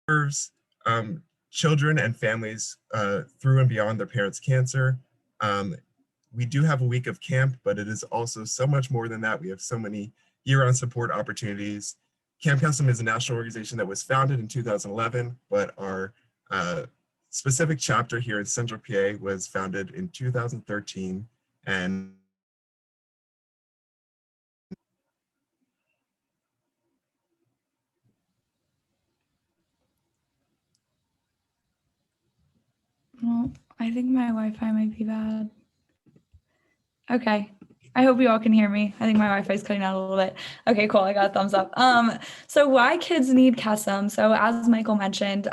serves children and families through and beyond their parents' cancer. We do have a week of camp, but it is also so much more than that. We have so many year-round support opportunities. Camp Custom is a national organization that was founded in 2011, but our specific chapter here in Central PA was founded in 2013. And Well, I think my Wi-Fi might be bad. Okay. I hope you all can hear me. I think my Wi-Fi is cutting out a little bit. Okay, cool. I got a thumbs up. So why kids need CASM? So as Michael mentioned,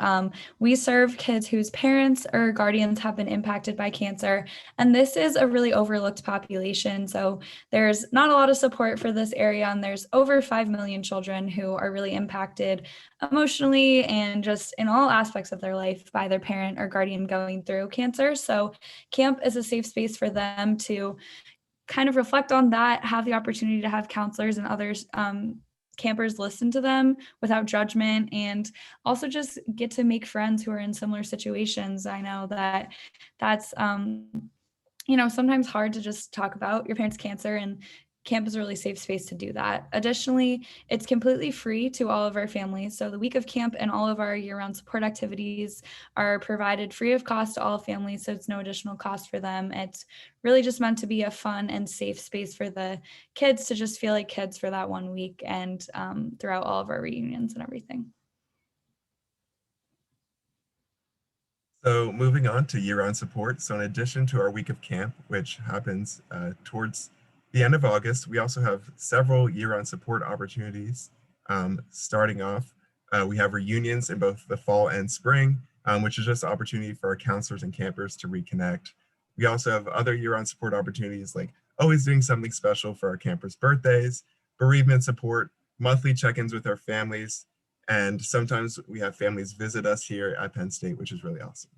we serve kids whose parents or guardians have been impacted by cancer. And this is a really overlooked population. So there's not a lot of support for this area. And there's over 5 million children who are really impacted emotionally and just in all aspects of their life by their parent or guardian going through cancer. So camp is a safe space for them to kind of reflect on that, have the opportunity to have counselors and others, campers listen to them without judgment, and also just get to make friends who are in similar situations. I know that that's sometimes hard to just talk about your parents' cancer, and camp is a really safe space to do that. Additionally, it's completely free to all of our families. So the week of camp and all of our year-round support activities are provided free of cost to all families, so it's no additional cost for them. It's really just meant to be a fun and safe space for the kids to just feel like kids for that 1 week and throughout all of our reunions and everything. so moving on to year-round support. So in addition to our week of camp, which happens towards the end of August, we also have several year-round support opportunities. Starting off, we have reunions in both the fall and spring, which is just an opportunity for our counselors and campers to reconnect. We also have other year-round support opportunities like always doing something special for our campers' birthdays, bereavement support, monthly check-ins with our families, and sometimes we have families visit us here at Penn State, which is really awesome.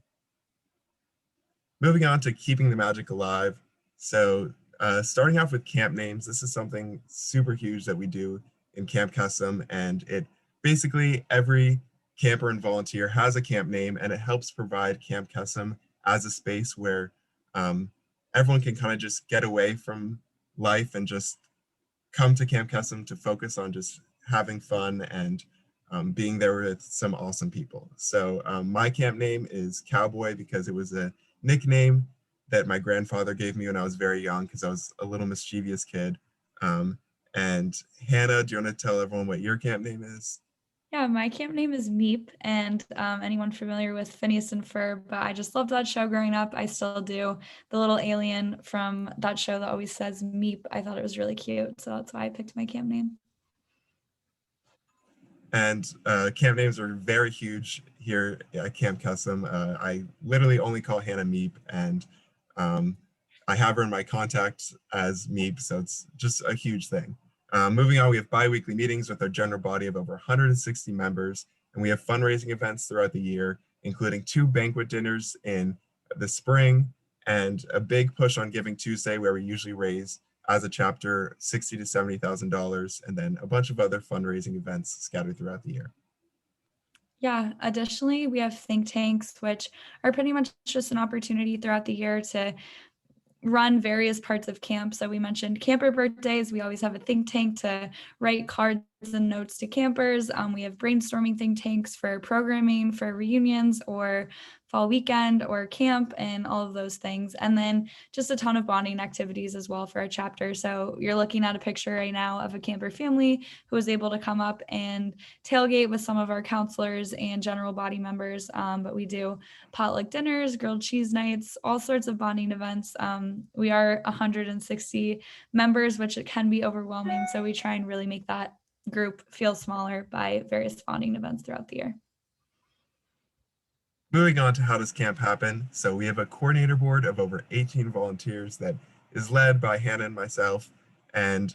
Moving on to keeping the magic alive. So starting off with camp names, this is something super huge that we do in Camp Custom, and it basically every camper and volunteer has a camp name, and it helps provide Camp Custom as a space where everyone can kind of just get away from life and just come to Camp Custom to focus on just having fun and being there with some awesome people. So my camp name is Cowboy because it was a nickname that my grandfather gave me when I was very young because I was a little mischievous kid. And Hannah, do you want to tell everyone what your camp name is? Yeah, my camp name is Meep, and anyone familiar with Phineas and Ferb, but I just loved that show growing up. I still do. The little alien from that show that always says Meep, I thought it was really cute, so that's why I picked my camp name. And camp names are very huge here at Camp Custom. I literally only call Hannah Meep, and I have her in my contacts as Meep, so it's just a huge thing. Moving on, we have bi-weekly meetings with our general body of over 160 members, and we have fundraising events throughout the year, including 2 banquet dinners in the spring and a big push on Giving Tuesday, where we usually raise as a chapter $60,000 to $70,000, and then a bunch of other fundraising events scattered throughout the year. Yeah, additionally, we have think tanks, which are pretty much just an opportunity throughout the year to run various parts of camp. So we mentioned camper birthdays. We always have a think tank to write cards and notes to campers. We have brainstorming think tanks for programming for reunions or fall weekend or camp and all of those things. And then just a ton of bonding activities as well for our chapter. So you're looking at a picture right now of a camper family who was able to come up and tailgate with some of our counselors and general body members. But we do potluck dinners, grilled cheese nights, all sorts of bonding events. We are 160 members, which it can be overwhelming. So we try and really make that group feel smaller by various bonding events throughout the year. Moving on to how does camp happen? So we have a coordinator board of over 18 volunteers that is led by Hannah and myself. And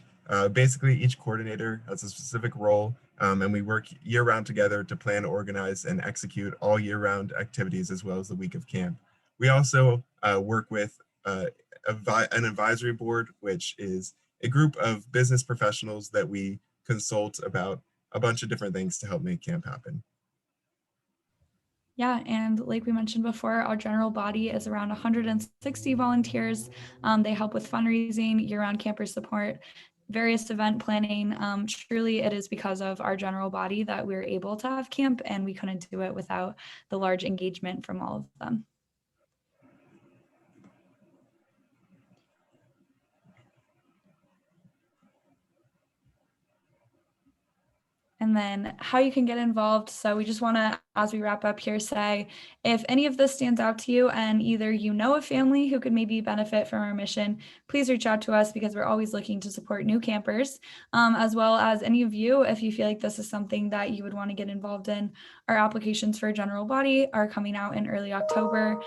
basically each coordinator has a specific role, and we work year-round together to plan, organize, and execute all year-round activities as well as the week of camp. We also work with an advisory board, which is a group of business professionals that we consult about a bunch of different things to help make camp happen. Yeah, and like we mentioned before, our general body is around 160 volunteers. They help with fundraising, year-round camper support, various event planning. Truly, it is because of our general body that we're able to have camp, and we couldn't do it without the large engagement from all of them. And then how you can get involved. So we just want to, as we wrap up here, say if any of this stands out to you and either you know a family who could maybe benefit from our mission, please reach out to us because we're always looking to support new campers, as well as any of you, if you feel like this is something that you would want to get involved in. Our applications for general body are coming out in early October.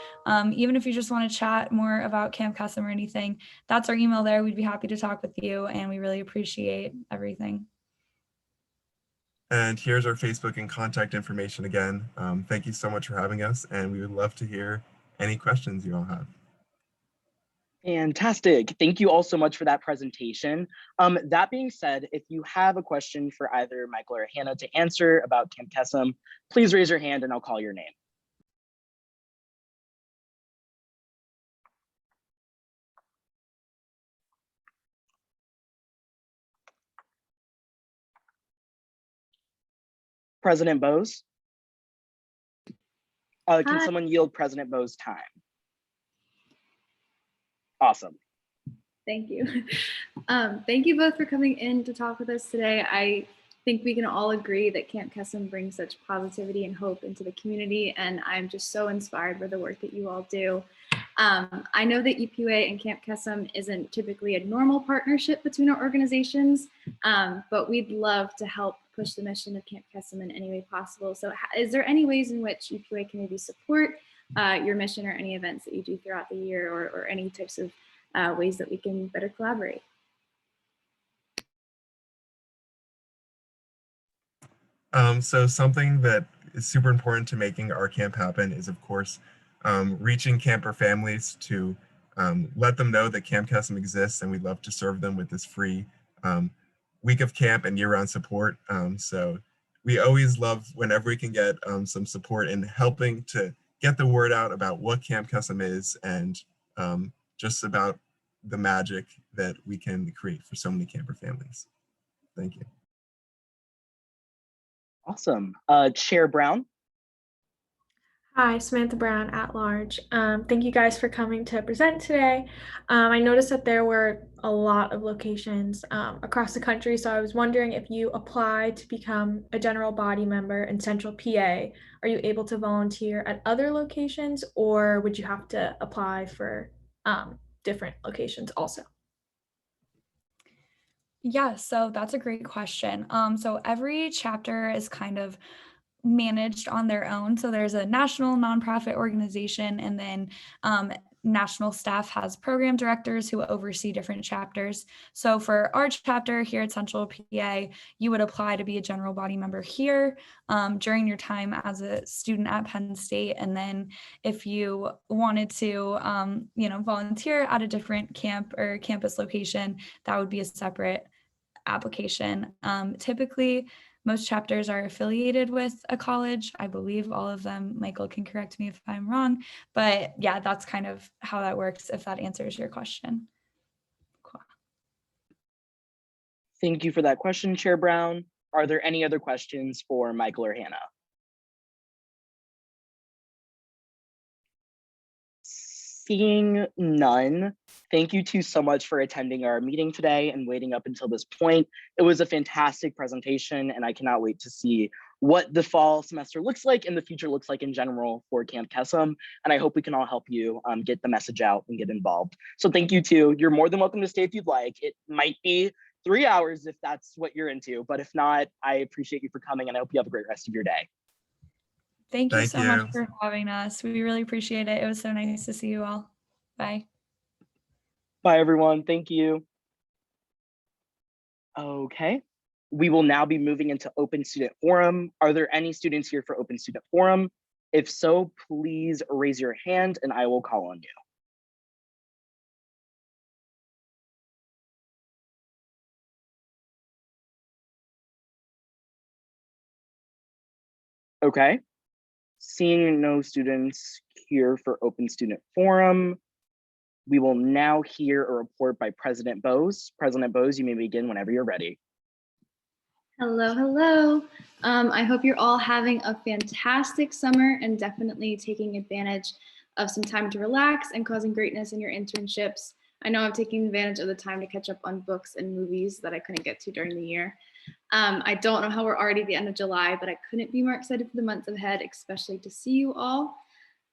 Even if you just want to chat more about Camp Custom or anything, that's our email there. We'd be happy to talk with you, and we really appreciate everything. And here's our Facebook and contact information again. Thank you so much for having us, and we would love to hear any questions you all have. Fantastic. Thank you all so much for that presentation. That being said, if you have a question for either Michael or Hannah to answer about Camp Kesem, please raise your hand and I'll call your name. President Bose? Can someone yield President Bose time? Awesome. Thank you. Thank you both for coming in to talk with us today. I think we can all agree that Camp Kesem brings such positivity and hope into the community, and I'm just so inspired by the work that you all do. I know that UPUA and Camp Kesem isn't typically a normal partnership between our organizations, but we'd love to help push the mission of Camp Kesem in any way possible. So is there any ways in which UPUA can maybe support your mission or any events that you do throughout the year, or any types of ways that we can better collaborate? So something that is super important to making our camp happen is, of course, reaching camper families to let them know that Camp Kesem exists, and we'd love to serve them with this free week of camp and year-round support. So we always love whenever we can get some support in helping to get the word out about what Camp Kesem is, and just about the magic that we can create for so many camper families. Thank you. Awesome. Chair Brown? Hi, Samantha Brown at large. Thank you guys for coming to present today. I noticed that there were a lot of locations across the country, so I was wondering if you applied to become a general body member in Central PA, are you able to volunteer at other locations, or would you have to apply for different locations also? Yeah, so that's a great question. So every chapter is kind of managed on their own. So there's a national nonprofit organization, and then national staff has program directors who oversee different chapters. So for our chapter here at Central PA, you would apply to be a general body member here during your time as a student at Penn State. And then if you wanted to, volunteer at a different camp or campus location, that would be a separate application. Typically, most chapters are affiliated with a college. I believe all of them. Michael can correct me if I'm wrong, but yeah, that's kind of how that works, if that answers your question. Cool. Thank you for that question, Chair Brown. Are there any other questions for Michael or Hannah? Seeing none, thank you two so much for attending our meeting today and waiting up until this point. It was a fantastic presentation, and I cannot wait to see what the fall semester looks like and the future looks like in general for Camp Kesem. And I hope we can all help you get the message out and get involved. So thank you too. You're more than welcome to stay if you'd like. It might be 3 hours if that's what you're into, but if not, I appreciate you for coming and I hope you have a great rest of your day. Thank you so much for having us. We really appreciate it. It was so nice to see you all. Bye. Bye, everyone. Thank you. Okay. We will now be moving into Open Student Forum. Are there any students here for Open Student Forum? If so, please raise your hand and I will call on you. Okay. Seeing no students here for open student forum, we will now hear a report by President Bose. President Bose, you may begin whenever you're ready. Hello, hello. I hope you're all having a fantastic summer and definitely taking advantage of some time to relax and causing greatness in your internships. I know I'm taking advantage of the time to catch up on books and movies that I couldn't get to during the year. I don't know how we're already at the end of July, but I couldn't be more excited for the months ahead, especially to see you all.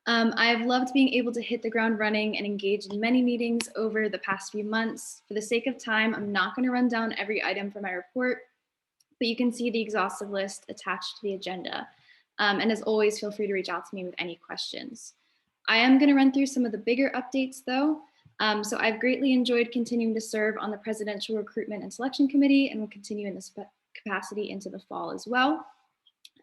I've loved being able to hit the ground running and engage in many meetings over the past few months. For the sake of time, I'm not going to run down every item from my report, but you can see the exhaustive list attached to the agenda. And as always, feel free to reach out to me with any questions. I am going to run through some of the bigger updates though. So I've greatly enjoyed continuing to serve on the Presidential Recruitment and Selection Committee and will continue in this capacity into the fall as well.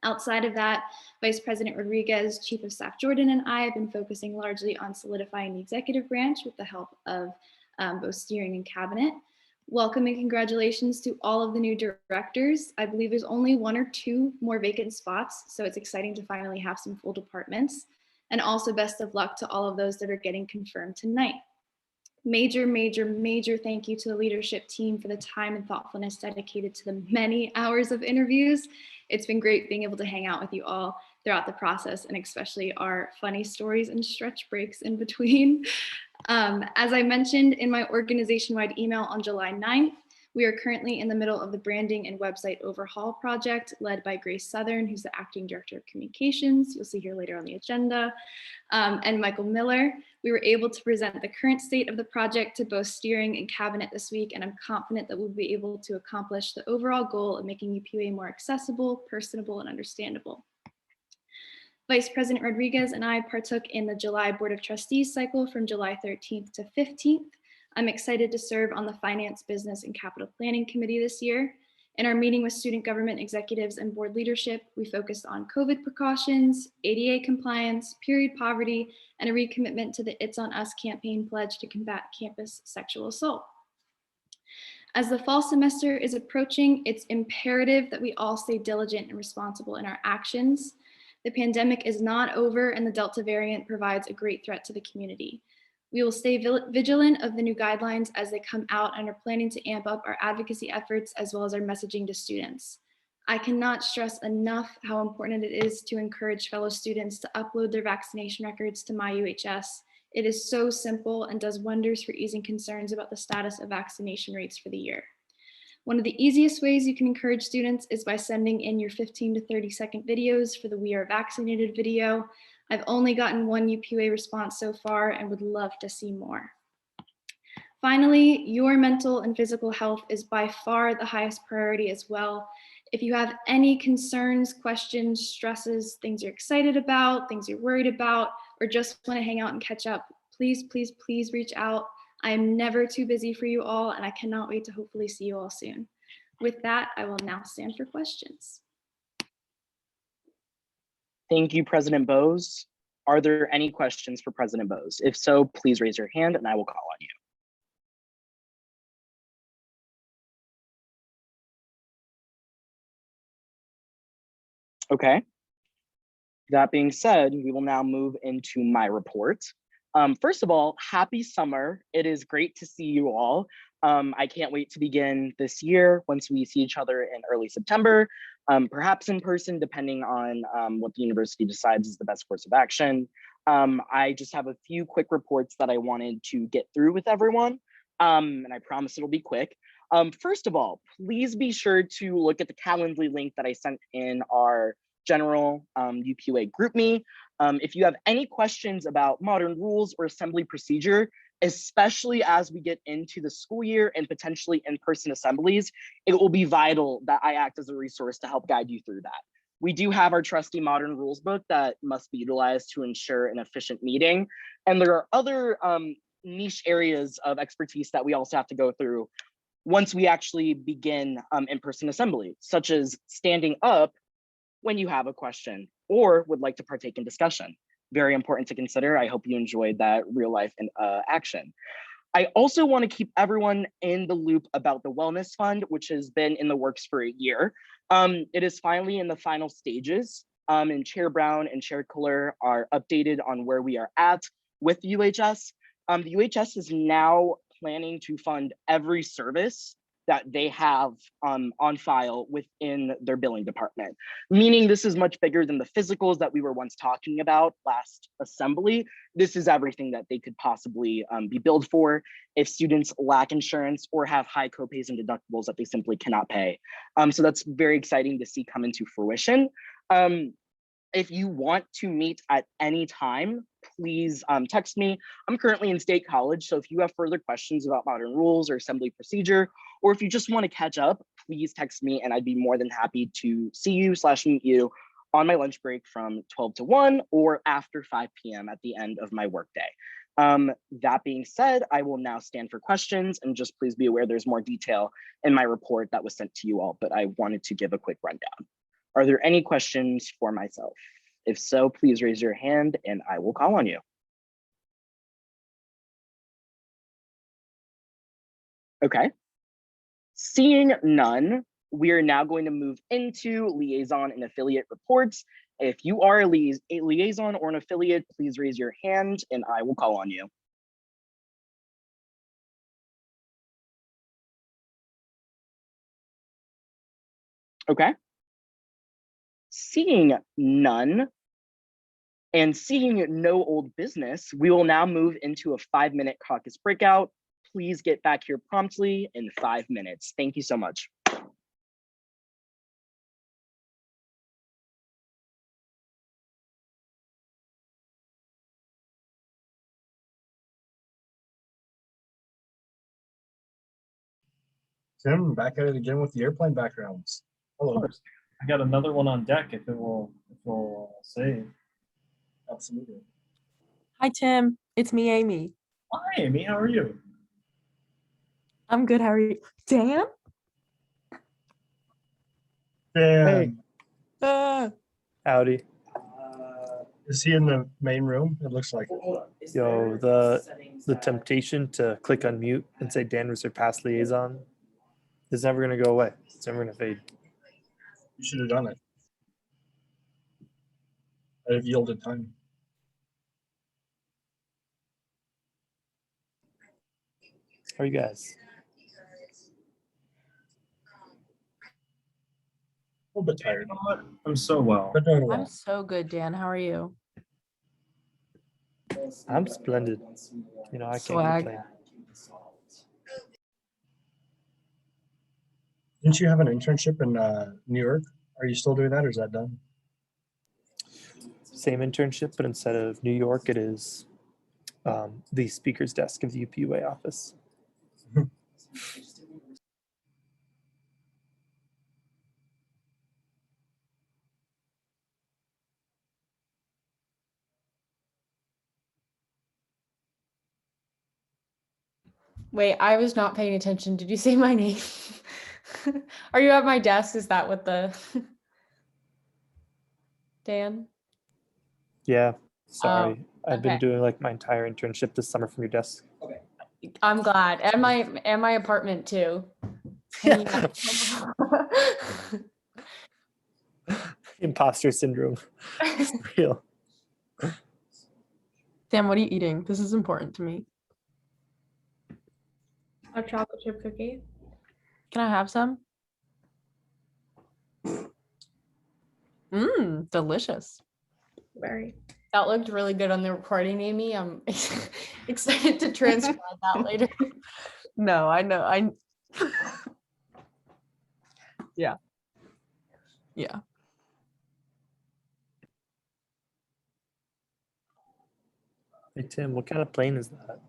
Outside of that, Vice President Rodriguez, Chief of Staff Jordan, and I have been focusing largely on solidifying the executive branch with the help of both steering and cabinet. Welcome and congratulations to all of the new directors. I believe there's only 1 or 2 more vacant spots, so it's exciting to finally have some full departments. And also best of luck to all of those that are getting confirmed tonight. Major thank you to the leadership team for the time and thoughtfulness dedicated to the many hours of interviews. It's been great being able to hang out with you all throughout the process, and especially our funny stories and stretch breaks in between. As I mentioned in my organization-wide email on July 9th, we are currently in the middle of the branding and website overhaul project led by Grace Southern, who's the acting director of communications. You'll see here later on the agenda, and Michael Miller. We were able to present the current state of the project to both steering and cabinet this week, and I'm confident that we'll be able to accomplish the overall goal of making UPUA more accessible, personable, and understandable. Vice President Rodriguez and I partook in the July Board of Trustees cycle from July 13th to 15th. I'm excited to serve on the Finance, Business, and Capital Planning Committee this year. In our meeting with student government executives and board leadership, we focused on COVID precautions, ADA compliance, period poverty, and a recommitment to the It's On Us campaign pledge to combat campus sexual assault. As the fall semester is approaching, it's imperative that we all stay diligent and responsible in our actions. The pandemic is not over, and the Delta variant provides a great threat to the community. We will stay vigilant of the new guidelines as they come out and are planning to amp up our advocacy efforts as well as our messaging to students. I cannot stress enough how important it is to encourage fellow students to upload their vaccination records to MyUHS. It is so simple and does wonders for easing concerns about the status of vaccination rates for the year. One of the easiest ways you can encourage students is by sending in your 15 to 30-second videos for the We Are Vaccinated video. I've only gotten 1 UPUA response so far and would love to see more. Finally, your mental and physical health is by far the highest priority as well. If you have any concerns, questions, stresses, things you're excited about, things you're worried about, or just want to hang out and catch up, please reach out. I am never too busy for you all, and I cannot wait to hopefully see you all soon. With that, I will now stand for questions. Thank you, President Bose. Are there any questions for President Bose? If so, please raise your hand and I will call on you. Okay. That being said, we will now move into my report. First of all, happy summer. It is great to see you all. I can't wait to begin this year once we see each other in early September, perhaps in person, depending on what the university decides is the best course of action. I just have a few quick reports that I wanted to get through with everyone, and I promise it'll be quick. First of all, please be sure to look at the Calendly link that I sent in our general UPUA GroupMe. If you have any questions about modern rules or assembly procedure, especially as we get into the school year and potentially in-person assemblies, it will be vital that I act as a resource to help guide you through that. We do have our trusty modern rules book that must be utilized to ensure an efficient meeting. And there are other niche areas of expertise that we also have to go through once we actually begin in-person assembly, such as standing up when you have a question or would like to partake in discussion. Very important to consider. I hope you enjoyed that real life in action. I also want to keep everyone in the loop about the Wellness Fund, which has been in the works for a year. It is finally in the final stages. and Chair Brown and Chair Kohler are updated on where we are at with the UHS. The UHS is now planning to fund every service that they have on file within their billing department, meaning this is much bigger than the physicals that we were once talking about last assembly. This is everything that they could possibly be billed for if students lack insurance or have high copays and deductibles that they simply cannot pay. So that's very exciting to see come into fruition. If you want to meet at any time, please text me. I'm currently in State College, so if you have further questions about modern rules or assembly procedure, or if you just want to catch up, please text me and I'd be more than happy to see you / meet you on my lunch break from 12 to 1 or after 5 p.m. at the end of my workday. That being said, I will now stand for questions, and just please be aware there's more detail in my report that was sent to you all, but I wanted to give a quick rundown. Are there any questions for myself? If so, please raise your hand and I will call on you. Okay. Seeing none, we are now going to move into liaison and affiliate reports. If you are a liaison or an affiliate, please raise your hand and I will call on you. Okay. Seeing none and seeing no old business, we will now move into a 5-minute caucus breakout. Please get back here promptly in 5 minutes. Thank you so much. Tim, back at it again with the airplane backgrounds. Hello. I got another one on deck if it will save. Absolutely. Hi, Tim. It's me, Amy. Hi, Amy. How are you? I'm good. How are you? Dan? Dan, Howdy. is he in the main room? It looks like. Yo, the temptation to click on mute and say Dan was your past liaison is never gonna go away. It's never gonna fade. You should have done it. I'd have yielded time. How are you guys? A little bit tired, You know what? I'm so well. but doing I'm well. so good, Dan. How are you? I'm splendid. You know, I can't Swag. complain. Didn't you have an internship in New York? Are you still doing that, or is that done? Same internship, but instead of New York, it is the speaker's desk of the UPUA office. Wait, I was not paying attention. Did you say my name? Are you at my desk? Is that what the Dan? Yeah, sorry. I've been okay. doing like my entire internship this summer from your desk. I'm glad. And my apartment too. Hanging out. Imposter syndrome. It's real. Dan, what are you eating? This is important to me. A chocolate chip cookie. Can I have some? Delicious. Very. That looked really good on the recording, Amy. I'm excited to transcribe that later. No, I know. Yeah. Yeah. Hey Tim, what kind of plane is that?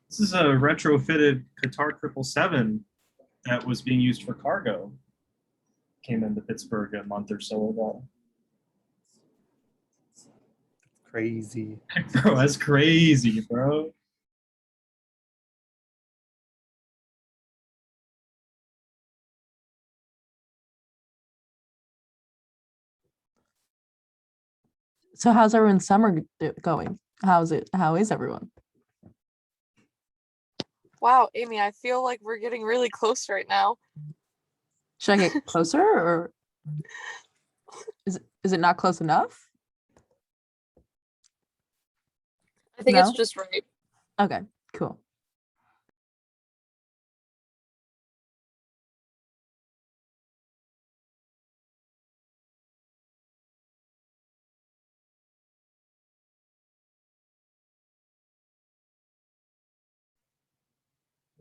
This is a retrofitted Qatar 777 that was being used for cargo. Came into Pittsburgh a month or so ago. Crazy. Bro, that's crazy, bro. So how's everyone's summer going? How is everyone? Wow, Amy, I feel like we're getting really close right now. Should I get closer or is Is it not close enough? I think No? it's just right. Okay, cool.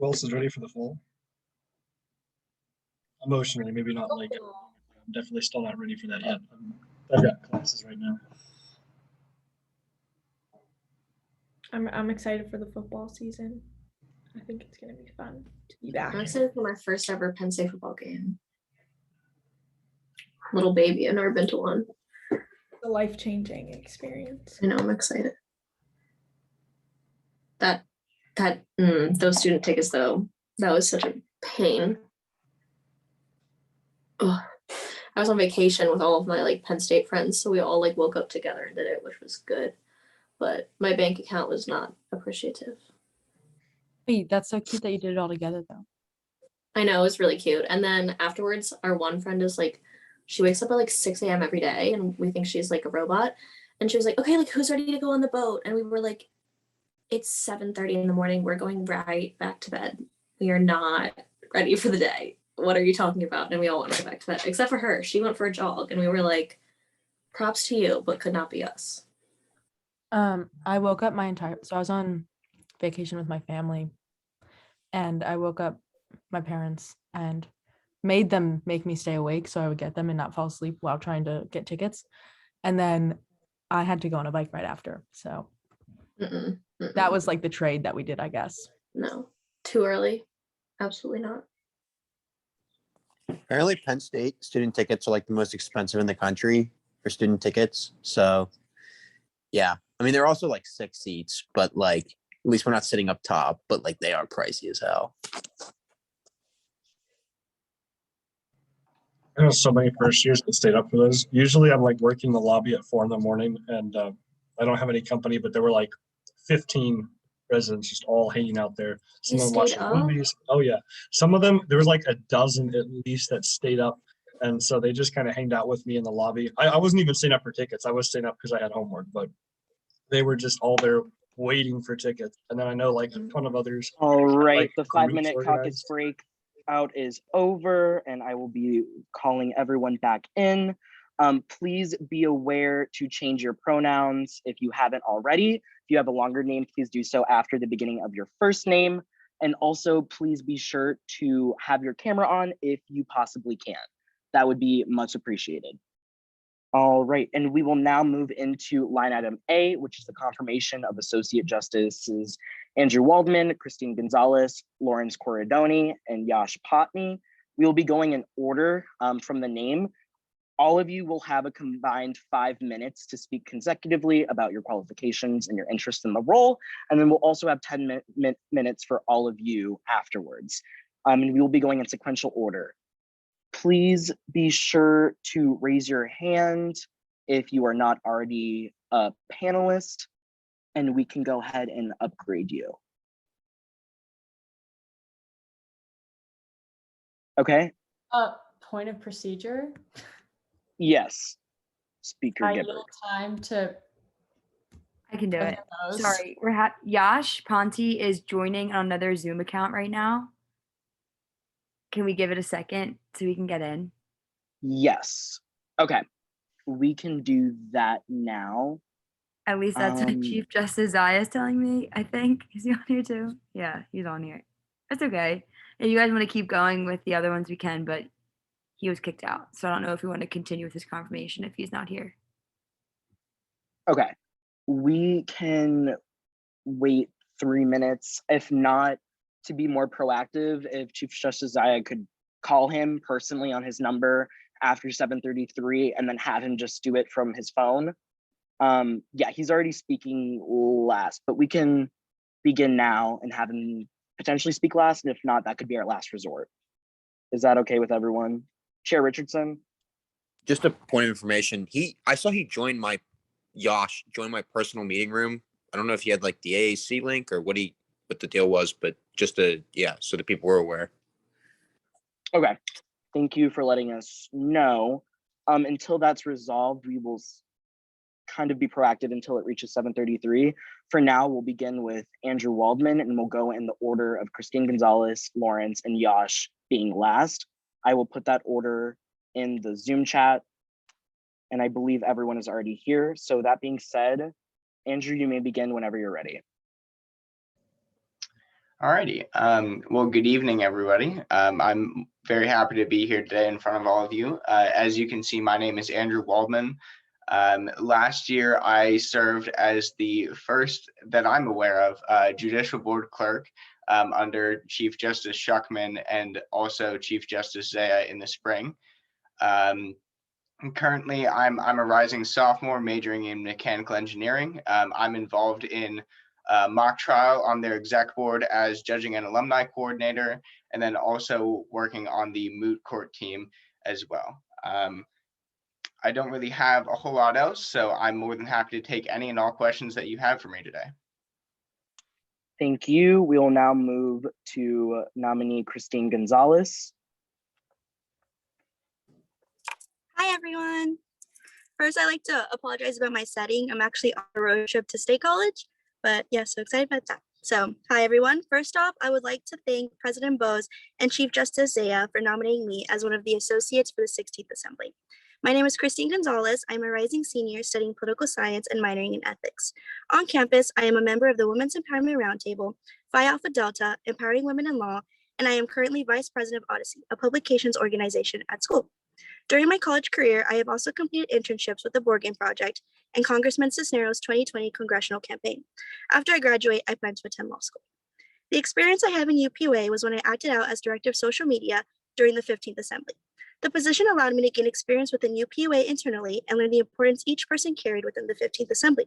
Who else is ready for the fall? Emotionally, maybe not like, I'm definitely still not ready for that yet. I've got classes right now. I'm excited for the football season. I think it's gonna be fun to be back. I'm excited for my first ever Penn State football game. Little baby, I've never been to one. A life-changing experience. I know, I'm excited. Those student tickets though, that was such a pain. Ugh. I was on vacation with all of my like Penn State friends, so we all like woke up together and did it, which was good. But my bank account was not appreciative. Wait, that's so cute that you did it all together though. I know, it was really cute. And then afterwards, our one friend is like, she wakes up at like 6 a.m. every day and we think she's like a robot. And she was like, okay, like who's ready to go on the boat? And we were like, it's 7:30 in the morning. We're going right back to bed. We are not ready for the day. What are you talking about? And we all went right back to bed, except for her. She went for a jog and we were like, props to you, but could not be us. I woke up so I was on vacation with my family and I woke up my parents and made them make me stay awake so I would get them and not fall asleep while trying to get tickets. And then I had to go on a bike ride after. So that was like the trade that we did, I guess. No, too early. Absolutely not. Apparently, Penn State student tickets are like the most expensive in the country for student tickets. So, yeah, I mean, they're also like 6 seats, but like at least we're not sitting up top. But like they are pricey as hell. I know so many first years that stayed up for those. Usually I'm like working the lobby at 4 a.m. and I don't have any company, but there were like 15 residents just all hanging out there. Some You of them watching stayed up? movies. Oh yeah. Some of them, there was like a dozen at least that stayed up. And so they just kind of hanged out with me in the lobby. I wasn't even staying up for tickets. I was staying up because I had homework, but they were just all there waiting for tickets. And then I know like a ton of others. All right, like, the groups 5-minute caucus organized. break out is over and I will be calling everyone back in. Please be aware to change your pronouns if you haven't already. If you have a longer name, please do so after the beginning of your first name. And also please be sure to have your camera on if you possibly can. That would be much appreciated. All right, and we will now move into line item A, which is the confirmation of Associate Justices Andrew Waldman, Christine Gonzalez, Lawrence Corridoni, and Yash Patni. We will be going in order from the name. All of you will have a combined 5 minutes to speak consecutively about your qualifications and your interest in the role. And then we'll also have 10 minutes for all of you afterwards. And we will be going in sequential order. Please be sure to raise your hand if you are not already a panelist, and we can go ahead and upgrade you. Okay, Point of procedure. yes, Speaker I Gibbard. yield time to. I can do it. those. Sorry, Yash Ponti is joining on another Zoom account right now. Can we give it a second so we can get in? Yes, okay, we can do that now. At least that's what Chief Justice Zaya is telling me, I think. Is he on here too? Yeah, he's on here. That's okay. If you guys want to keep going with the other ones, we can, but he was kicked out. So I don't know if we want to continue with his confirmation if he's not here. Okay, we can wait 3 minutes. If not, to be more proactive, if Chief Justice Zaya could call him personally on his number after 7:33 and then have him just do it from his phone. Yeah, he's already speaking last, but we can begin now and have him potentially speak last. And if not, that could be our last resort. Is that okay with everyone? Chair Richardson? Just a point of information. I saw he joined my personal meeting room. I don't know if he had like the AAC link or what the deal was, but just so the people were aware. Okay, thank you for letting us know. Until that's resolved, we will kind of be proactive until it reaches 7:33. For now, we'll begin with Andrew Waldman, and we'll go in the order of Christine Gonzalez, Lawrence, and Yash being last. I will put that order in the Zoom chat, and I believe everyone is already here. So that being said, Andrew, you may begin whenever you're ready. Alrighty. Well, good evening, everybody. I'm very happy to be here today in front of all of you. As you can see, my name is Andrew Waldman. Last year, I served as the first that I'm aware of judicial board clerk under Chief Justice Shuckman and also Chief Justice Zaya in the spring. Currently, I'm a rising sophomore majoring in mechanical engineering. I'm involved in mock trial on their exec board as judging and alumni coordinator, and then also working on the moot court team as well. I don't really have a whole lot else, so I'm more than happy to take any and all questions that you have for me today. Thank you. We will now move to nominee Christine Gonzalez. Hi, everyone. First, I'd like to apologize about my setting. I'm actually on a road trip to State College, but yeah, so excited about that. So, hi, everyone. First off, I would like to thank President Bose and Chief Justice Zaya for nominating me as one of the associates for the 16th Assembly. My name is Christine Gonzalez. I'm a rising senior studying political science and minoring in ethics. On campus, I am a member of the Women's Empowerment Roundtable, Phi Alpha Delta, Empowering Women in Law, and I am currently Vice President of Odyssey, a publications organization at school. During my college career, I have also completed internships with the Board Game Project and Congressman Cisneros' 2020 congressional campaign. After I graduate, I plan to attend law school. The experience I have in UPUA was when I acted out as Director of Social Media during the 15th Assembly. The position allowed me to gain experience within UPUA internally and learn the importance each person carried within the 15th Assembly.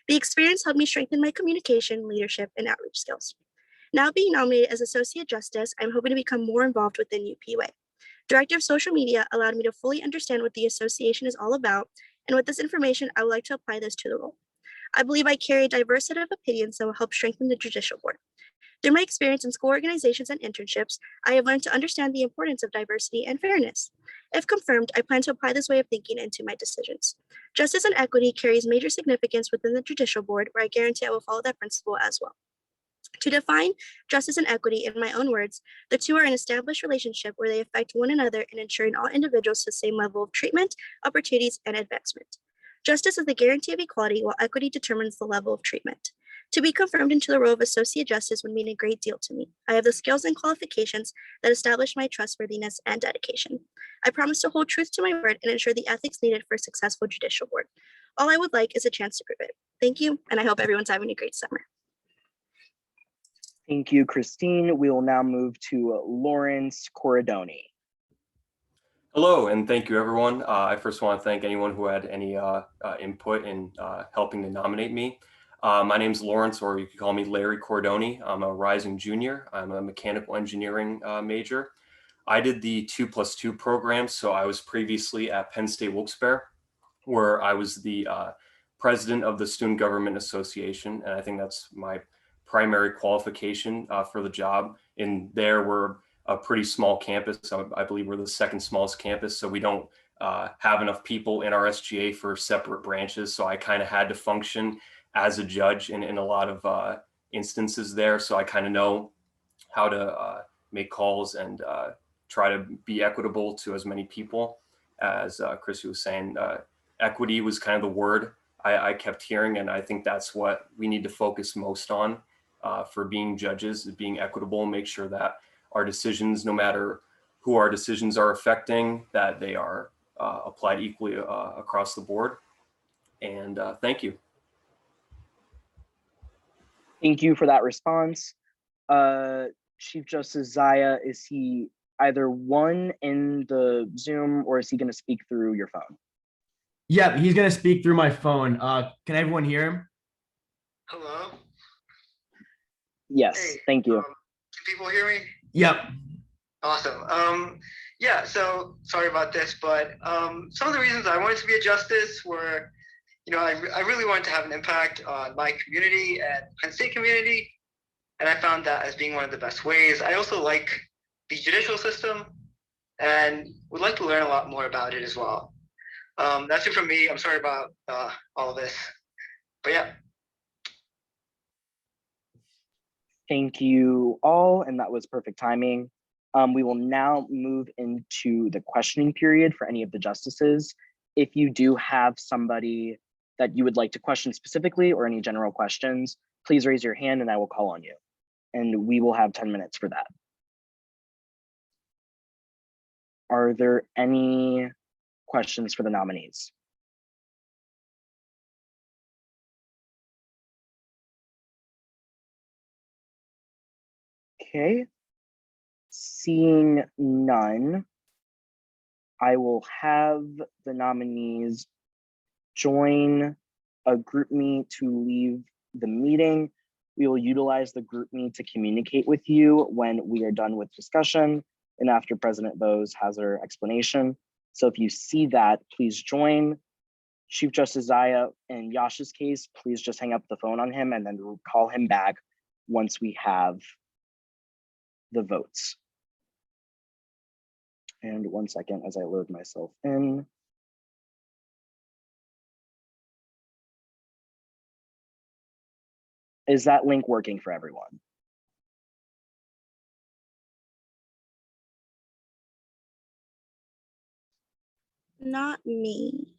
The experience helped me strengthen my communication, leadership, and outreach skills. Now being nominated as Associate Justice, I'm hoping to become more involved within UPUA. Director of Social Media allowed me to fully understand what the association is all about, and with this information, I would like to apply this to the role. I believe I carry a diverse set of opinions that will help strengthen the judicial board. Through my experience in school organizations and internships, I have learned to understand the importance of diversity and fairness. If confirmed, I plan to apply this way of thinking into my decisions. Justice and equity carries major significance within the judicial board, where I guarantee I will follow that principle as well. To define justice and equity in my own words, the two are an established relationship where they affect one another in ensuring all individuals to the same level of treatment, opportunities, and advancement. Justice is the guarantee of equality, while equity determines the level of treatment. To be confirmed into the role of Associate Justice would mean a great deal to me. I have the skills and qualifications that establish my trustworthiness and dedication. I promise to hold truth to my word and ensure the ethics needed for a successful judicial board. All I would like is a chance to prove it. Thank you, and I hope everyone's having a great summer. Thank you, Christine. We will now move to Lawrence Corridoni. Hello, and thank you, everyone. I first want to thank anyone who had any input in helping to nominate me. My name is Lawrence, or you could call me Larry Cordoni. I'm a rising junior. I'm a mechanical engineering major. I did the 2+2 program, so I was previously at Penn State Wilkes-Barre, where I was the president of the Student Government Association, and I think that's my primary qualification for the job. In there, we're a pretty small campus. So I believe we're the second smallest campus, so we don't have enough people in our SGA for separate branches. So I kind of had to function as a judge in a lot of instances there. So I kind of know how to make calls and try to be equitable to as many people. As Chrissy was saying, equity was kind of the word I kept hearing, and I think that's what we need to focus most on for being judges, is being equitable, make sure that our decisions, no matter who our decisions are affecting, that they are applied equally across the board. And thank you. Thank you for that response. Chief Justice Zaya, is he either one in the Zoom or is he going to speak through your phone? Yep, he's going to speak through my phone. Can everyone hear him? Hello? Yes, hey, thank you. Can people hear me? Yep. Awesome. Yeah, so sorry about this, but some of the reasons I wanted to be a justice were, I really wanted to have an impact on my community and Penn State community, and I found that as being one of the best ways. I also like the judicial system and would like to learn a lot more about it as well. That's it from me. I'm sorry about all of this, but yeah. Thank you all, and that was perfect timing. We will now move into the questioning period for any of the justices. If you do have somebody that you would like to question specifically or any general questions, please raise your hand and I will call on you. And we will have 10 minutes for that. Are there any questions for the nominees? Okay, seeing none, I will have the nominees join a GroupMe to leave the meeting. We will utilize the GroupMe to communicate with you when we are done with discussion and after President Bose has her explanation. So if you see that, please join. Chief Justice Zaya, in Yash's case, please just hang up the phone on him and then we'll call him back once we have the votes. And 1 second as I load myself in. Is that link working for everyone? Not me.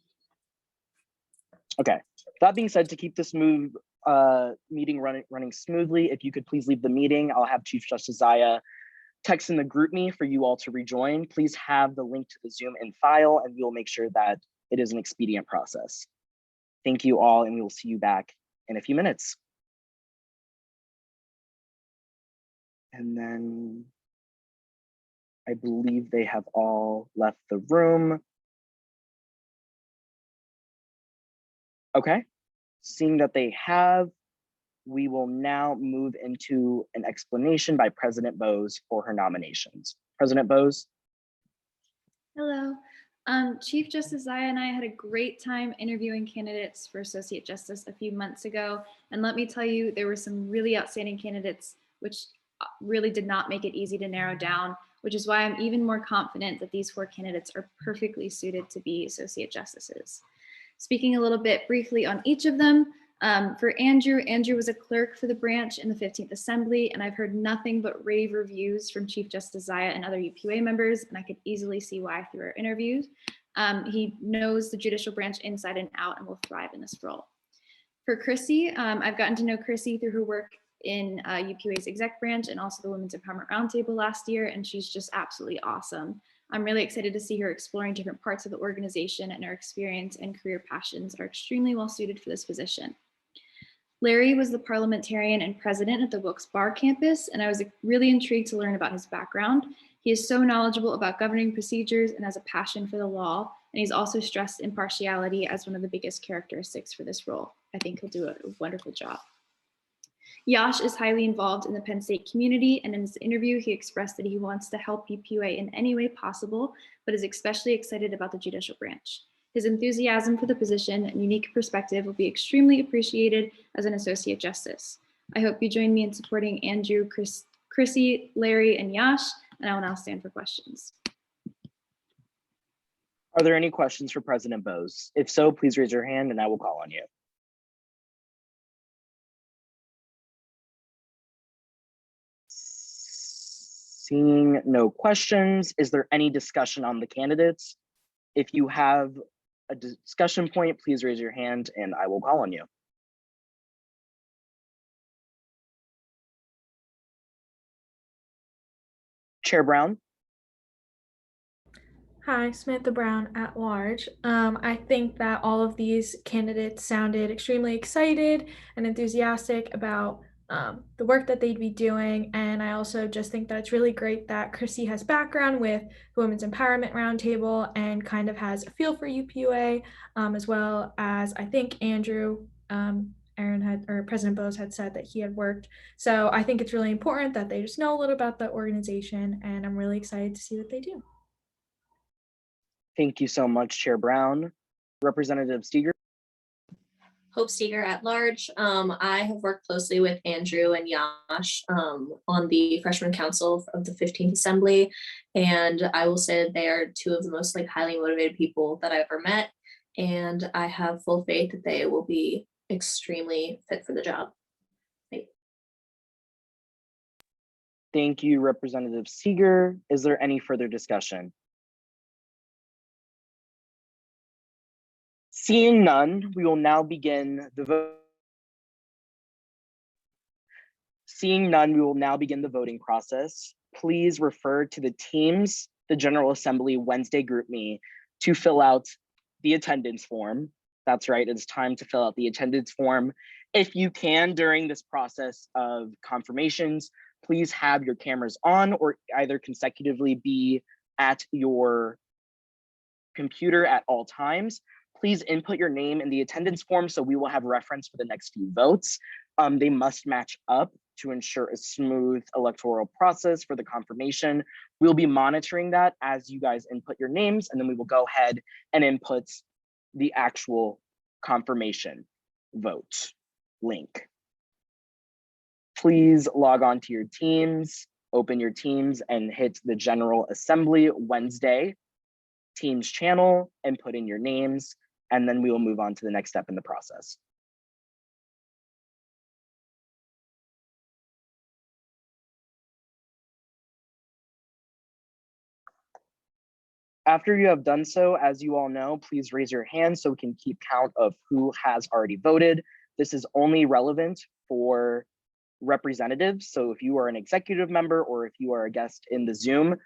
Okay, that being said, to keep this meeting running smoothly, if you could please leave the meeting, I'll have Chief Justice Zaya text in the GroupMe for you all to rejoin. Please have the link to the Zoom in file and we will make sure that it is an expedient process. Thank you all and we will see you back in a few minutes. And then I believe they have all left the room. Okay, seeing that they have, we will now move into an explanation by President Bose for her nominations. President Bose. Hello. Chief Justice Zaya and I had a great time interviewing candidates for Associate Justice a few months ago. And let me tell you, there were some really outstanding candidates, which really did not make it easy to narrow down, which is why I'm even more confident that these 4 candidates are perfectly suited to be Associate Justices. Speaking a little bit briefly on each of them, for Andrew was a clerk for the branch in the 15th Assembly, and I've heard nothing but rave reviews from Chief Justice Zaya and other UPUA members, and I could easily see why through our interviews. He knows the judicial branch inside and out and will thrive in this role. For Chrissy, I've gotten to know Chrissy through her work in UPUA's exec branch and also the Women's Empowerment Roundtable last year, and she's just absolutely awesome. I'm really excited to see her exploring different parts of the organization, and her experience and career passions are extremely well suited for this position. Larry was the parliamentarian and president at the Wilkes Barre campus, and I was really intrigued to learn about his background. He is so knowledgeable about governing procedures and has a passion for the law, and he's also stressed impartiality as one of the biggest characteristics for this role. I think he'll do a wonderful job. Yash is highly involved in the Penn State community, and in his interview, he expressed that he wants to help UPUA in any way possible, but is especially excited about the judicial branch. His enthusiasm for the position and unique perspective will be extremely appreciated as an Associate Justice. I hope you join me in supporting Andrew, Chrissy, Larry, and Yash, and I will now stand for questions. Are there any questions for President Bose? If so, please raise your hand and I will call on you. Seeing no questions, is there any discussion on the candidates? If you have a discussion point, please raise your hand and I will call on you. Chair Brown. Hi, Samantha Brown at large. I think that all of these candidates sounded extremely excited and enthusiastic about the work that they'd be doing. And I also just think that it's really great that Chrissy has background with the Women's Empowerment Roundtable and kind of has a feel for UPUA, as well as I think Andrew, President Bose had said that he had worked. So I think it's really important that they just know a little about the organization, and I'm really excited to see what they do. Thank you so much, Chair Brown. Representative Steger. Hope Steger at large. I have worked closely with Andrew and Yash on the freshman council of the 15th Assembly, and I will say that they are 2 of the most highly motivated people that I've ever met. and I have full faith that they will be extremely fit for the job. Thank you, Representative Seeger. Is there any further discussion? Seeing none, we will now begin the vote. Seeing none, we will now begin the voting process. Please refer to the Teams, the General Assembly Wednesday group me to fill out the attendance form. That's right, it's time to fill out the attendance form. If you can, during this process of confirmations, please have your cameras on or either consecutively be at your computer at all times. Please input your name in the attendance form so we will have reference for the next few votes. They must match up to ensure a smooth electoral process for the confirmation. We'll be monitoring that as you guys input your names, and then we will go ahead and input the actual confirmation vote link. Please log on to your Teams, open your Teams and hit the General Assembly Wednesday Teams channel and put in your names, and then we will move on to the next step in the process. After you have done so, as you all know, please raise your hand so we can keep count of who has already voted. This is only relevant for representatives. So if you are an executive member or if you are a guest in the Zoom,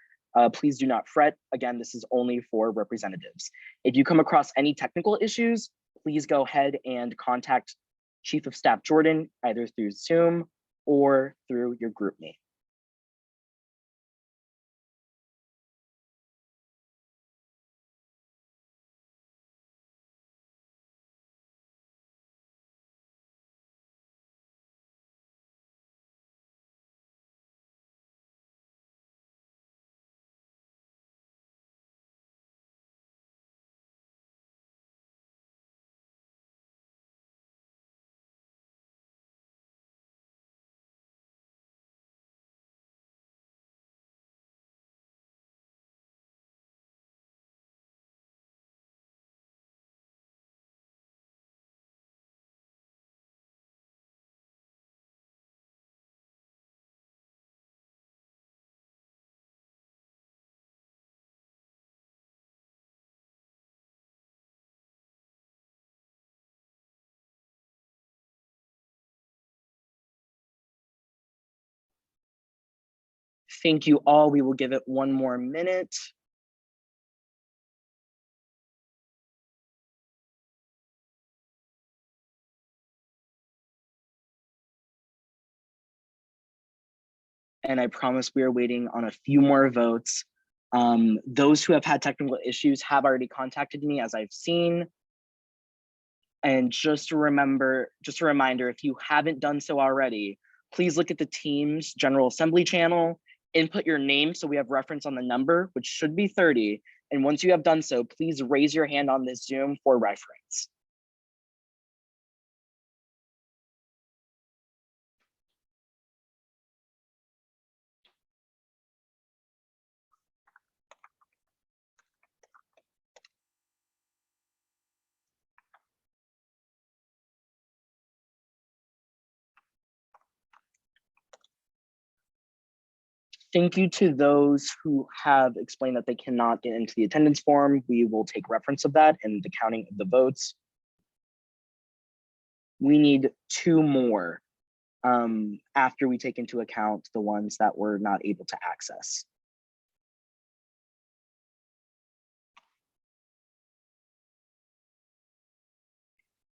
please do not fret. Again, this is only for representatives. If you come across any technical issues, please go ahead and contact Chief of Staff Jordan, either through Zoom or through your group me. Thank you all. We will give it one more minute. And I promise we are waiting on a few more votes. Those who have had technical issues have already contacted me, as I've seen. And just a reminder, if you haven't done so already, please look at the Teams General Assembly channel, input your name so we have reference on the number, which should be 30. And once you have done so, please raise your hand on this Zoom for reference. Thank you to those who have explained that they cannot get into the attendance form. We will take reference of that in the counting of the votes. We need 2 more after we take into account the ones that were not able to access.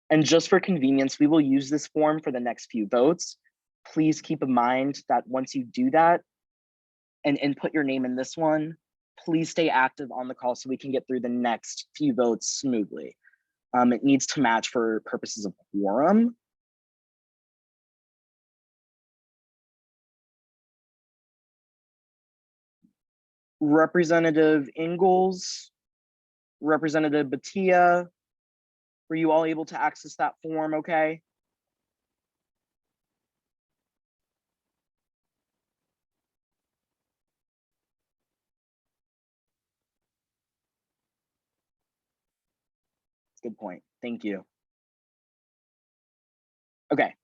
And just for convenience, we will use this form for the next few votes. Please keep in mind that once you do that and input your name in this one, please stay active on the call so we can get through the next few votes smoothly. It needs to match for purposes of quorum. Representative Ingalls, Representative Batia, were you all able to access that form okay? Good point. Thank you. Okay,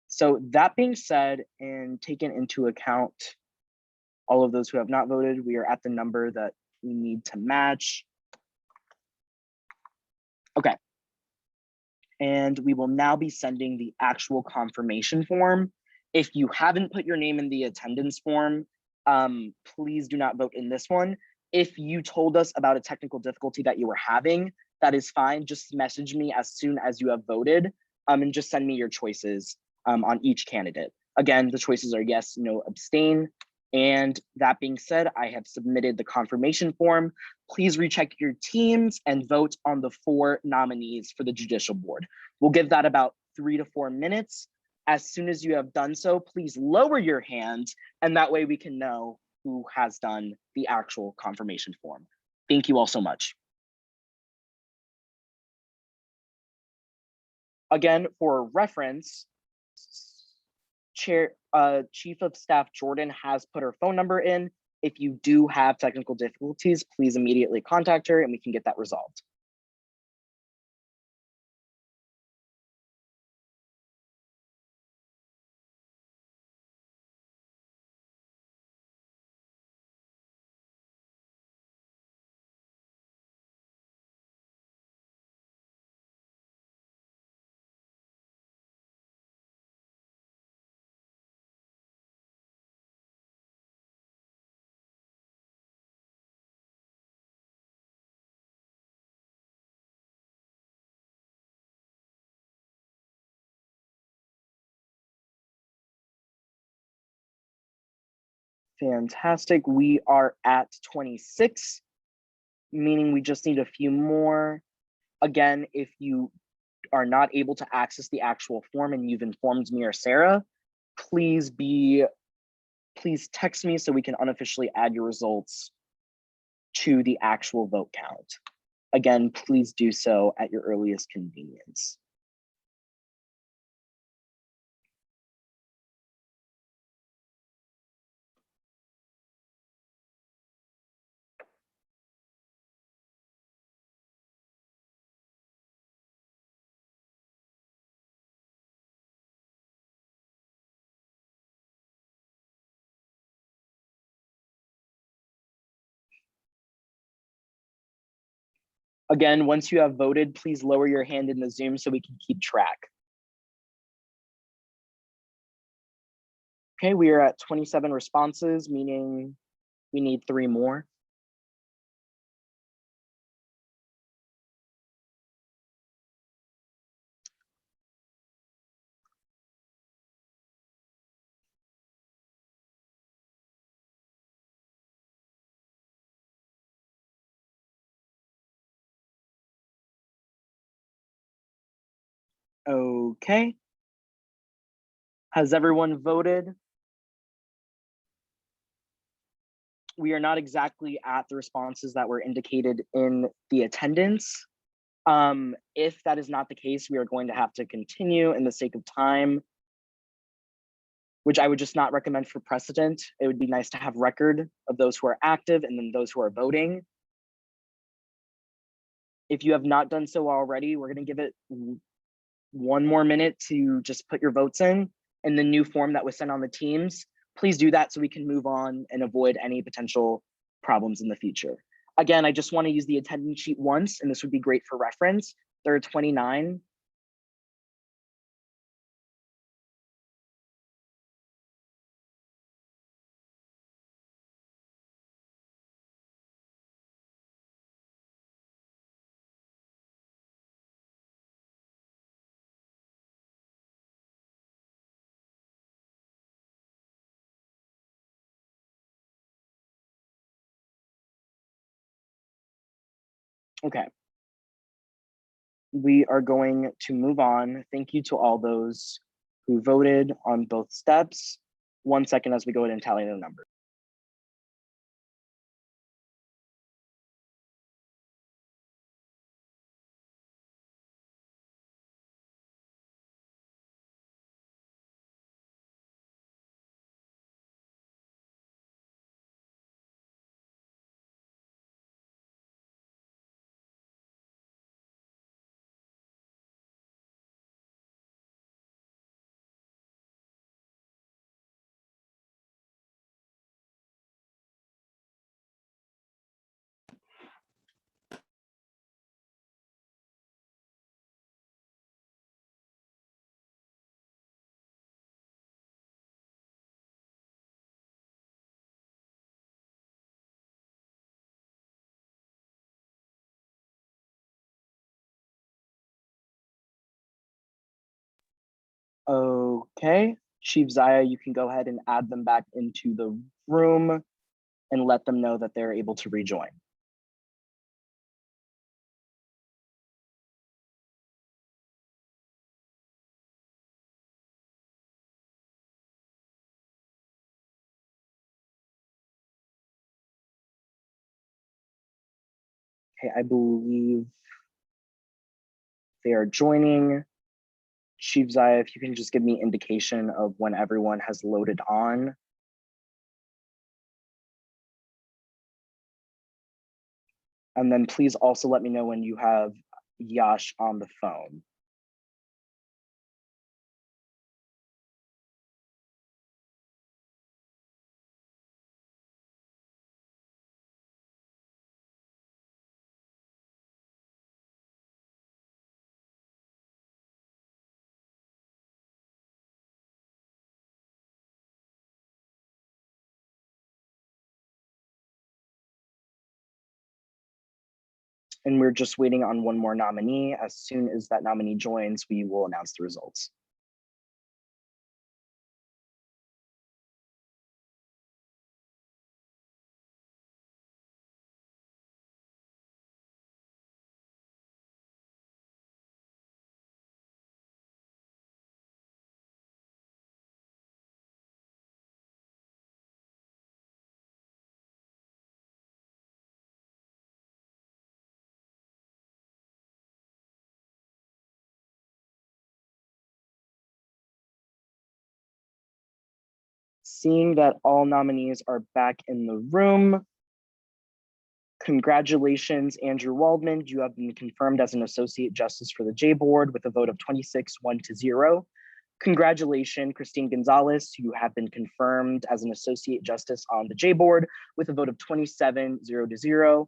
so that being said, and taken into account all of those who have not voted, we are at the number that we need to match. Okay. And we will now be sending the actual confirmation form. If you haven't put your name in the attendance form, please do not vote in this one. If you told us about a technical difficulty that you were having, that is fine. Just message me as soon as you have voted, and just send me your choices on each candidate. Again, the choices are yes, no, abstain. And that being said, I have submitted the confirmation form. Please recheck your teams and vote on the 4 nominees for the judicial board. We'll give that about 3 to 4 minutes. As soon as you have done so, please lower your hand, and that way we can know who has done the actual confirmation form. Thank you all so much. Again, for reference, Chief of Staff Jordan has put her phone number in. If you do have technical difficulties, please immediately contact her and we can get that resolved. Fantastic. We are at 26, meaning we just need a few more. Again, if you are not able to access the actual form and you've informed me or Sarah, please text me so we can unofficially add your results to the actual vote count. Again, please do so at your earliest convenience. Again, once you have voted, please lower your hand in the Zoom so we can keep track. Okay, we are at 27 responses, meaning we need 3 more. Okay. Has everyone voted? We are not exactly at the responses that were indicated in the attendance. If that is not the case, we are going to have to continue in the sake of time, which I would just not recommend for precedent. It would be nice to have record of those who are active and then those who are voting. If you have not done so already, we're going to give it 1 more minute to just put your votes in the new form that was sent on the teams. Please do that so we can move on and avoid any potential problems in the future. Again, I just want to use the attendance sheet once, and this would be great for reference. There are 29. Okay. We are going to move on. Thank you to all those who voted on both steps. 1 second as we go ahead and tally the numbers. Okay, Chief Zaya, you can go ahead and add them back into the room and let them know that they're able to rejoin. Okay, I believe they are joining. Chief Zaya, if you can just give me indication of when everyone has loaded on. And then please also let me know when you have Yash on the phone. And we're just waiting on one more nominee. As soon as that nominee joins, we will announce the results. Seeing that all nominees are back in the room, congratulations, Andrew Waldman. You have been confirmed as an Associate Justice for the J Board with a vote of 26-1-0. Congratulations, Christine Gonzalez. You have been confirmed as an Associate Justice on the J Board with a vote of 27-0-0.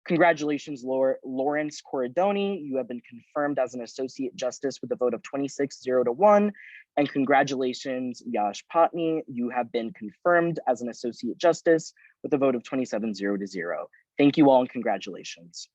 Congratulations, Lawrence Corridoni. You have been confirmed as an Associate Justice with a vote of 26-0-1. And congratulations, Yash Patni. You have been confirmed as an Associate Justice with a vote of 27-0-0. Thank you all and congratulations.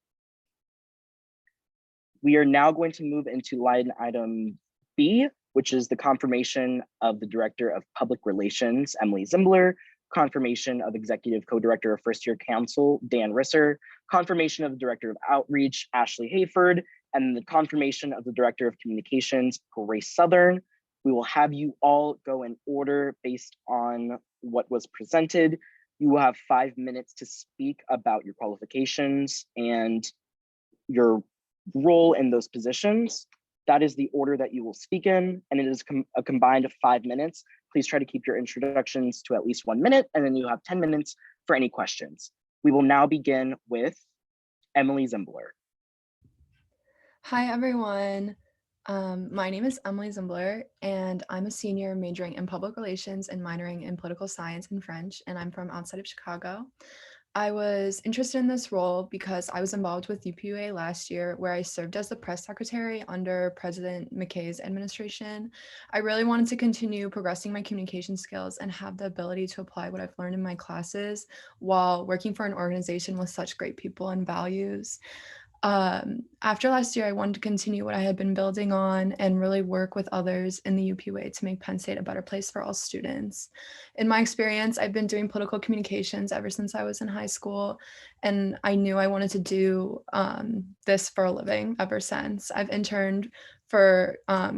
We are now going to move into line item B, which is the confirmation of the Director of Public Relations, Emily Zimbler, confirmation of Executive Co-Director of First Year Council, Dan Risser, confirmation of the Director of Outreach, Ashley Hayford, and the confirmation of the Director of Communications, Grace Southern. We will have you all go in order based on what was presented. You will have 5 minutes to speak about your qualifications and your role in those positions. That is the order that you will speak in, and it is a combined of 5 minutes. Please try to keep your introductions to at least 1 minute, and then you have 10 minutes for any questions. We will now begin with Emily Zimbler. Hi, everyone. My name is Emily Zimbler, and I'm a senior majoring in public relations and minoring in political science and French, and I'm from outside of Chicago. I was interested in this role because I was involved with UPUA last year, where I served as the press secretary under President McKay's administration. I really wanted to continue progressing my communication skills and have the ability to apply what I've learned in my classes while working for an organization with such great people and values. After last year, I wanted to continue what I had been building on and really work with others in the UPUA to make Penn State a better place for all students. In my experience, I've been doing political communications ever since I was in high school, and I knew I wanted to do this for a living ever since. I've interned for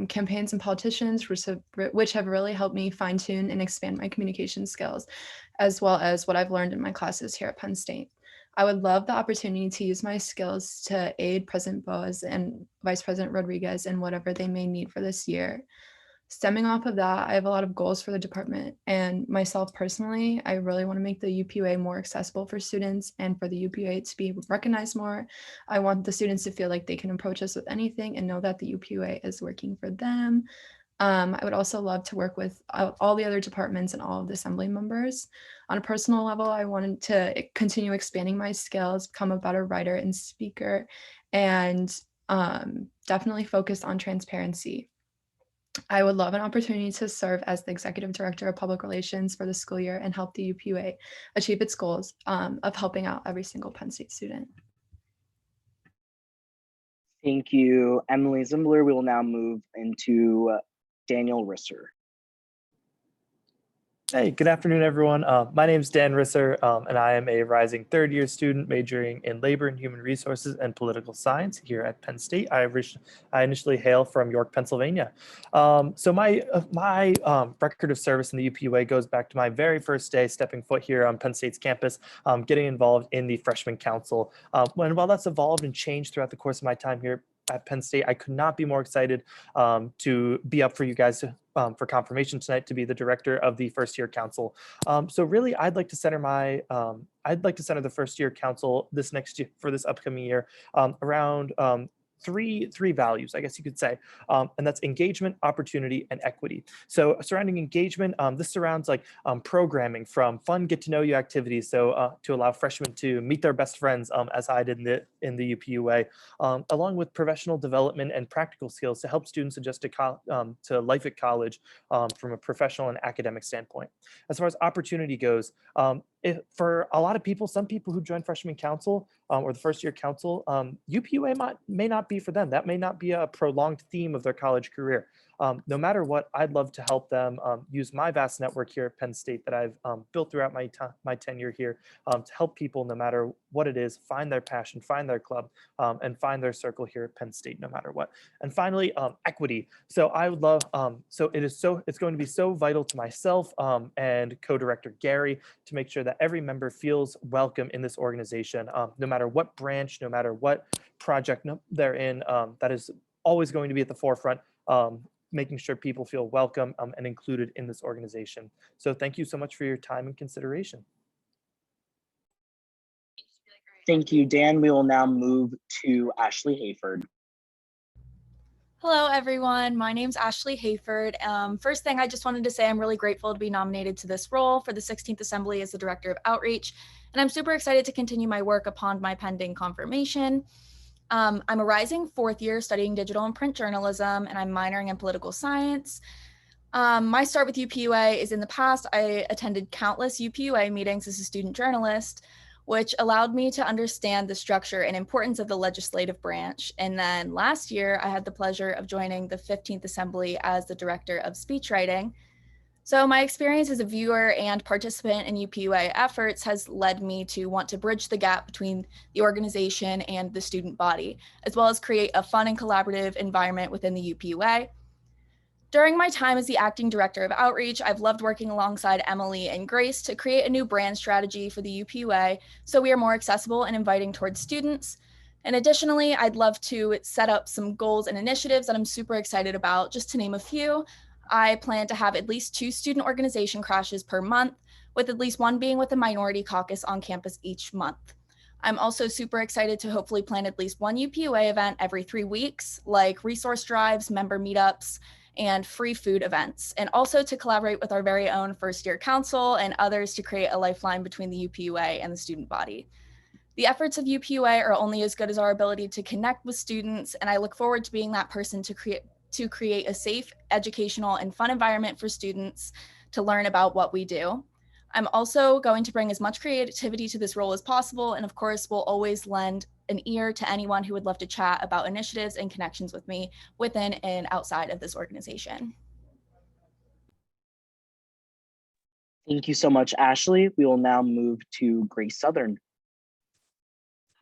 campaigns and politicians, which have really helped me fine-tune and expand my communication skills, as well as what I've learned in my classes here at Penn State. I would love the opportunity to use my skills to aid President Boas and Vice President Rodriguez in whatever they may need for this year. Stemming off of that, I have a lot of goals for the department, and myself personally, I really want to make the UPUA more accessible for students and for the UPUA to be recognized more. I want the students to feel like they can approach us with anything and know that the UPUA is working for them. I would also love to work with all the other departments and all of the assembly members. On a personal level, I wanted to continue expanding my skills, become a better writer and speaker, and definitely focus on transparency. I would love an opportunity to serve as the Executive Director of Public Relations for the school year and help the UPUA achieve its goals of helping out every single Penn State student. Thank you, Emily Zimbler. We will now move into Daniel Risser. Hey, good afternoon, everyone. My name is Dan Risser, and I am a rising third-year student majoring in labor and human resources and political science here at Penn State. I initially hail from York, Pennsylvania. So my record of service in the UPUA goes back to my very first day stepping foot here on Penn State's campus, getting involved in the freshman council. While that's evolved and changed throughout the course of my time here at Penn State, I could not be more excited to be up for you guys for confirmation tonight to be the director of the first year council. So really, I'd like to center the first year council this next year for this upcoming year around three values, I guess you could say, and that's engagement, opportunity, and equity. So surrounding engagement, this surrounds like programming from fun get to know you activities, so to allow freshmen to meet their best friends, as I did in the UPUA, along with professional development and practical skills to help students adjust to life at college from a professional and academic standpoint. As far as opportunity goes, for a lot of people, some people who join freshman council or the first year council, UPUA may not be for them. That may not be a prolonged theme of their college career. No matter what, I'd love to help them use my vast network here at Penn State that I've built throughout my tenure here to help people, no matter what it is, find their passion, find their club, and find their circle here at Penn State, no matter what. And finally, equity. So I would love, it's going to be so vital to myself and co-director Gary to make sure that every member feels welcome in this organization, no matter what branch, no matter what project they're in. That is always going to be at the forefront, making sure people feel welcome and included in this organization. So thank you so much for your time and consideration. Thank you, Dan. We will now move to Ashley Hayford. Hello, everyone. My name's Ashley Hayford. First thing, I just wanted to say I'm really grateful to be nominated to this role for the 16th Assembly as the Director of Outreach, and I'm super excited to continue my work upon my pending confirmation. I'm a rising fourth year studying digital and print journalism, and I'm minoring in political science. My start with UPUA is in the past, I attended countless UPUA meetings as a student journalist, which allowed me to understand the structure and importance of the legislative branch. And then last year, I had the pleasure of joining the 15th Assembly as the Director of Speechwriting. So my experience as a viewer and participant in UPUA efforts has led me to want to bridge the gap between the organization and the student body, as well as create a fun and collaborative environment within the UPUA. During my time as the acting director of outreach, I've loved working alongside Emily and Grace to create a new brand strategy for the UPUA so we are more accessible and inviting towards students. And additionally, I'd love to set up some goals and initiatives that I'm super excited about. Just to name a few, I plan to have at least 2 student organization crashes per month, with at least 1 being with a minority caucus on campus each month. I'm also super excited to hopefully plan at least 1 UPUA event every 3 weeks, like resource drives, member meetups, and free food events, and also to collaborate with our very own first year council and others to create a lifeline between the UPUA and the student body. The efforts of UPUA are only as good as our ability to connect with students, and I look forward to being that person to create a safe, educational, and fun environment for students to learn about what we do. I'm also going to bring as much creativity to this role as possible, and of course, will always lend an ear to anyone who would love to chat about initiatives and connections with me within and outside of this organization. Thank you so much, Ashley. We will now move to Grace Southern.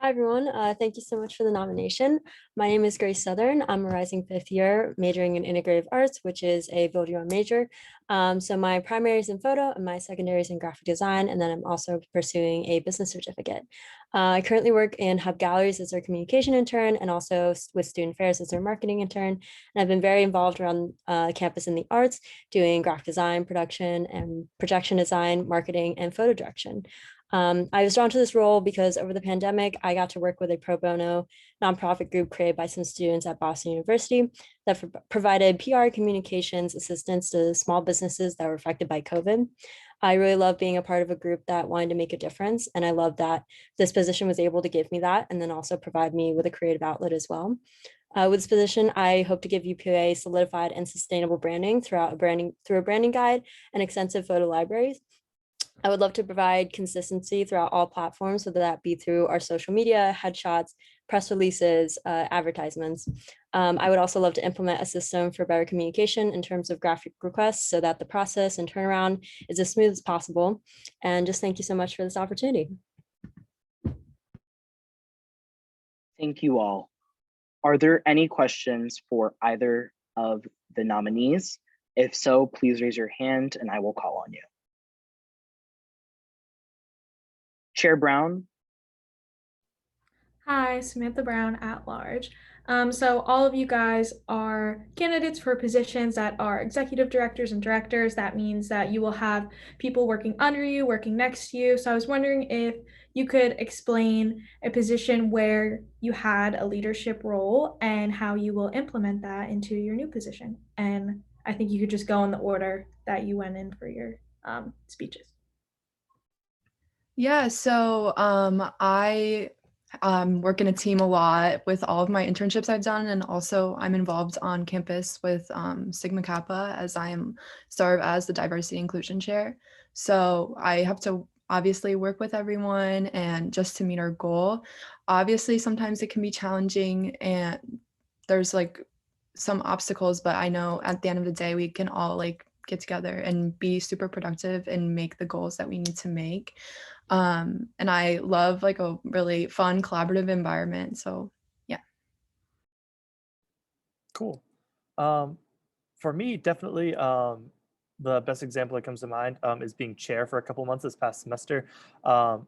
Hi, everyone. Thank you so much for the nomination. My name is Grace Southern. I'm a rising 5th year majoring in integrative arts, which is a vote your own major. So my primary is in photo and my secondary is in graphic design. And then I'm also pursuing a business certificate. I currently work in Hub Galleries as their communication intern and also with Student Affairs as their marketing intern. And I've been very involved around campus in the arts, doing graphic design, production and projection design, marketing, and photo direction. I was drawn to this role because over the pandemic, I got to work with a pro bono nonprofit group created by some students at Boston University that provided PR communications assistance to small businesses that were affected by COVID. I really love being a part of a group that wanted to make a difference. And I love that this position was able to give me that and then also provide me with a creative outlet as well. With this position, I hope to give UPUA solidified and sustainable branding through a branding guide and extensive photo libraries. I would love to provide consistency throughout all platforms, whether that be through our social media, headshots, press releases, advertisements. I would also love to implement a system for better communication in terms of graphic requests so that the process and turnaround is as smooth as possible. And just thank you so much for this opportunity. Thank you all. Are there any questions for either of the nominees? If so, please raise your hand and I will call on you. Chair Brown. Hi, Samantha Brown at large. So all of you guys are candidates for positions that are executive directors and directors. That means that you will have people working under you, working next to you. So I was wondering if you could explain a position where you had a leadership role and how you will implement that into your new position. And I think you could just go in the order that you went in for your speeches. Yeah, so I work in a team a lot with all of my internships I've done, and also I'm involved on campus with Sigma Kappa as I serve as the diversity inclusion chair. So I have to obviously work with everyone and just to meet our goal. Obviously, sometimes it can be challenging and there's like some obstacles, but I know at the end of the day, we can all like get together and be super productive and make the goals that we need to make. And I love like a really fun collaborative environment. So yeah. Cool. For me, definitely the best example that comes to mind is being chair for a couple months this past semester.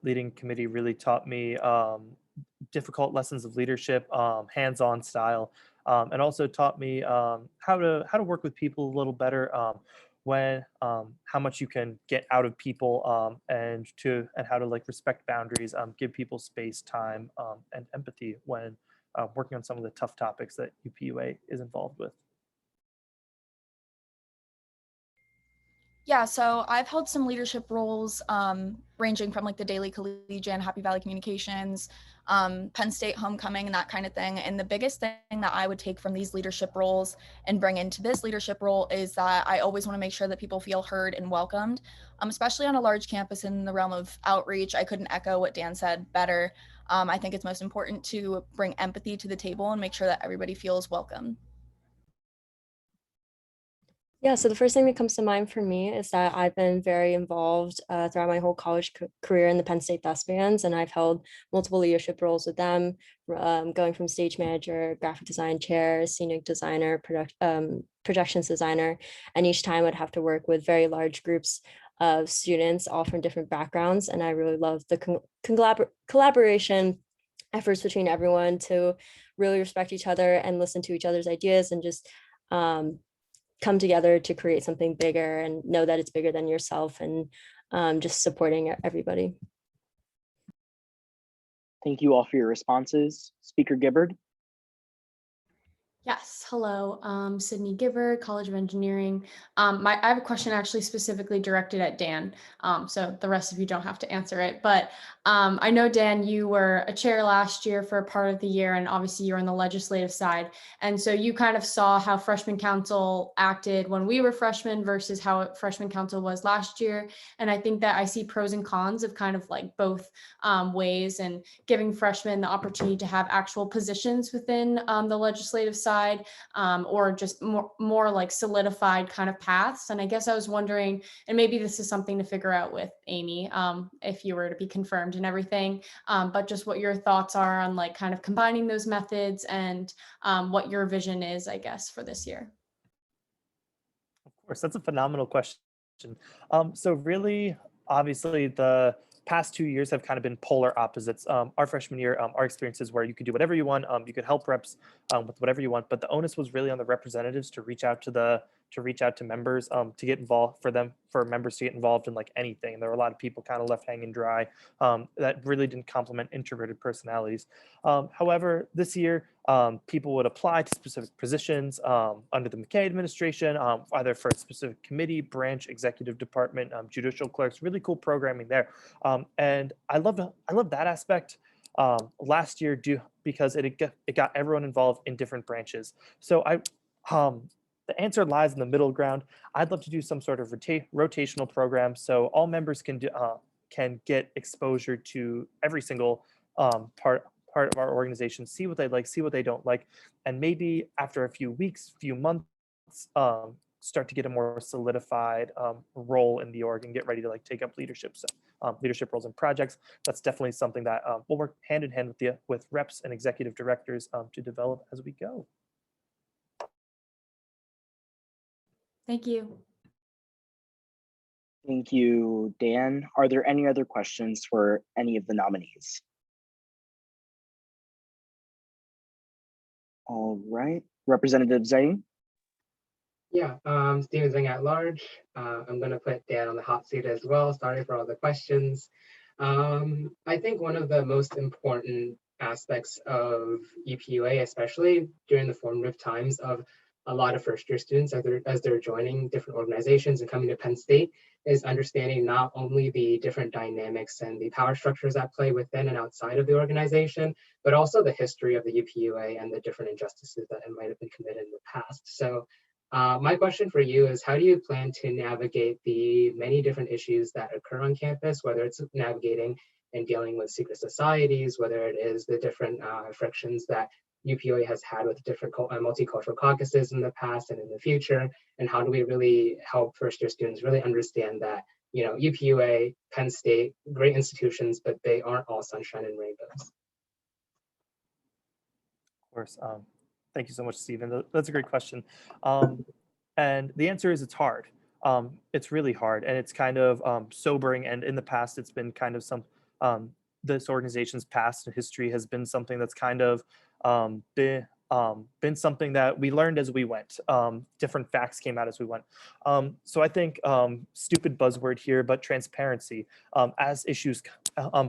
Leading committee really taught me difficult lessons of leadership, hands-on style, and also taught me how to work with people a little better. When how much you can get out of people and how to like respect boundaries, give people space, time, and empathy when working on some of the tough topics that UPUA is involved with. Yeah, so I've held some leadership roles ranging from like the Daily Collegian, Happy Valley Communications, Penn State Homecoming, and that kind of thing. And the biggest thing that I would take from these leadership roles and bring into this leadership role is that I always want to make sure that people feel heard and welcomed, especially on a large campus in the realm of outreach. I couldn't echo what Dan said better. I think it's most important to bring empathy to the table and make sure that everybody feels welcome. Yeah, so the first thing that comes to mind for me is that I've been very involved throughout my whole college career in the Penn State Thespians, and I've held multiple leadership roles with them, going from stage manager, graphic design chair, scenic designer, projections designer, and each time I'd have to work with very large groups of students, all from different backgrounds, and I really love the collaboration efforts between everyone to really respect each other and listen to each other's ideas and just come together to create something bigger and know that it's bigger than yourself and just supporting everybody. Thank you all for your responses. Speaker Gibbard. Yes, hello, Sydney Giver, College of Engineering. I have a question actually specifically directed at Dan, so the rest of you don't have to answer it. But I know, Dan, you were a chair last year for a part of the year, and obviously you're on the legislative side. And so you kind of saw how freshman council acted when we were freshmen versus how freshman council was last year. And I think that I see pros and cons of kind of like both ways, and giving freshmen the opportunity to have actual positions within the legislative side, or just more like solidified kind of paths. And I guess I was wondering, and maybe this is something to figure out with Amy, if you were to be confirmed and everything, but just what your thoughts are on like kind of combining those methods and what your vision is, I guess, for this year. Of course, that's a phenomenal question. So really, obviously, the past 2 years have kind of been polar opposites. Our freshman year, our experiences where you could do whatever you want, you could help reps with whatever you want, but the onus was really on the representatives to reach out to members, to get involved, for members to get involved in like anything. There were a lot of people kind of left hanging dry that really didn't complement introverted personalities. However, this year, people would apply to specific positions under the McKay administration, either for a specific committee, branch, executive department, judicial clerks. Really cool programming there, and I love that aspect. Last year, because it got everyone involved in different branches. So the answer lies in the middle ground. I'd love to do some sort of rotational program so all members can get exposure to every single part part of our organization, see what they like, see what they don't like, and maybe after a few weeks, few months, start to get a more solidified role in the org and get ready to like take up leadership roles and projects. That's definitely something that we'll work hand in hand with reps and executive directors to develop as we go. Thank you. Thank you, Dan. Are there any other questions for any of the nominees? All right, Representative Zhang. Yeah, Steven Zhang at large. I'm going to put Dan on the hot seat as well. Sorry for all the questions. I think one of the most important aspects of UPUA, especially during the formative times of a lot of first-year students as they're joining different organizations and coming to Penn State, is understanding not only the different dynamics and the power structures at play within and outside of the organization, but also the history of the UPUA and the different injustices that might have been committed in the past. So my question for you is, how do you plan to navigate the many different issues that occur on campus, whether it's navigating and dealing with secret societies, whether it is the different frictions that UPUA has had with different multicultural caucuses in the past and in the future, and how do we really help first-year students really understand that, you know, UPUA, Penn State, great institutions, but they aren't all sunshine and rainbows. Of course. Thank you so much, Stephen. That's a great question. And the answer is it's hard. It's really hard, and it's kind of sobering. And in the past, it's been kind of this organization's past history has been something that's kind of been something that we learned as we went. Different facts came out as we went. So I think stupid buzzword here, but transparency as issues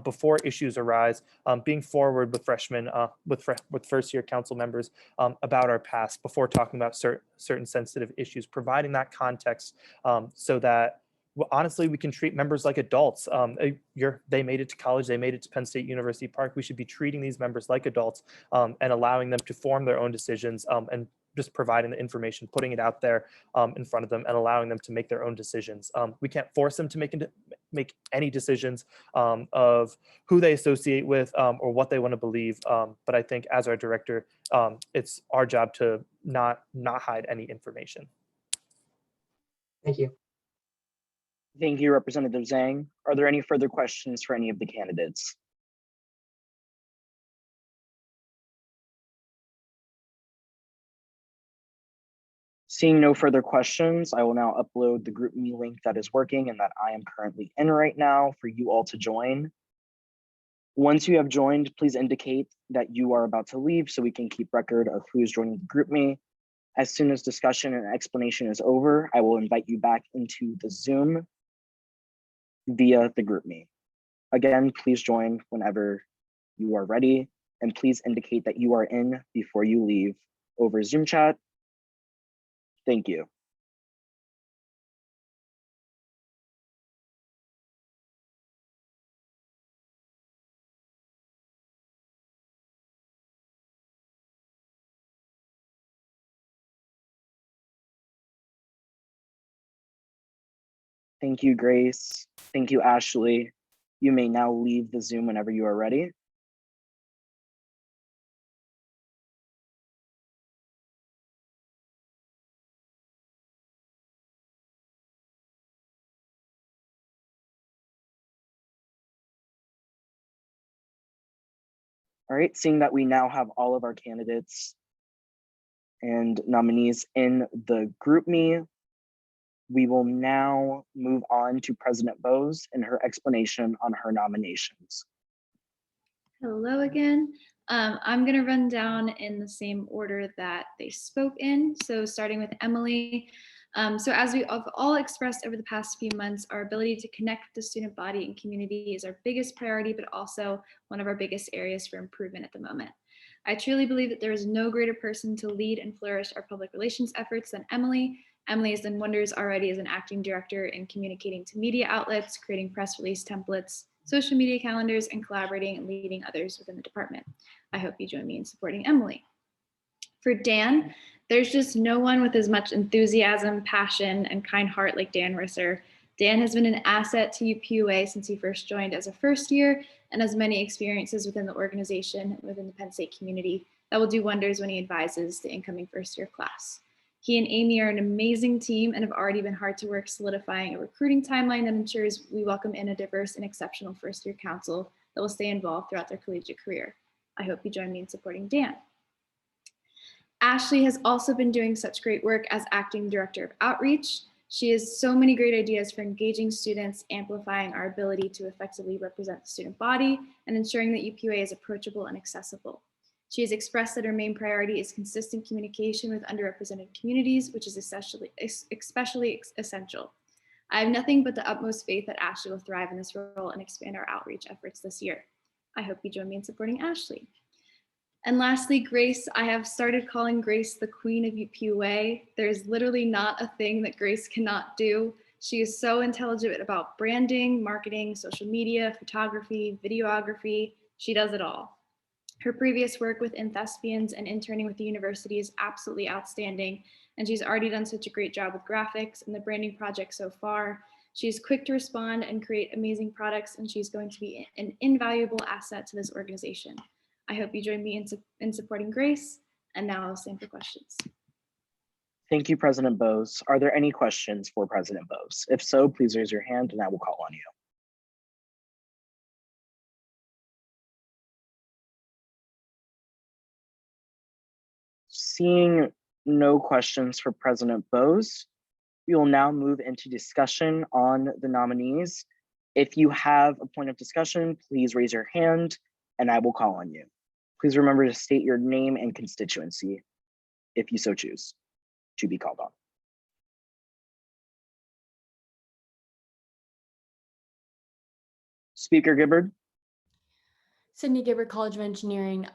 before issues arise, being forward with freshmen, with first year council members about our past before talking about certain sensitive issues, providing that context so that honestly, we can treat members like adults. They made it to college, they made it to Penn State University Park. We should be treating these members like adults and allowing them to form their own decisions and just providing the information, putting it out there in front of them and allowing them to make their own decisions. We can't force them to make any decisions of who they associate with or what they want to believe. But I think as our director, it's our job to not hide any information. Thank you. Thank you, Representative Zhang. Are there any further questions for any of the candidates? Seeing no further questions, I will now upload the GroupMe link that is working and that I am currently in right now for you all to join. Once you have joined, please indicate that you are about to leave so we can keep record of who is joining the GroupMe. As soon as discussion and explanation is over, I will invite you back into the Zoom via the GroupMe. Again, please join whenever you are ready, and please indicate that you are in before you leave over Zoom chat. Thank you. Thank you, Grace. Thank you, Ashley. You may now leave the Zoom whenever you are ready. All right, seeing that we now have all of our candidates and nominees in the GroupMe, we will now move on to President Bose and her explanation on her nominations. Hello again. I'm going to run down in the same order that they spoke in. So starting with Emily. So as we have all expressed over the past few months, our ability to connect with the student body and community is our biggest priority, but also one of our biggest areas for improvement at the moment. I truly believe that there is no greater person to lead and flourish our public relations efforts than Emily. Emily has done wonders already as an acting director in communicating to media outlets, creating press release templates, social media calendars, and collaborating and leading others within the department. I hope you join me in supporting Emily. For Dan, there's just no one with as much enthusiasm, passion, and kind heart like Dan Risser. Dan has been an asset to UPUA since he first joined as a first year and has many experiences within the organization and within the Penn State community that will do wonders when he advises the incoming first year class. He and Amy are an amazing team and have already been hard to work solidifying a recruiting timeline that ensures we welcome in a diverse and exceptional first year council that will stay involved throughout their collegiate career. I hope you join me in supporting Dan. Ashley has also been doing such great work as acting director of outreach. She has so many great ideas for engaging students, amplifying our ability to effectively represent the student body, and ensuring that UPUA is approachable and accessible. She has expressed that her main priority is consistent communication with underrepresented communities, which is especially essential. I have nothing but the utmost faith that Ashley will thrive in this role and expand our outreach efforts this year. I hope you join me in supporting Ashley. And lastly, Grace. I have started calling Grace the queen of UPUA. There's literally not a thing that Grace cannot do. She is so intelligent about branding, marketing, social media, photography, videography. She does it all. Her previous work within Thespians and interning with the university is absolutely outstanding, and she's already done such a great job with graphics and the branding project so far. She's quick to respond and create amazing products, and she's going to be an invaluable asset to this organization. I hope you join me in supporting Grace, and now I'll stand for questions. Thank you, President Bose. Are there any questions for President Bose? If so, please raise your hand and I will call on you. Seeing no questions for President Bose, we will now move into discussion on the nominees. If you have a point of discussion, please raise your hand and I will call on you. Please remember to state your name and constituency if you so choose to be called on. Speaker Gibbard. Sydney Gibbard, College of Engineering.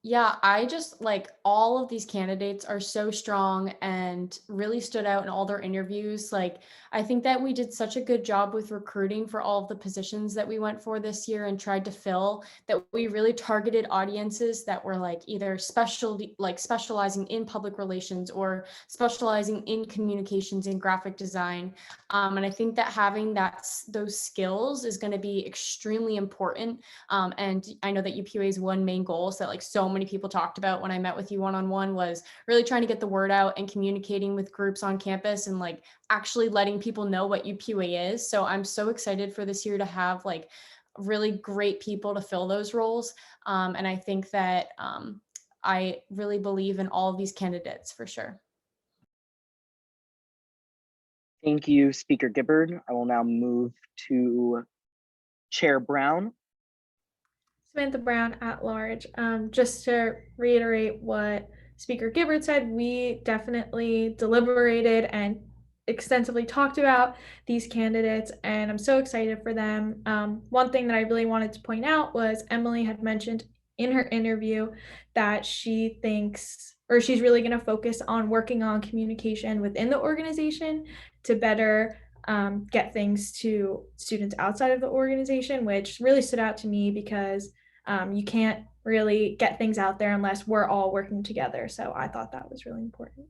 Yeah, I just like all of these candidates are so strong and really stood out in all their interviews. Like, I think that we did such a good job with recruiting for all of the positions that we went for this year and tried to fill, that we really targeted audiences that were like either specializing in public relations or specializing in communications and graphic design. And I think that having those skills is going to be extremely important. And I know that UPUA's one main goal, so that like so many people talked about when I met with you one-on-one, was really trying to get the word out and communicating with groups on campus and like actually letting people know what UPUA is. So I'm so excited for this year to have like really great people to fill those roles. And I think that I really believe in all of these candidates for sure. Thank you, Speaker Gibbard. I will now move to Chair Brown. Samantha Brown at large. Just to reiterate what Speaker Gibbard said, we definitely deliberated and extensively talked about these candidates, and I'm so excited for them. One thing that I really wanted to point out was Emily had mentioned in her interview that she thinks, or she's really going to focus on working on communication within the organization to better get things to students outside of the organization, which really stood out to me because you can't really get things out there unless we're all working together. So I thought that was really important.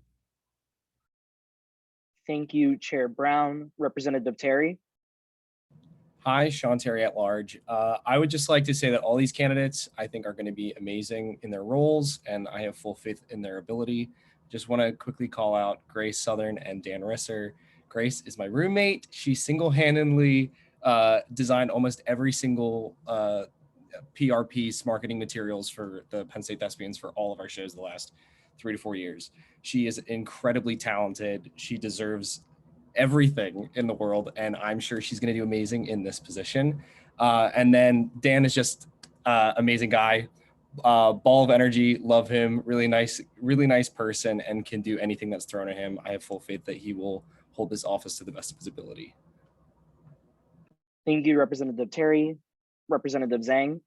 Thank you, Chair Brown. Representative Terry. Hi, Sean Terry at large. I would just like to say that all these candidates I think are going to be amazing in their roles, and I have full faith in their ability. Just want to quickly call out Grace Southern and Dan Risser. Grace is my roommate. She single-handedly designed almost every single PR piece, marketing materials for the Penn State Thespians for all of our shows the last 3 to 4 years. She is incredibly talented. She deserves everything in the world, and I'm sure she's going to do amazing in this position. And then Dan is just amazing guy, ball of energy, love him, really nice person, and can do anything that's thrown at him. I have full faith that he will hold this office to the best of his ability. Thank you, Representative Terry. Representative Zhang.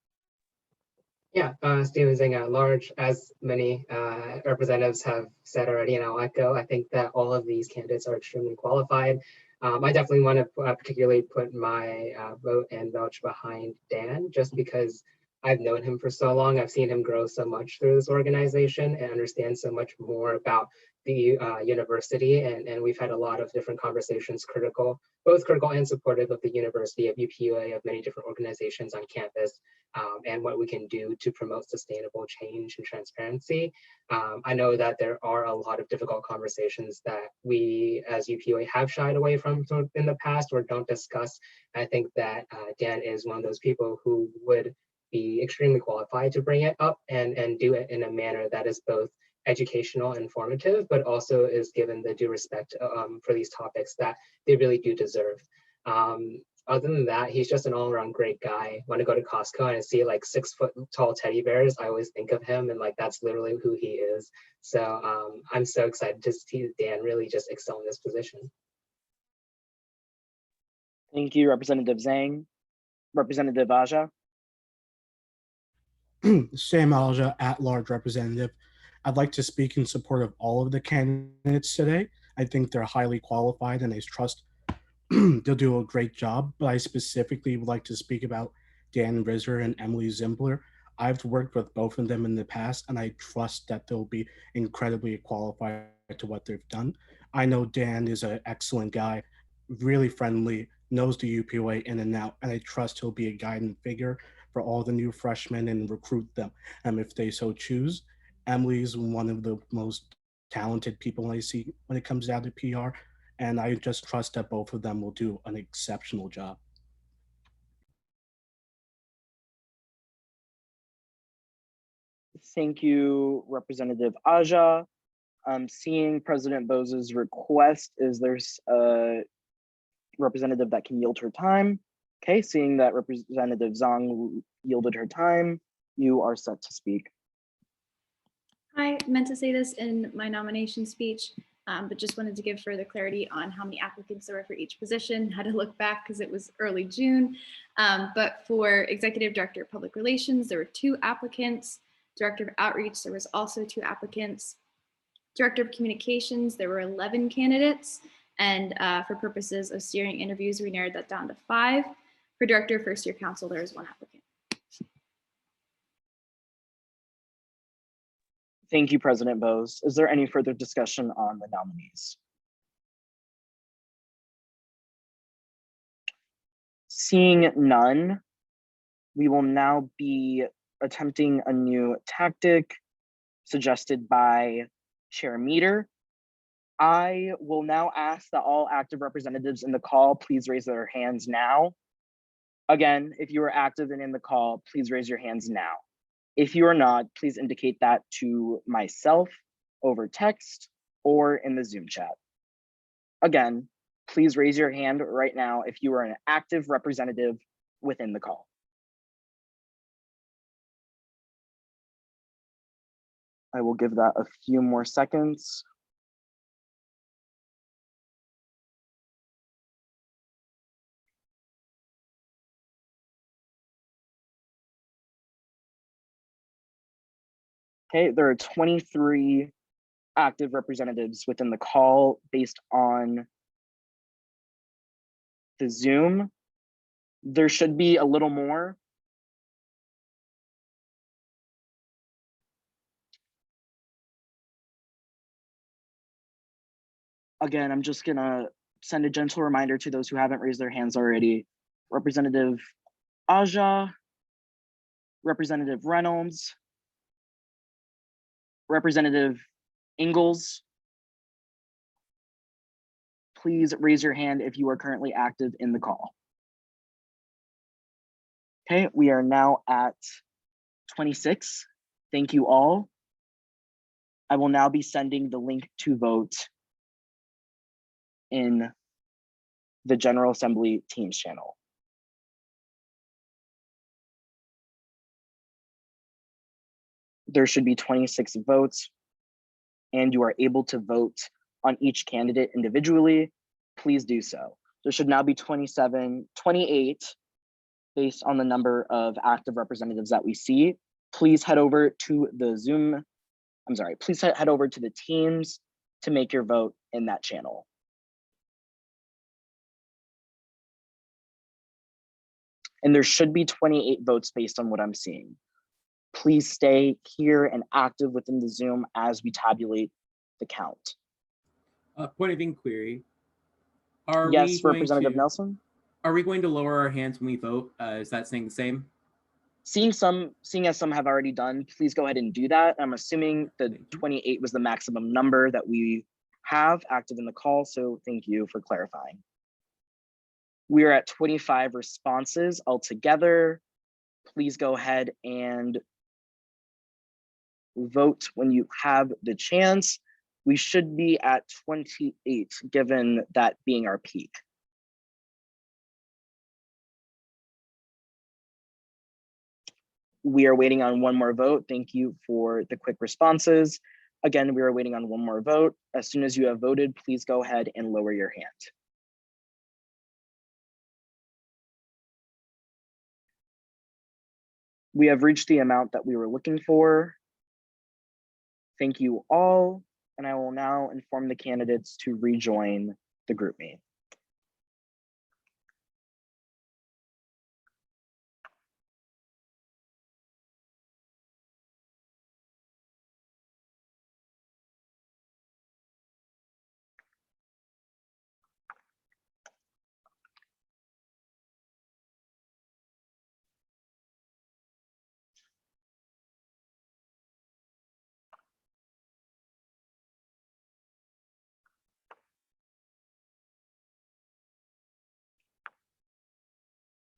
Yeah, Stephen Zhang at large. As many representatives have said already, and I'll echo, I think that all of these candidates are extremely qualified. I definitely want to particularly put my vote and vouch behind Dan, just because I've known him for so long. I've seen him grow so much through this organization and understand so much more about the university. And we've had a lot of different conversations, both critical and supportive of the university, of UPUA, of many different organizations on campus, and what we can do to promote sustainable change and transparency. I know that there are a lot of difficult conversations that we as UPUA have shied away from in the past or don't discuss. I think that Dan is one of those people who would be extremely qualified to bring it up and do it in a manner that is both educational and informative, but also is given the due respect for these topics that they really do deserve. Other than that, he's just an all-around great guy. When I go to Costco and I see like 6-foot tall teddy bears, I always think of him, and like that's literally who he is. So I'm so excited to see Dan really just excel in this position. Thank you, Representative Zhang. Representative Aja. Sam Alja, at-large representative. I'd like to speak in support of all of the candidates today. I think they're highly qualified and I trust they'll do a great job, but I specifically would like to speak about Dan Rizzer and Emily Zimbler. I've worked with both of them in the past and I trust that they'll be incredibly qualified to what they've done. I know Dan is an excellent guy, really friendly, knows the UPUA in and out, and I trust he'll be a guiding figure for all the new freshmen and recruit them if they so choose. Emily is one of the most talented people I see when it comes down to PR, and I just trust that both of them will do an exceptional job. Thank you, Representative Aja. Seeing President Bose's request, is there a representative that can yield her time? Okay, seeing that Representative Zhang yielded her time, you are set to speak. I meant to say this in my nomination speech, but just wanted to give further clarity on how many applicants there were for each position. Had to look back because it was early June. But for Executive Director of Public Relations, there were 2 applicants. Director of Outreach, there was also 2 applicants. Director of Communications, there were 11 candidates. And for purposes of steering interviews, we narrowed that down to 5. For Director of First Year Council, there was 1 applicant. Thank you, President Bose. Is there any further discussion on the nominees? Seeing none, we will now be attempting a new tactic suggested by Chair Meter. I will now ask that all active representatives in the call please raise their hands now. Again, if you are active and in the call, please raise your hands now. If you are not, please indicate that to myself over text or in the Zoom chat. Again, please raise your hand right now if you are an active representative within the call. I will give that a few more seconds. Okay, there are 23 active representatives within the call based on the Zoom. There should be a little more. Again, I'm just gonna send a gentle reminder to those who haven't raised their hands already. Representative Aja, Representative Reynolds, Representative Ingalls, please raise your hand if you are currently active in the call. Okay, we are now at 26. Thank you all. I will now be sending the link to vote in the General Assembly Teams channel. There should be 26 votes, and you are able to vote on each candidate individually. Please do so. There should now be 28 based on the number of active representatives that we see. Please head over to the Zoom, please head over to the Teams to make your vote in that channel. And there should be 28 votes based on what I'm seeing. Please stay here and active within the Zoom as we tabulate the count. Point of inquiry. Are Yes, we going Representative to, Nelson? Are we going to lower our hands when we vote? Is that saying the same? Seeing as some have already done, please go ahead and do that. I'm assuming the 28 was the maximum number that we have active in the call, so thank you for clarifying. We are at 25 responses altogether. Please go ahead and vote when you have the chance. We should be at 28, given that being our peak. We are waiting on one more vote. Thank you for the quick responses. Again, we are waiting on one more vote. As soon as you have voted, please go ahead and lower your hand. We have reached the amount that we were looking for. Thank you all, and I will now inform the candidates to rejoin the GroupMe.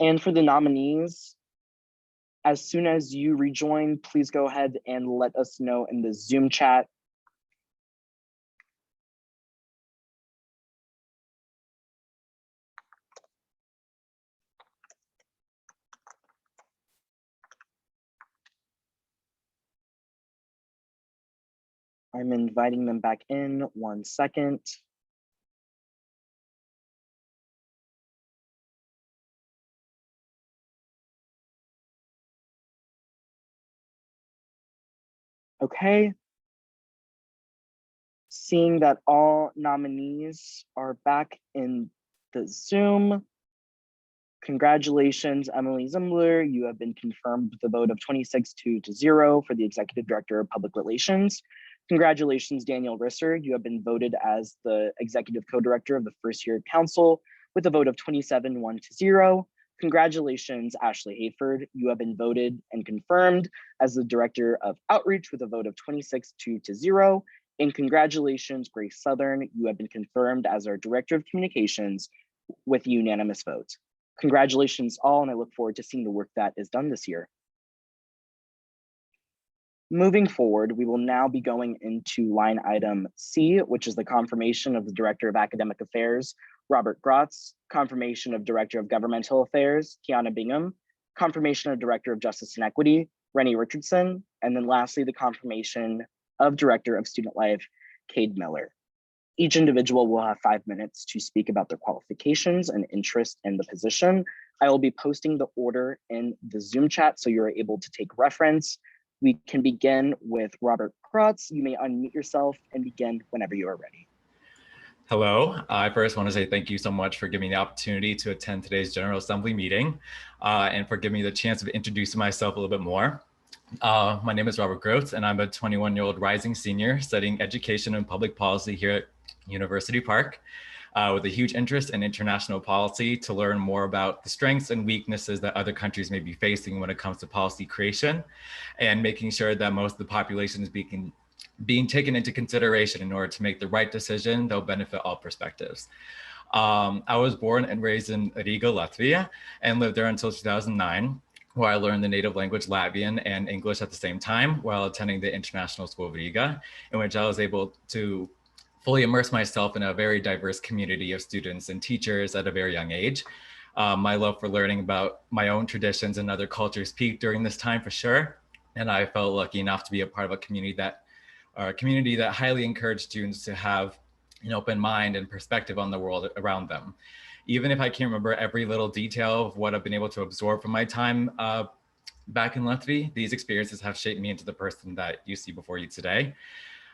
And for the nominees, as soon as you rejoin, please go ahead and let us know in the Zoom chat. I'm inviting them back in 1 second. Okay. Seeing that all nominees are back in the Zoom, congratulations, Emily Zimbler. You have been confirmed with a vote of 26-0 for the Executive Director of Public Relations. Congratulations, Daniel Risser. You have been voted as the Executive Co-Director of the First Year Council with a vote of 27-1-0. Congratulations, Ashley Hayford. You have been voted and confirmed as the Director of Outreach with a vote of 26-2-0. And congratulations, Grace Southern. You have been confirmed as our Director of Communications with a unanimous vote. Congratulations all, and I look forward to seeing the work that is done this year. Moving forward, we will now be going into line item C, which is the confirmation of the Director of Academic Affairs, Robert Grotz, confirmation of Director of Governmental Affairs, Kiana Bingham, confirmation of Director of Justice and Equity, Rennie Richardson, and then lastly, the confirmation of Director of Student Life, Cade Miller. Each individual will have 5 minutes to speak about their qualifications and interest in the position. I will be posting the order in the Zoom chat so you're able to take reference. We can begin with Robert Grotz. You may unmute yourself and begin whenever you are ready. Hello, I first want to say thank you so much for giving me the opportunity to attend today's General Assembly meeting and for giving me the chance of introducing myself a little bit more. My name is Robert Grotz, and I'm a 21-year-old rising senior studying education and public policy here at University Park with a huge interest in international policy to learn more about the strengths and weaknesses that other countries may be facing when it comes to policy creation and making sure that most of the population is being taken into consideration in order to make the right decision that will benefit all perspectives. I was born and raised in Riga, Latvia, and lived there until 2009. Where I learned the native language Latvian and English at the same time while attending the International School of Riga, in which I was able to fully immerse myself in a very diverse community of students and teachers at a very young age. My love for learning about my own traditions and other cultures peaked during this time for sure. And I felt lucky enough to be a part of a community that highly encouraged students to have an open mind and perspective on the world around them. Even if I can't remember every little detail of what I've been able to absorb from my time back in Latvia, these experiences have shaped me into the person that you see before you today.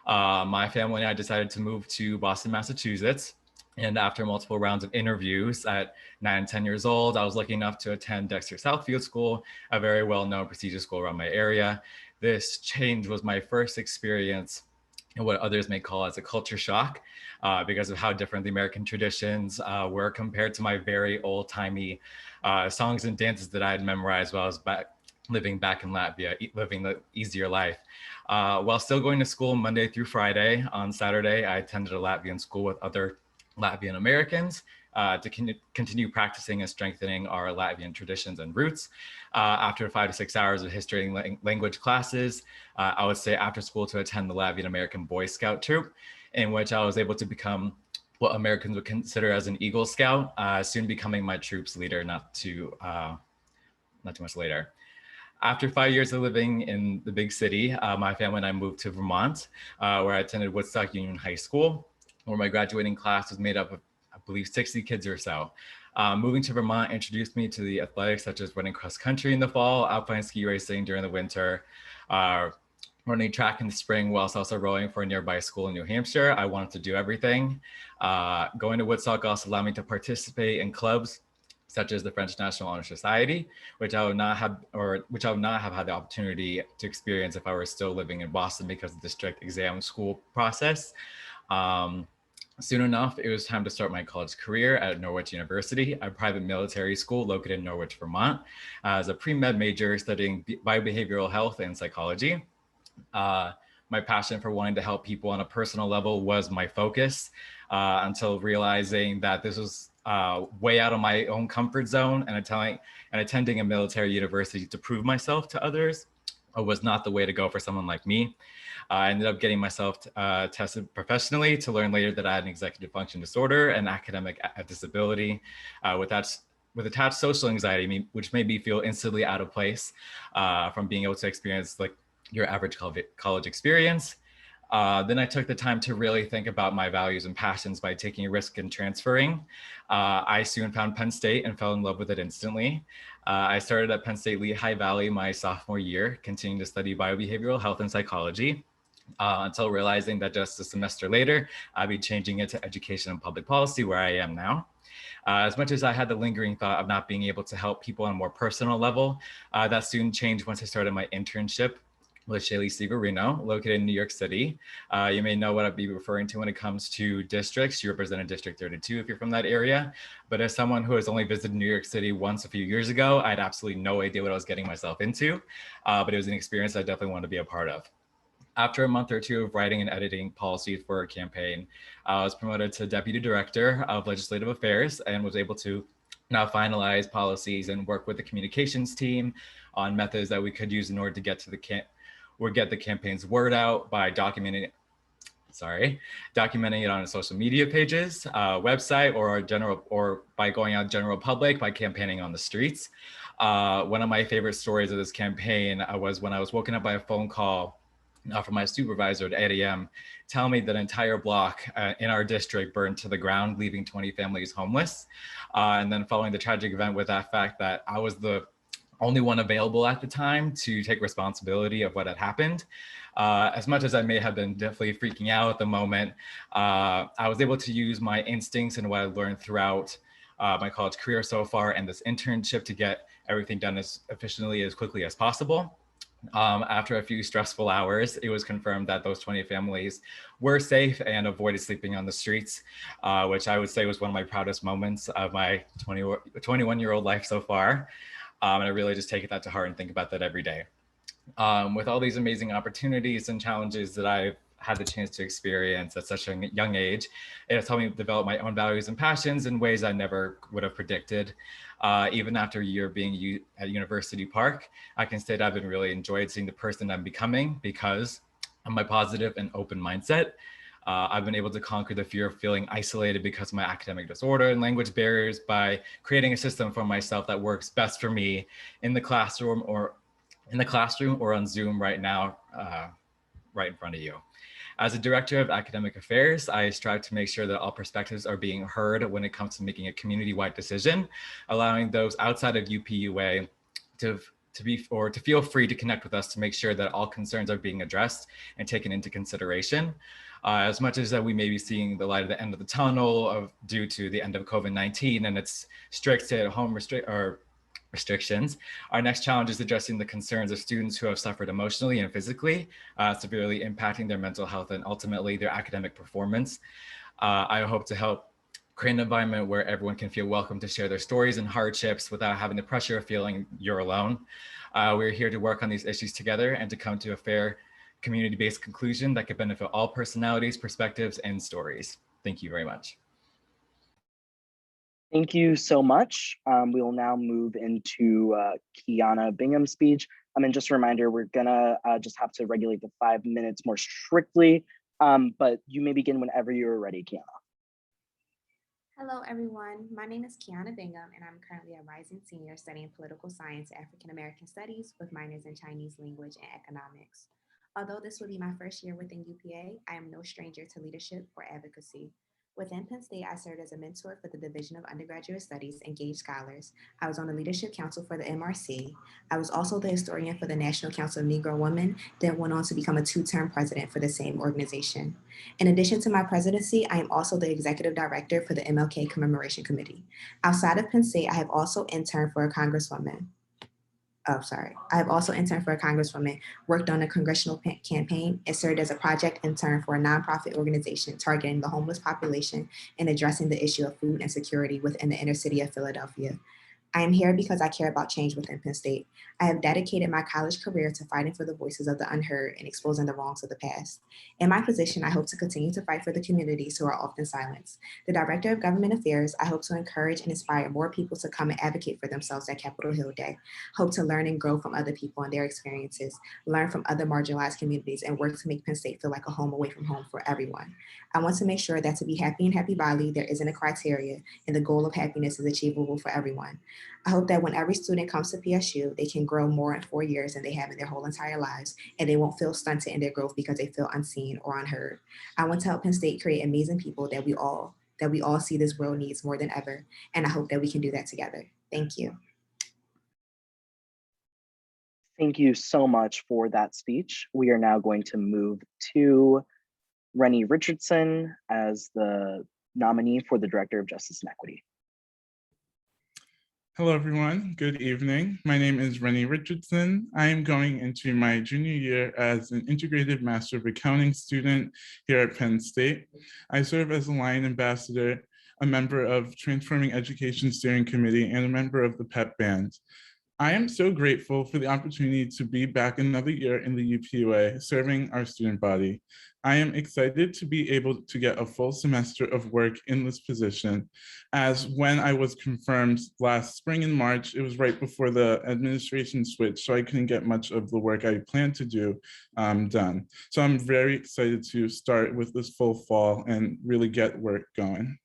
My family and I decided to move to Boston, Massachusetts And after multiple rounds of interviews at 9 and 10 years old, I was lucky enough to attend Dexter Southfield School, a very well-known prestigious school around my area. This change was my first experience in what others may call as a culture shock, because of how different the American traditions were compared to my very old-timey songs and dances that I had memorized while I was living back in Latvia, living the easier life. While still going to school Monday through Friday, on Saturday, I attended a Latvian school with other Latvian Americans to continue practicing and strengthening our Latvian traditions and roots. After 5 to 6 hours of history and language classes, I would stay after school to attend the Latvian American Boy Scout troop, in which I was able to become what Americans would consider as an Eagle Scout, soon becoming my troop's leader not too much later. After 5 years of living in the big city, my family and I moved to Vermont, where I attended Woodstock Union High School, where my graduating class was made up of, I believe, 60 kids or so. Moving to Vermont introduced me to the athletics such as running cross country in the fall, alpine ski racing during the winter, running track in the spring, whilst also rowing for a nearby school in New Hampshire. I wanted to do everything. Going to Woodstock also allowed me to participate in clubs such as the French National Honor Society, which I would not have had the opportunity to experience if I were still living in Boston because of the strict exam school process. Soon enough, it was time to start my college career at Norwich University, a private military school located in Norwich, Vermont, as a pre-med major studying biobehavioral health and psychology. My passion for wanting to help people on a personal level was my focus until realizing that this was way out of my own comfort zone, and attending a military university to prove myself to others was not the way to go for someone like me. I ended up getting myself tested professionally to learn later that I had an executive function disorder and academic disability with attached social anxiety, which made me feel instantly out of place from being able to experience like your average college experience. Then I took the time to really think about my values and passions by taking a risk and transferring. I soon found Penn State and fell in love with it instantly. I started at Penn State Lehigh Valley my sophomore year, continuing to study biobehavioral health and psychology, until realizing that just a semester later, I'd be changing it to education and public policy, where I am now. As much as I had the lingering thought of not being able to help people on a more personal level, that soon changed once I started my internship with Shaylee Severino, located in New York City. You may know what I'd be referring to when it comes to districts. You represented District 32 if you're from that area. But as someone who has only visited New York City once a few years ago, I had absolutely no idea what I was getting myself into. But it was an experience I definitely wanted to be a part of. After a month or two of writing and editing policies for a campaign, I was promoted to Deputy Director of Legislative Affairs and was able to now finalize policies and work with the communications team on methods that we could use in order to get the campaign's word out by documenting it on social media pages, website, or by going out general public by campaigning on the streets. One of my favorite stories of this campaign was when I was woken up by a phone call from my supervisor at 8 a.m. telling me that an entire block in our district burned to the ground, leaving 20 families homeless. And then following the tragic event with that fact that I was the only one available at the time to take responsibility of what had happened. As much as I may have been definitely freaking out at the moment, I was able to use my instincts and what I learned throughout my college career so far and this internship to get everything done as efficiently, as quickly as possible. After a few stressful hours, it was confirmed that those 20 families were safe and avoided sleeping on the streets, which I would say was one of my proudest moments of my 21-year-old life so far. And I really just take that to heart and think about that every day. With all these amazing opportunities and challenges that I've had the chance to experience at such a young age, it has helped me develop my own values and passions in ways I never would have predicted. Even after a year being at University Park, I can say that I've really enjoyed seeing the person I'm becoming because of my positive and open mindset. I've been able to conquer the fear of feeling isolated because of my academic disorder and language barriers by creating a system for myself that works best for me in the classroom or on Zoom right now, right in front of you. As a director of academic affairs, I strive to make sure that all perspectives are being heard when it comes to making a community-wide decision, allowing those outside of UPUA to feel free to connect with us to make sure that all concerns are being addressed and taken into consideration. As much as that we may be seeing the light at the end of the tunnel due to the end of COVID-19 and its strict stay-at-home restrictions, our next challenge is addressing the concerns of students who have suffered emotionally and physically, severely impacting their mental health and ultimately their academic performance. I hope to help create an environment where everyone can feel welcome to share their stories and hardships without having the pressure of feeling you're alone. We're here to work on these issues together and to come to a fair community-based conclusion that could benefit all personalities, perspectives, and stories. Thank you very much. Thank you so much. We will now move into Kiana Bingham's speech. And just a reminder, we're gonna just have to regulate the 5 minutes more strictly, but you may begin whenever you're ready, Kiana. Hello, everyone. My name is Kiana Bingham, and I'm currently a rising senior studying political science and African American studies with minors in Chinese language and economics. Although this will be my first year within UPA, I am no stranger to leadership or advocacy. Within Penn State, I served as a mentor for the Division of Undergraduate Studies Engaged Scholars. I was on the Leadership Council for the MRC. I was also the historian for the National Council of Negro Women, then went on to become a 2-term president for the same organization. In addition to my presidency, I am also the executive director for the MLK Commemoration Committee. Outside of Penn State, I have also interned for a congresswoman. I have also interned for a congresswoman, worked on a congressional campaign, and served as a project intern for a nonprofit organization targeting the homeless population and addressing the issue of food insecurity within the inner city of Philadelphia. I am here because I care about change within Penn State. I have dedicated my college career to fighting for the voices of the unheard and exposing the wrongs of the past. In my position, I hope to continue to fight for the communities who are often silenced. The Director of Government Affairs, I hope to encourage and inspire more people to come and advocate for themselves at Capitol Hill Day. Hope to learn and grow from other people and their experiences, learn from other marginalized communities, and work to make Penn State feel like a home away from home for everyone. I want to make sure that to be happy in Happy Valley, there isn't a criteria, and the goal of happiness is achievable for everyone. I hope that when every student comes to PSU, they can grow more in 4 years than they have in their whole entire lives, and they won't feel stunted in their growth because they feel unseen or unheard. I want to help Penn State create amazing people that we all see this world needs more than ever, and I hope that we can do that together. Thank you. Thank you so much for that speech. We are now going to move to Rennie Richardson as the nominee for the Director of Justice and Equity. Hello, everyone. Good evening. My name is Rennie Richardson. I am going into my junior year as an integrated Master of Accounting student here at Penn State. I serve as a Lion Ambassador, a member of Transforming Education Steering Committee, and a member of the PEP Band. I am so grateful for the opportunity to be back another year in the UPUA, serving our student body. I am excited to be able to get a full semester of work in this position, as when I was confirmed last spring in March, it was right before the administration switched, so I couldn't get much of the work I planned to do done. So I'm very excited to start with this full fall and really get work going.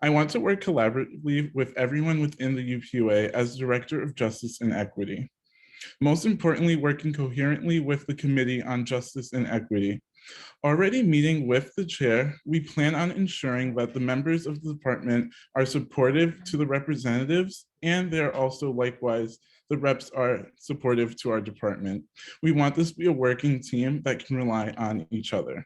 I want to work collaboratively with everyone within the UPUA as Director of Justice and Equity. Most importantly, working coherently with the Committee on Justice and Equity. Already meeting with the chair, we plan on ensuring that the members of the department are supportive to the representatives, and they're also likewise, the reps are supportive to our department. We want this to be a working team that can rely on each other.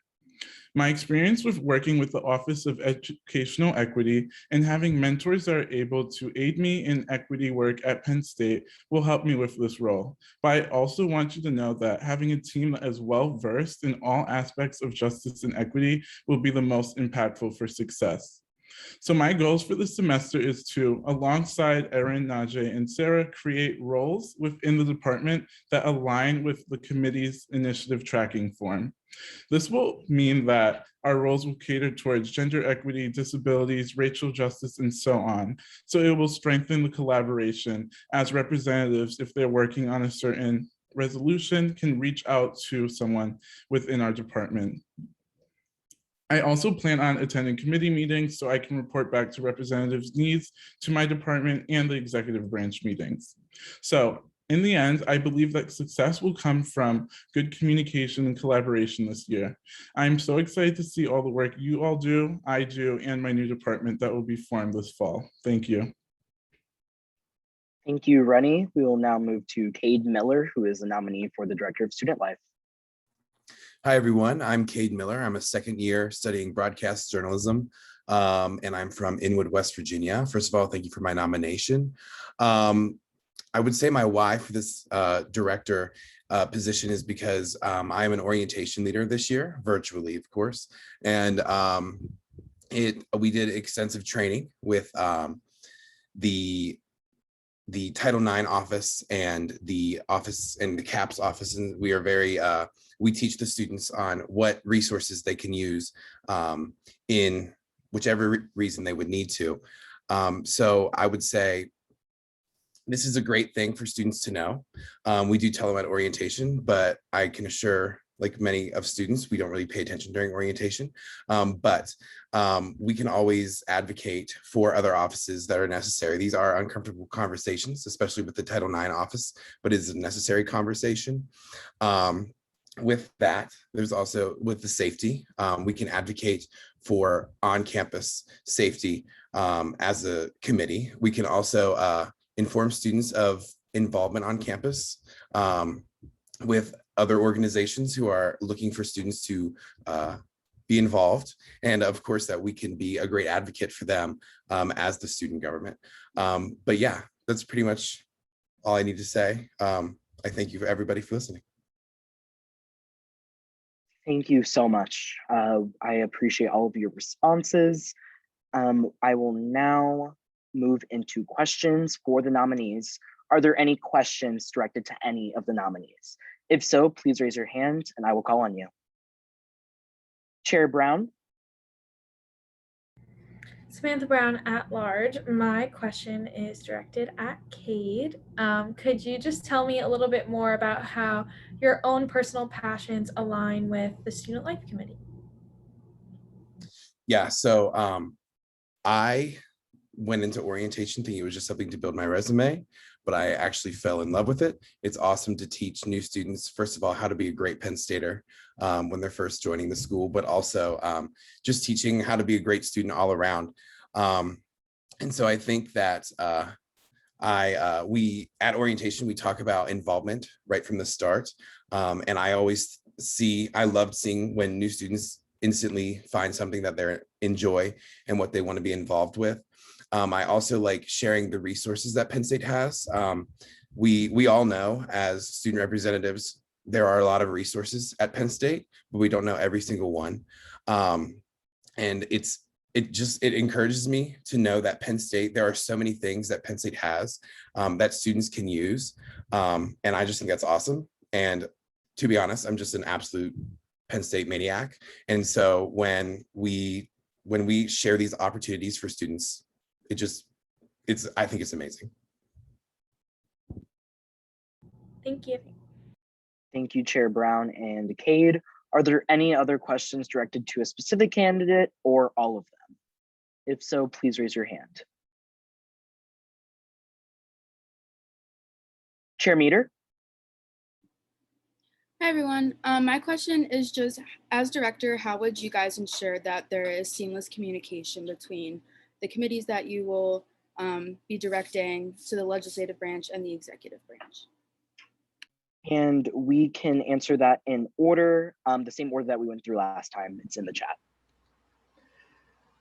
My experience with working with the Office of Educational Equity and having mentors that are able to aid me in equity work at Penn State will help me with this role. But I also want you to know that having a team that is well-versed in all aspects of justice and equity will be the most impactful for success. So my goals for this semester is to, alongside Erin, Najee, and Sarah, create roles within the department that align with the committee's initiative tracking form. This will mean that our roles will cater towards gender equity, disabilities, racial justice, and so on. So it will strengthen the collaboration as representatives, if they're working on a certain resolution, can reach out to someone within our department. I also plan on attending committee meetings so I can report back to representatives' needs to my department and the executive branch meetings. So in the end, I believe that success will come from good communication and collaboration this year. I'm so excited to see all the work you all do, I do, and my new department that will be formed this fall. Thank you. Thank you, Rennie. We will now move to Cade Miller, who is the nominee for the Director of Student Life. Hi, everyone. I'm Cade Miller. I'm a second year studying broadcast journalism, and I'm from Inwood, West Virginia. First of all, thank you for my nomination. I would say my why for this director position is because I am an orientation leader this year, virtually, of course. And we did extensive training with the Title IX office and the CAPS office, and we are very we teach the students on what resources they can use in whichever reason they would need to. So I would say this is a great thing for students to know. We do tell them at orientation, but I can assure, like many of students, we don't really pay attention during orientation, but we can always advocate for other offices that are necessary. These are uncomfortable conversations, especially with the Title IX office, but it's a necessary conversation. With that, there's also with the safety, we can advocate for on-campus safety as a committee. We can also inform students of involvement on campus with other organizations who are looking for students to be involved. And of course, that we can be a great advocate for them as the student government. But yeah, that's pretty much all I need to say. I thank you for everybody for listening. Thank you so much. I appreciate all of your responses. I will now move into questions for the nominees. Are there any questions directed to any of the nominees? If so, please raise your hand and I will call on you. Chair Brown. Samantha Brown at large. My question is directed at Cade. Could you just tell me a little bit more about how your own personal passions align with the Student Life Committee? Yeah, so I went into orientation thinking it was just something to build my resume, but I actually fell in love with it. It's awesome to teach new students, first of all, how to be a great Penn Stater when they're first joining the school, but also just teaching how to be a great student all around. And so I think that we at orientation, we talk about involvement right from the start. And I loved seeing when new students instantly find something that they enjoy and what they want to be involved with. I also like sharing the resources that Penn State has. We all know as student representatives, there are a lot of resources at Penn State, but we don't know every single one. And it encourages me to know that Penn State, there are so many things that Penn State has that students can use. And I just think that's awesome. And to be honest, I'm just an absolute Penn State maniac. And so when we share these opportunities for students, I think it's amazing. Thank you. Thank you, Chair Brown and Cade. Are there any other questions directed to a specific candidate or all of them? If so, please raise your hand. Chair Meter. Hi, everyone. My question is just, as director, how would you guys ensure that there is seamless communication between the committees that you will be directing to the legislative branch and the executive branch? And we can answer that in order, the same order that we went through last time. It's in the chat.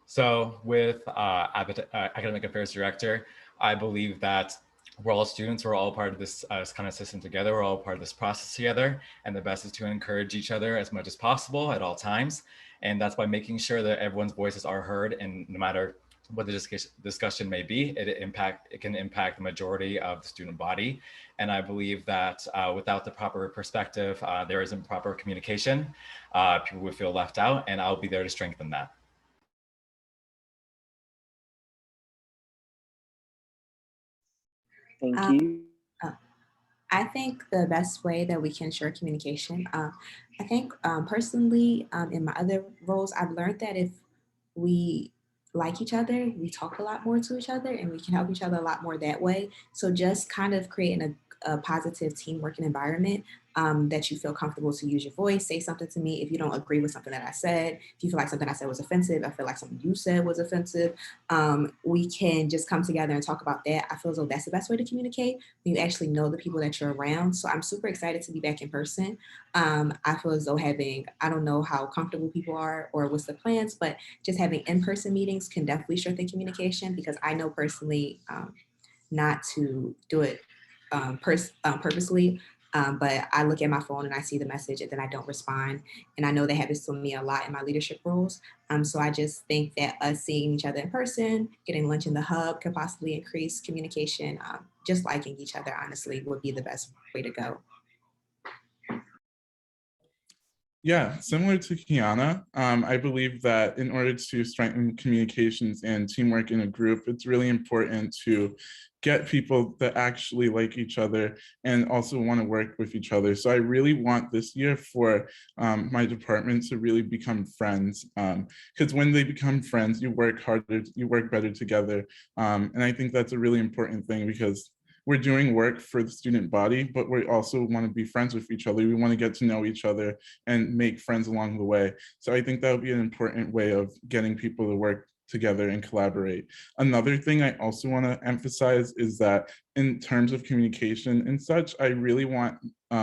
So with Academic Affairs Director, I believe that we're all students, we're all part of this kind of system together, we're all part of this process together, and the best is to encourage each other as much as possible at all times. And that's by making sure that everyone's voices are heard, and no matter what the discussion may be, it can impact the majority of the student body. And I believe that without the proper perspective, there isn't proper communication, people would feel left out, and I'll be there to strengthen that. Thank you. I think the best way that we can ensure communication, I think personally in my other roles, I've learned that if we like each other, we talk a lot more to each other and we can help each other a lot more that way. So just kind of creating a positive team working environment, that you feel comfortable to use your voice, say something to me. If you don't agree with something that I said, if you feel like something I said was offensive, I feel like something you said was offensive, we can just come together and talk about that. I feel as though that's the best way to communicate when you actually know the people that you're around. So I'm super excited to be back in person. I feel as though I don't know how comfortable people are or what's the plans, but just having in-person meetings can definitely strengthen communication, because I know personally not to do it purposely, but I look at my phone and I see the message and then I don't respond. And I know that happens to me a lot in my leadership roles. So I just think that us seeing each other in person, getting lunch in the hub could possibly increase communication. Just liking each other, honestly, would be the best way to go. Yeah, similar to Kiana, I believe that in order to strengthen communications and teamwork in a group, it's really important to get people that actually like each other and also want to work with each other. So I really want this year for my department to really become friends, because when they become friends, you work harder, you work better together. And I think that's a really important thing, because we're doing work for the student body, but we also want to be friends with each other. We want to get to know each other and make friends along the way. So I think that would be an important way of getting people to work together and collaborate. Another thing I also want to emphasize is that in terms of communication and such, I really want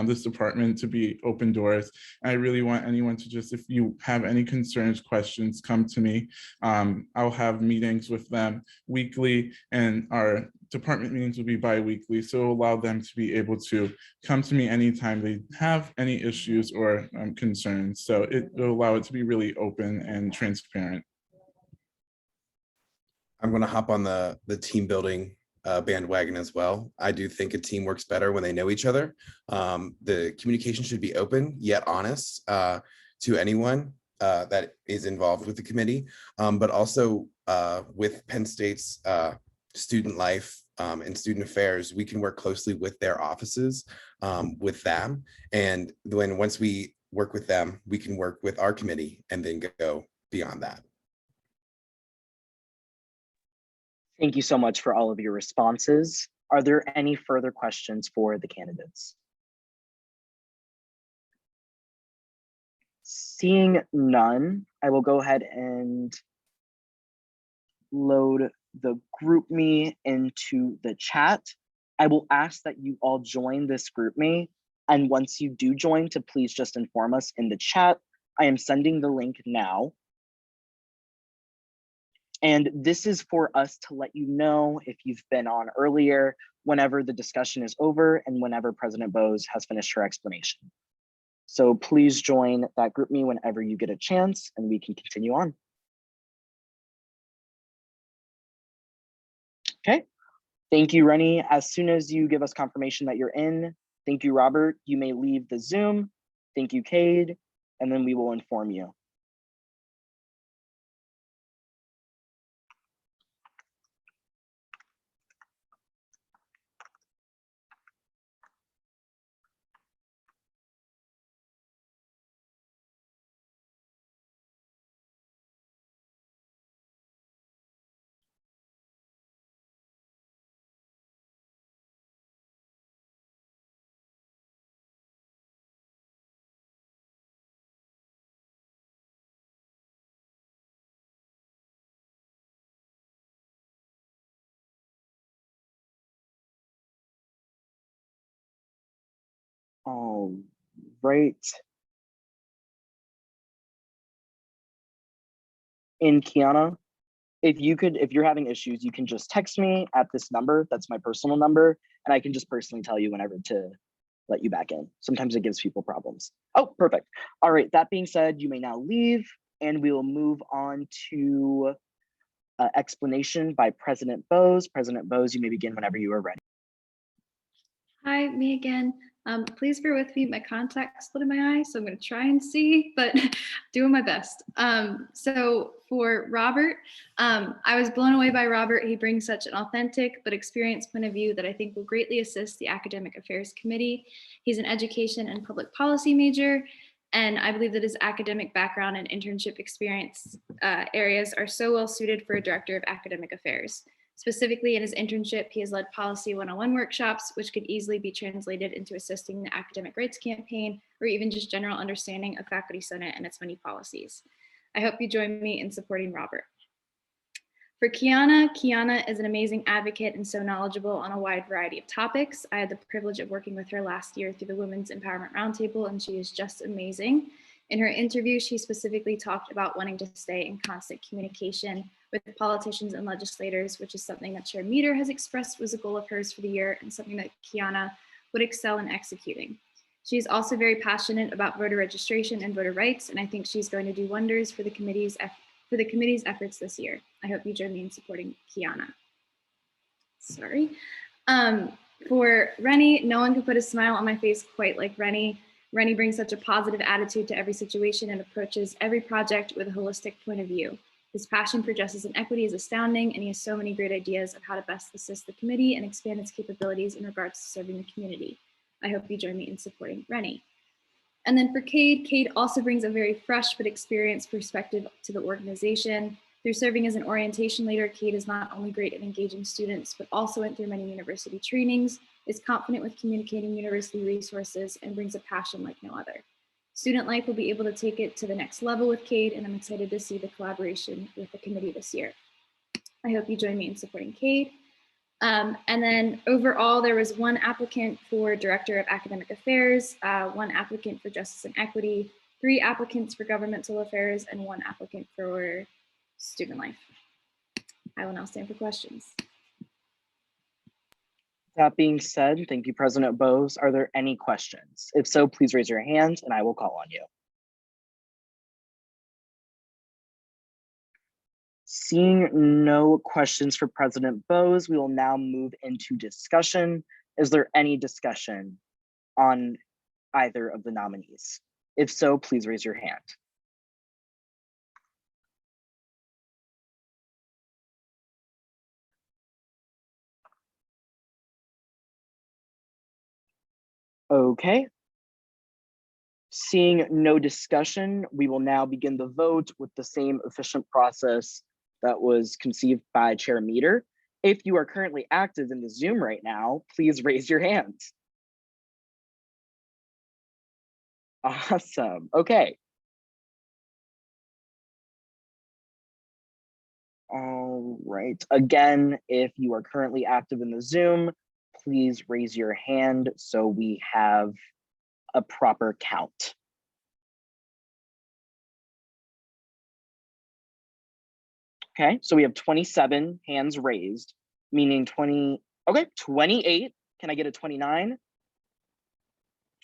this department to be open doors. I really want anyone to just, if you have any concerns, questions, come to me. I'll have meetings with them weekly, and our department meetings will be bi-weekly, so allow them to be able to come to me anytime they have any issues or concerns. So it will allow it to be really open and transparent. I'm going to hop on the team building bandwagon as well. I do think a team works better when they know each other. The communication should be open yet honest to anyone that is involved with the committee, but also with Penn State's student life and student affairs, we can work closely with their offices, with them. And once we work with them, we can work with our committee and then go beyond that. Thank you so much for all of your responses. Are there any further questions for the candidates? Seeing none, I will go ahead and load the GroupMe into the chat. I will ask that you all join this GroupMe, and once you do join, to please just inform us in the chat. I am sending the link now. And this is for us to let you know if you've been on earlier, whenever the discussion is over and whenever President Bose has finished her explanation. So please join that GroupMe whenever you get a chance, and we can continue on. Okay, thank you, Rennie. As soon as you give us confirmation that you're in, thank you, Robert. You may leave the Zoom. Thank you, Cade, and then we will inform you. All right. And Kiana, if you're having issues, you can just text me at this number. That's my personal number, and I can just personally tell you whenever to let you back in. Sometimes it gives people problems. Oh, perfect. All right, that being said, you may now leave, and we will move on to explanation by President Bose. President Bose, you may begin whenever you are ready. Hi, me again. Please bear with me. My contact's split in my eye, so I'm going to try and see, but doing my best. So for Robert, I was blown away by Robert. He brings such an authentic but experienced point of view that I think will greatly assist the Academic Affairs Committee. He's an education and public policy major, and I believe that his academic background and internship experience areas are so well suited for a director of academic affairs. Specifically, in his internship, he has led Policy 101 workshops, which could easily be translated into assisting the academic rights campaign or even just general understanding of Faculty Senate and its many policies. I hope you join me in supporting Robert. For Kiana is an amazing advocate and so knowledgeable on a wide variety of topics. I had the privilege of working with her last year through the Women's Empowerment Roundtable, and she is just amazing. In her interview, she specifically talked about wanting to stay in constant communication with politicians and legislators, which is something that Chair Meter has expressed was a goal of hers for the year and something that Kiana would excel in executing. She is also very passionate about voter registration and voter rights, and I think she's going to do wonders for the committee's efforts this year. I hope you join me in supporting Kiana. Sorry. For Rennie, no one can put a smile on my face quite like Rennie. Rennie brings such a positive attitude to every situation and approaches every project with a holistic point of view. His passion for justice and equity is astounding, and he has so many great ideas of how to best assist the committee and expand its capabilities in regards to serving the community. I hope you join me in supporting Rennie. And then for Cade also brings a very fresh but experienced perspective to the organization. Through serving as an orientation leader, Cade is not only great at engaging students, but also went through many university trainings, is confident with communicating university resources, and brings a passion like no other. Student life will be able to take it to the next level with Cade, and I'm excited to see the collaboration with the committee this year. I hope you join me in supporting Cade. And then overall, there was one applicant for Director of Academic Affairs, one applicant for Justice and Equity, 3 applicants for Governmental Affairs, and 1 applicant for Student Life. I will now stand for questions. That being said, thank you, President Bose. Are there any questions? If so, please raise your hand and I will call on you. Seeing no questions for President Bose, we will now move into discussion. Is there any discussion on either of the nominees? If so, please raise your hand. Okay. Seeing no discussion, we will now begin the vote with the same efficient process that was conceived by Chair Meter. If you are currently active in the Zoom right now, please raise your hand. Awesome. Okay. All right. Again, if you are currently active in the Zoom, please raise your hand so we have a proper count. Okay, so we have 27 hands raised, meaning 20, okay, 28. Can I get a 29?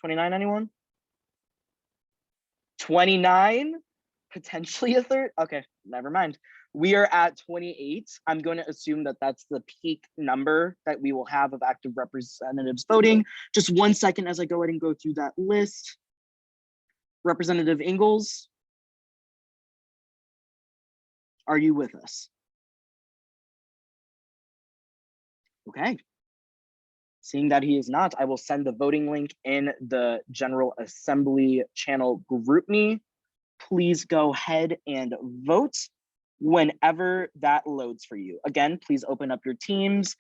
29, anyone? 29, potentially a third. Okay, never mind. We are at 28. I'm going to assume that that's the peak number that we will have of active representatives voting. Just 1 second as I go ahead and go through that list. Representative Ingalls, are you with us? Okay. Seeing that he is not, I will send the voting link in the General Assembly channel GroupMe. Please go ahead and vote whenever that loads for you. Again, please open up your Teams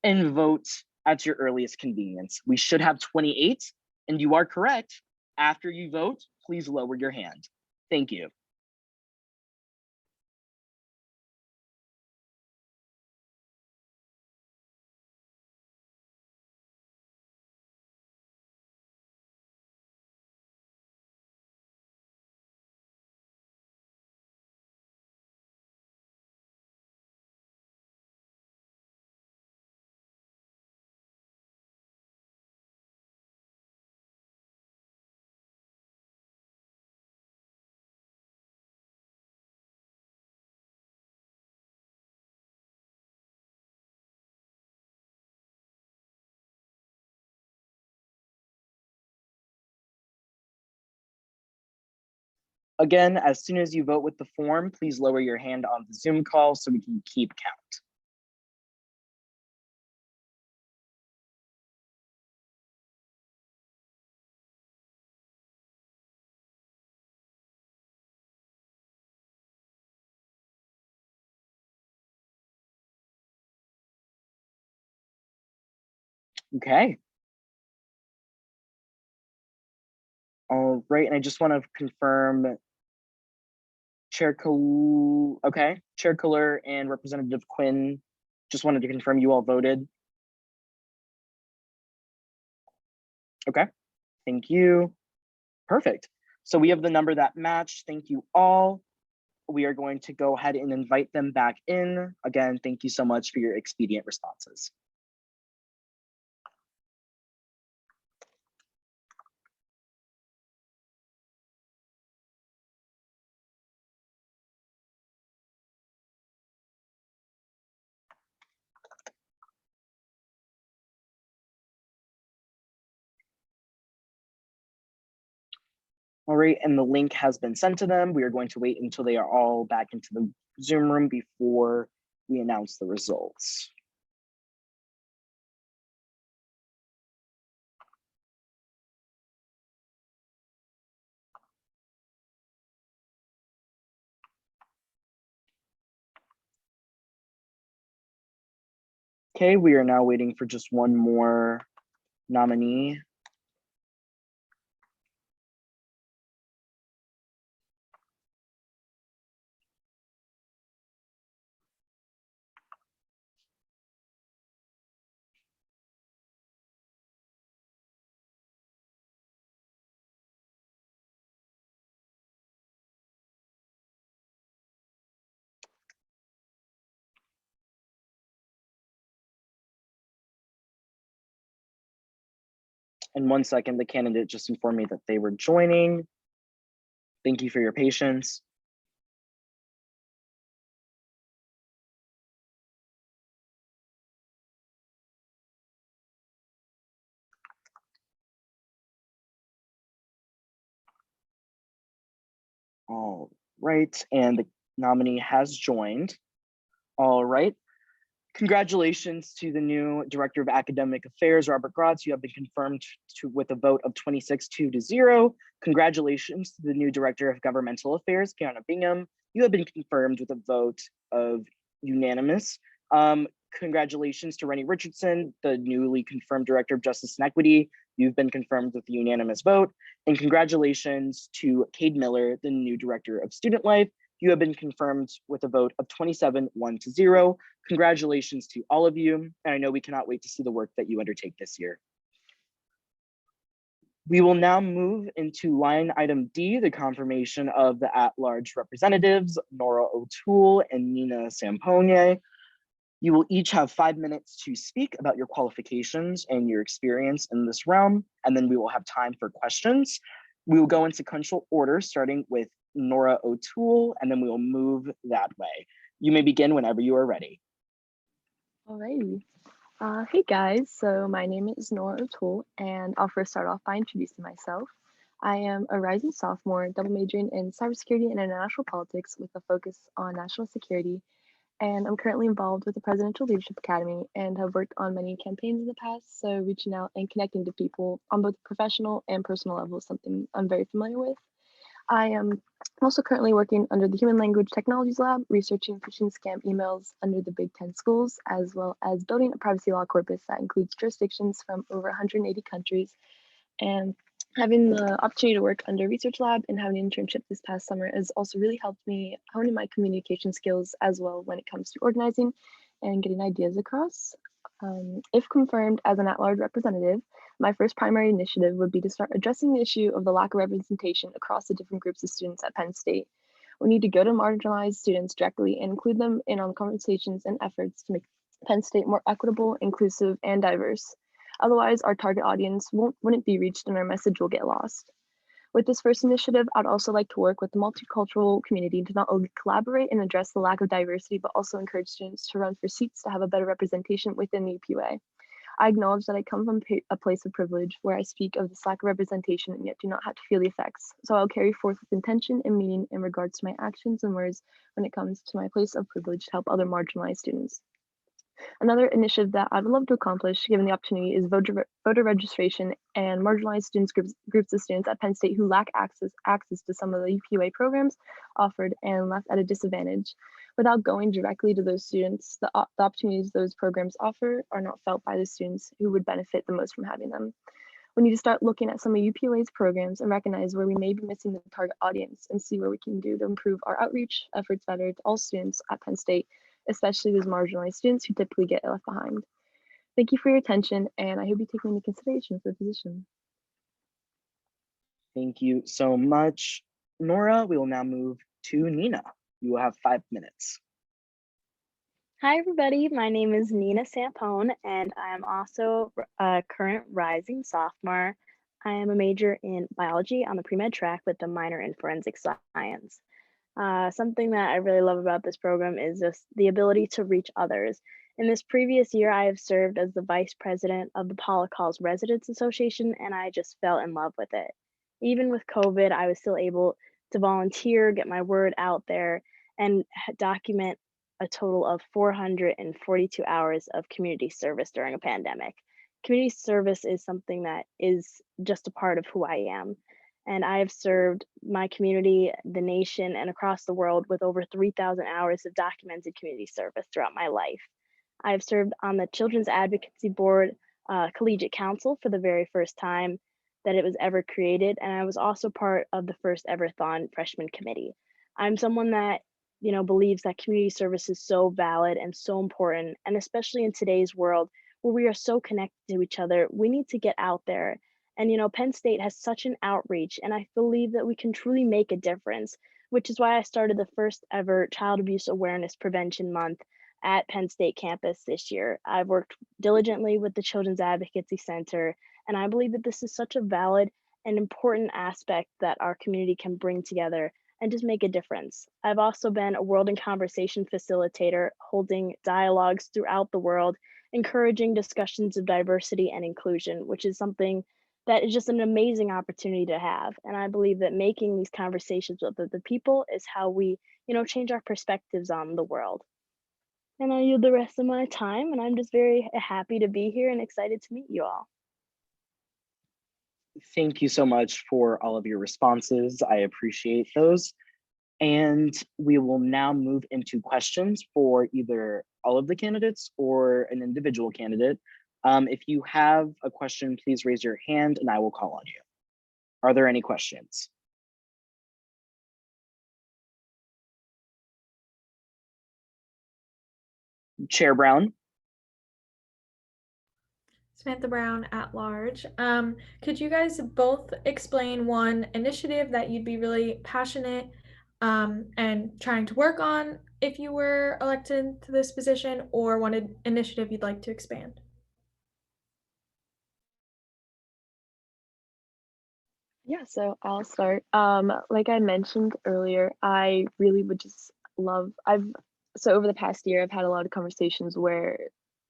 and vote at your earliest convenience. We should have 28, and you are correct. After you vote, please lower your hand. Thank you. Again, as soon as you vote with the form, please lower your hand on the Zoom call so we can keep count. Okay. All right, and I just want to confirm Chair Kohler and Representative Quinn, just wanted to confirm you all voted. Okay, thank you. Perfect. So we have the number that matched. Thank you all. We are going to go ahead and invite them back in. Again, thank you so much for your expedient responses. All right, and the link has been sent to them. We are going to wait until they are all back into the Zoom room before we announce the results. Okay, we are now waiting for just one more nominee. In 1 second, the candidate just informed me that they were joining. Thank you for your patience. All right, and the nominee has joined. All right. Congratulations to the new Director of Academic Affairs, Robert Gratz. You have been confirmed with a vote of 26-2-0. Congratulations to the new Director of Governmental Affairs, Kiana Bingham. You have been confirmed with a vote of unanimous. Congratulations to Rennie Richardson, the newly confirmed Director of Justice and Equity. You've been confirmed with a unanimous vote. And congratulations to Cade Miller, the new Director of Student Life. You have been confirmed with a vote of 27-1-0. Congratulations to all of you. And I know we cannot wait to see the work that you undertake this year. We will now move into line item D, the confirmation of the at-large representatives, Nora O'Toole and Nina Sampone. You will each have 5 minutes to speak about your qualifications and your experience in this realm, and then we will have time for questions. We will go in sequential order, starting with Nora O'Toole, and then we will move that way. You may begin whenever you are ready. Alrighty. Hey guys, so my name is Nora O'Toole, and I'll first start off by introducing myself. I am a rising sophomore, double majoring in cybersecurity and international politics with a focus on national security, and I'm currently involved with the Presidential Leadership Academy and have worked on many campaigns in the past, so reaching out and connecting to people on both professional and personal level is something I'm very familiar with. I am also currently working under the Human Language Technologies Lab, researching phishing scam emails under the Big 10 schools, as well as building a privacy law corpus that includes jurisdictions from over 180 countries. And having the opportunity to work under Research Lab and having an internship this past summer has also really helped me hone in my communication skills as well when it comes to organizing and getting ideas across. If confirmed as an at-large representative, my first primary initiative would be to start addressing the issue of the lack of representation across the different groups of students at Penn State. We need to go to marginalized students directly and include them in on conversations and efforts to make Penn State more equitable, inclusive, and diverse. Otherwise, our target audience wouldn't be reached and our message will get lost. With this first initiative, I'd also like to work with the multicultural community to not only collaborate and address the lack of diversity, but also encourage students to run for seats to have a better representation within the UPUA. I acknowledge that I come from a place of privilege where I speak of this lack of representation and yet do not have to feel the effects. So I'll carry forth with intention and meaning in regards to my actions and words when it comes to my place of privilege to help other marginalized students. Another initiative that I'd love to accomplish, given the opportunity, is voter registration and marginalized groups of students at Penn State who lack access to some of the UPUA programs offered and left at a disadvantage. Without going directly to those students, the opportunities those programs offer are not felt by the students who would benefit the most from having them. We need to start looking at some of UPUA's programs and recognize where we may be missing the target audience and see what we can do to improve our outreach efforts better to all students at Penn State, especially those marginalized students who typically get left behind. Thank you for your attention, and I hope you take me into consideration for the position. Thank you so much, Nora. We will now move to Nina. You will have 5 minutes. Hi, everybody. My name is Nina Sampone, and I am also a current rising sophomore. I am a major in biology on the pre-med track with a minor in forensic science. Something that I really love about this program is just the ability to reach others. In this previous year, I have served as the vice president of the Paula Calls Residents Association, and I just fell in love with it. Even with COVID, I was still able to volunteer, get my word out there, and document a total of 442 hours of community service during a pandemic. Community service is something that is just a part of who I am. And I have served my community, the nation, and across the world with over 3,000 hours of documented community service throughout my life. I have served on the Children's Advocacy Board Collegiate Council for the very first time that it was ever created, and I was also part of the first ever Thon Freshman Committee. I'm someone that believes that community service is so valid and so important, and especially in today's world where we are so connected to each other, we need to get out there. And Penn State has such an outreach, and I believe that we can truly make a difference, which is why I started the first ever Child Abuse Awareness Prevention Month at Penn State campus this year. I've worked diligently with the Children's Advocacy Center, and I believe that this is such a valid and important aspect that our community can bring together and just make a difference. I've also been a World in Conversation facilitator, holding dialogues throughout the world, encouraging discussions of diversity and inclusion, which is something that is just an amazing opportunity to have. And I believe that making these conversations with other people is how we, change our perspectives on the world. And I yield the rest of my time, and I'm just very happy to be here and excited to meet you all. Thank you so much for all of your responses. I appreciate those. And we will now move into questions for either all of the candidates or an individual candidate. If you have a question, please raise your hand and I will call on you. Are there any questions? Chair Brown. Samantha Brown at large. Could you guys both explain one initiative that you'd be really passionate and trying to work on if you were elected to this position, or one initiative you'd like to expand? Yeah, so I'll start. Like I mentioned earlier, I really would just love, so over the past year, I've had a lot of conversations where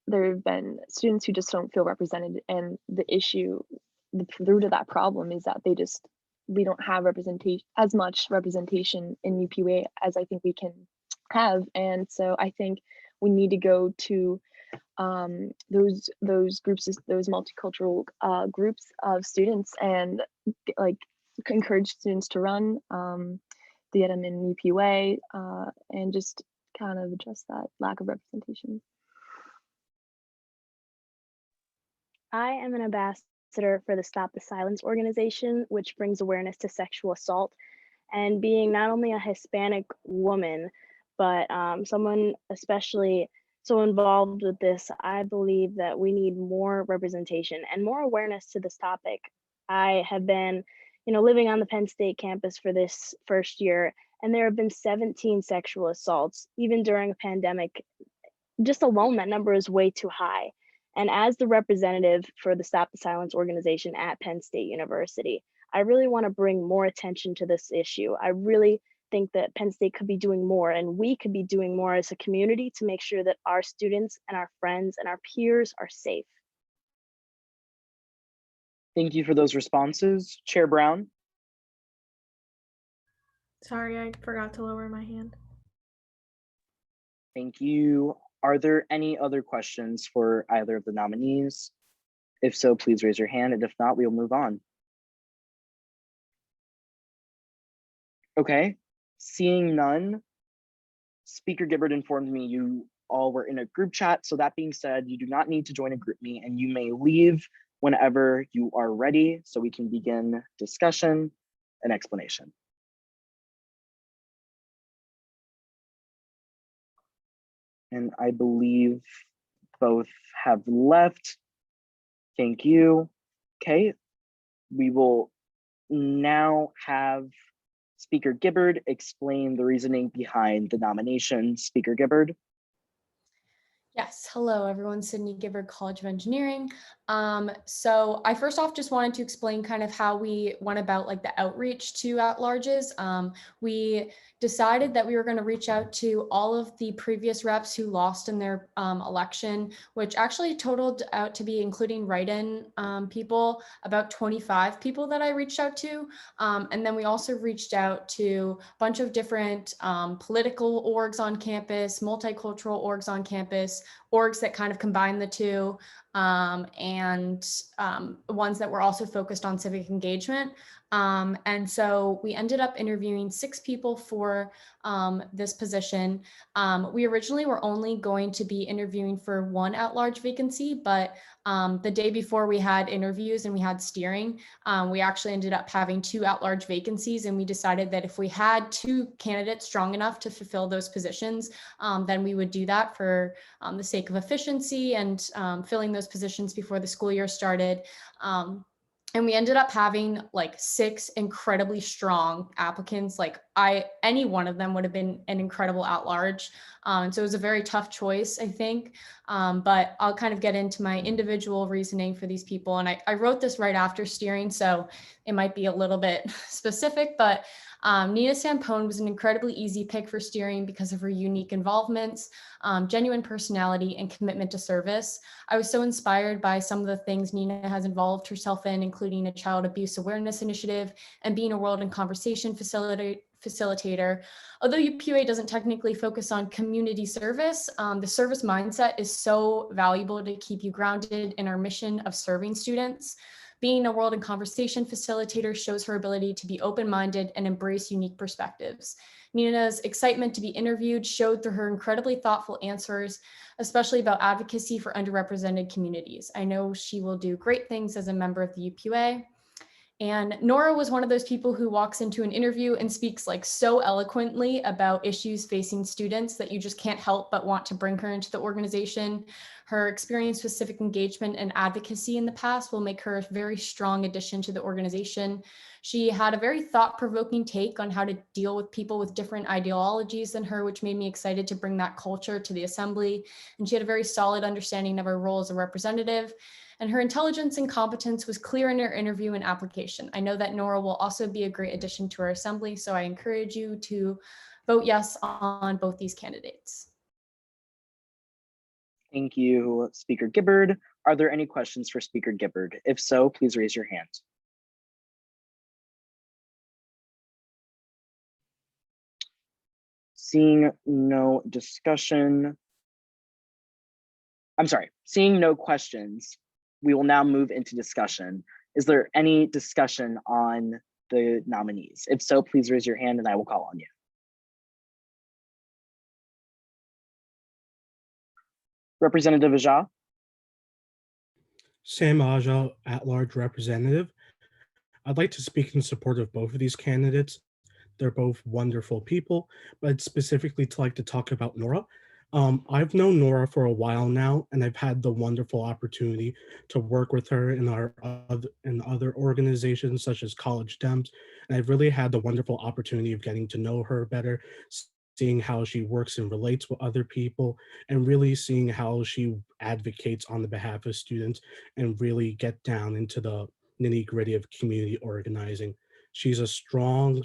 there have been students who just don't feel represented, and the root of that problem is that we don't have as much representation in UPUA as I think we can have. And so I think we need to go to those groups, those multicultural groups of students, and encourage students to run, to get them in UPUA, and just kind of address that lack of representation. I am an ambassador for the Stop the Silence organization, which brings awareness to sexual assault. And being not only a Hispanic woman, but someone especially so involved with this, I believe that we need more representation and more awareness to this topic. I have been, living on the Penn State campus for this first year, and there have been 17 sexual assaults, even during a pandemic. Just alone, that number is way too high. And as the representative for the Stop the Silence organization at Penn State University, I really want to bring more attention to this issue. I really think that Penn State could be doing more, and we could be doing more as a community to make sure that our students and our friends and our peers are safe. Thank you for those responses. Chair Brown. Sorry, I forgot to lower my hand. Thank you. Are there any other questions for either of the nominees? If so, please raise your hand, and if not, we'll move on. Okay, seeing none, Speaker Gibbard informed me you all were in a group chat. So that being said, you do not need to join a group me, and you may leave whenever you are ready so we can begin discussion and explanation. And I believe both have left. Thank you. Okay, we will now have Speaker Gibbard explain the reasoning behind the nomination. Speaker Gibbard. Yes, hello everyone, Sydney Gibbard, College of Engineering. So I first off just wanted to explain kind of how we went about like the outreach to at-larges. We decided that we were going to reach out to all of the previous reps who lost in their election, which actually totaled out to be, including write-in people, about 25 people that I reached out to. And then we also reached out to a bunch of different political orgs on campus, multicultural orgs on campus, orgs that kind of combine the two, and ones that were also focused on civic engagement. And so we ended up interviewing 6 people for this position. We originally were only going to be interviewing for 1 at-large vacancy, but the day before we had interviews and we had steering, we actually ended up having 2 at-large vacancies, and we decided that if we had 2 candidates strong enough to fulfill those positions, then we would do that for the sake of efficiency and filling those positions before the school year started. And we ended up having like 6 incredibly strong applicants. Like any one of them would have been an incredible at-large. So it was a very tough choice, I think. But I'll kind of get into my individual reasoning for these people. And I wrote this right after steering, so it might be a little bit specific, but Nina Sampone was an incredibly easy pick for steering because of her unique involvements, genuine personality, and commitment to service. I was so inspired by some of the things Nina has involved herself in, including a child abuse awareness initiative and being a World in Conversation facilitator. Although UPUA doesn't technically focus on community service, the service mindset is so valuable to keep you grounded in our mission of serving students. Being a World in Conversation facilitator shows her ability to be open-minded and embrace unique perspectives. Nina's excitement to be interviewed showed through her incredibly thoughtful answers, especially about advocacy for underrepresented communities. I know she will do great things as a member of the UPUA. And Nora was one of those people who walks into an interview and speaks like so eloquently about issues facing students that you just can't help but want to bring her into the organization. Her experience with civic engagement and advocacy in the past will make her a very strong addition to the organization. She had a very thought-provoking take on how to deal with people with different ideologies than her, which made me excited to bring that culture to the assembly. And she had a very solid understanding of her role as a representative. And her intelligence and competence was clear in her interview and application. I know that Nora will also be a great addition to our assembly, so I encourage you to vote yes on both these candidates. Thank you, Speaker Gibbard. Are there any questions for Speaker Gibbard? If so, please raise your hand. Seeing no discussion, seeing no questions, we will now move into discussion. Is there any discussion on the nominees? If so, please raise your hand and I will call on you. Representative Aja. Sam Aja, at-large representative. I'd like to speak in support of both of these candidates. They're both wonderful people, but I'd specifically like to talk about Nora. I've known Nora for a while now, and I've had the wonderful opportunity to work with her in other organizations such as College Dems, and I've really had the wonderful opportunity of getting to know her better, seeing how she works and relates with other people, and really seeing how she advocates on the behalf of students and really get down into the nitty-gritty of community organizing. She's a strong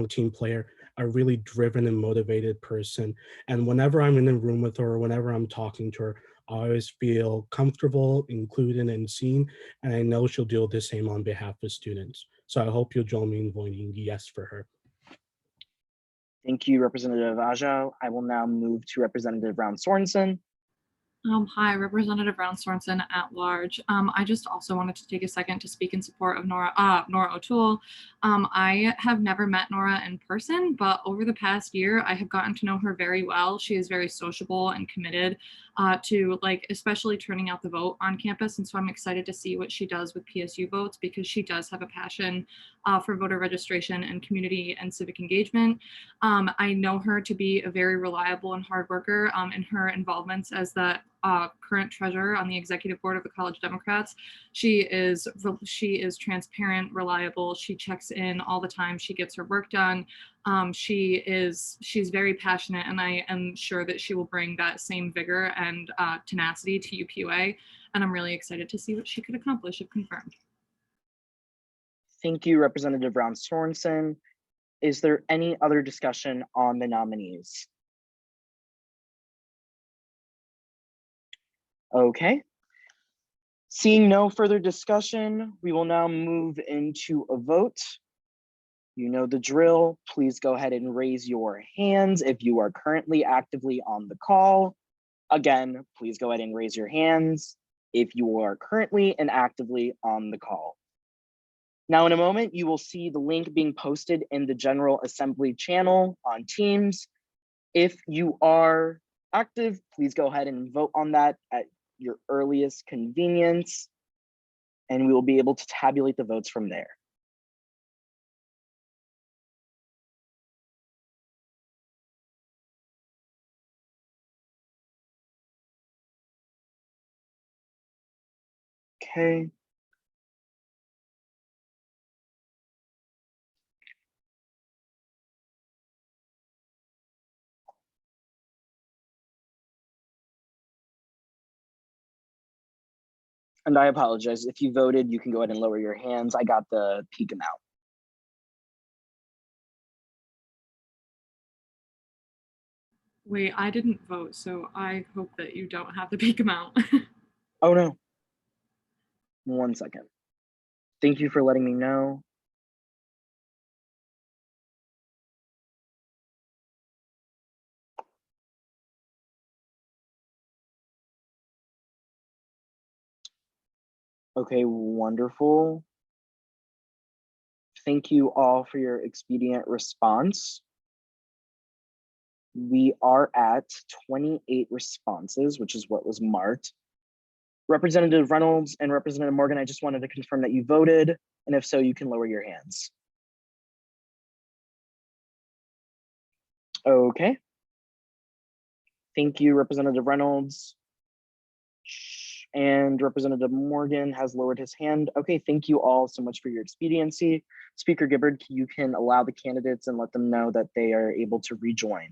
team player, a really driven and motivated person. And whenever I'm in a room with her, whenever I'm talking to her, I always feel comfortable, included, and seen. And I know she'll do the same on behalf of students. So I hope you'll join me in voting yes for her. Thank you, Representative Aja. I will now move to Representative Brown Sorensen. Hi, Representative Brown Sorensen at large. I just also wanted to take a second to speak in support of Nora O'Toole. I have never met Nora in person, but over the past year, I have gotten to know her very well. She is very sociable and committed to especially turning out the vote on campus. And so I'm excited to see what she does with PSU votes because she does have a passion for voter registration and community and civic engagement. I know her to be a very reliable and hard worker in her involvements as the current treasurer on the executive board of the College Democrats. She is transparent, reliable. She checks in all the time. She gets her work done. She's very passionate, and I am sure that she will bring that same vigor and tenacity to UPUA. And I'm really excited to see what she could accomplish if confirmed. Thank you, Representative Brown Sorensen. Is there any other discussion on the nominees? Okay. Seeing no further discussion, we will now move into a vote. You know the drill. Please go ahead and raise your hands if you are currently actively on the call. Again, please go ahead and raise your hands if you are currently and actively on the call. Now, in a moment, you will see the link being posted in the General Assembly channel on Teams. If you are active, please go ahead and vote on that at your earliest convenience, and we will be able to tabulate the votes from there. Okay. And I apologize, if you voted, you can go ahead and lower your hands. I got the peak amount. Wait, I didn't vote, so I hope that you don't have the peak amount. Oh no. 1 second. Thank you for letting me know. Okay, wonderful. Thank you all for your expedient response. We are at 28 responses, which is what was marked. Representative Reynolds and Representative Morgan, I just wanted to confirm that you voted, and if so, you can lower your hands. Okay. Thank you, Representative Reynolds. And Representative Morgan has lowered his hand. Okay, thank you all so much for your expediency. Speaker Gibbard, you can allow the candidates and let them know that they are able to rejoin.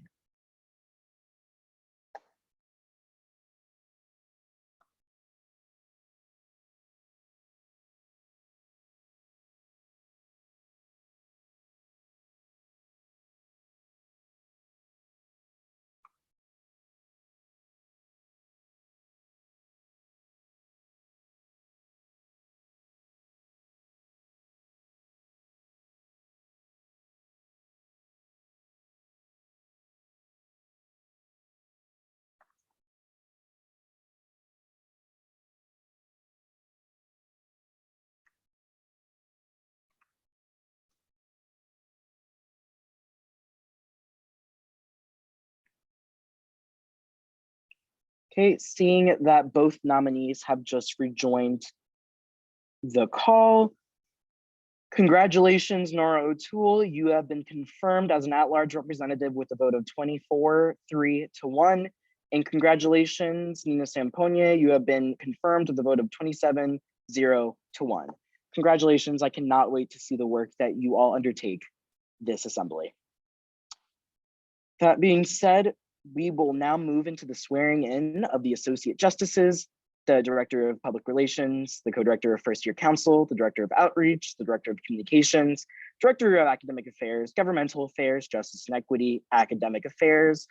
Okay, seeing that both nominees have just rejoined the call, congratulations, Nora O'Toole. You have been confirmed as an at-large representative with a vote of 24-3-1. And congratulations, Nina Samponia. You have been confirmed with a vote of 27-0-1. Congratulations. I cannot wait to see the work that you all undertake this assembly. That being said, we will now move into the swearing in of the Associate Justices, the Director of Public Relations, the Co-Director of First Year Council, the Director of Outreach, the Director of Communications, Director of Academic Affairs, Governmental Affairs, Justice and Equity, Academic Affairs,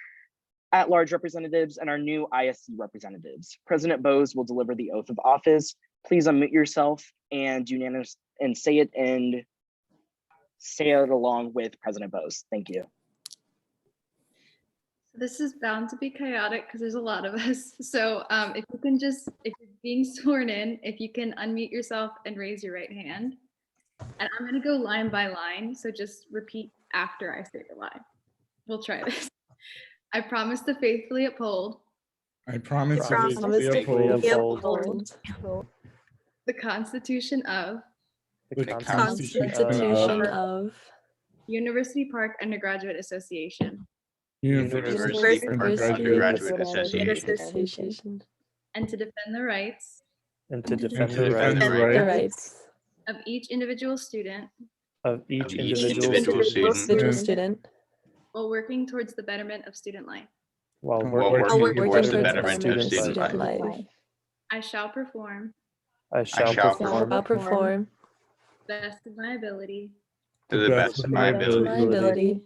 at-large representatives, and our new ISC representatives. President Bose will deliver the oath of office. Please unmute yourself and say it along with President Bose. Thank you. This is bound to be chaotic because there's a lot of us. So if you're being sworn in, if you can unmute yourself and raise your right hand. And I'm gonna go line by line, so just repeat after I say the line. We'll try this. I promise to faithfully uphold I promise to Promise faithfully to uphold uphold the Constitution of the Constitution Constitution of of University Park Undergraduate Association University University Undergraduate Association Association and to defend the rights and to and defend to the defend rights the the rights rights of each individual student of each of individual individual student student while working towards the betterment of student life. while while working working towards towards the the betterment of student life. life. I shall perform I shall perform Shall perform to the best of my ability to the best of my my ability, ability,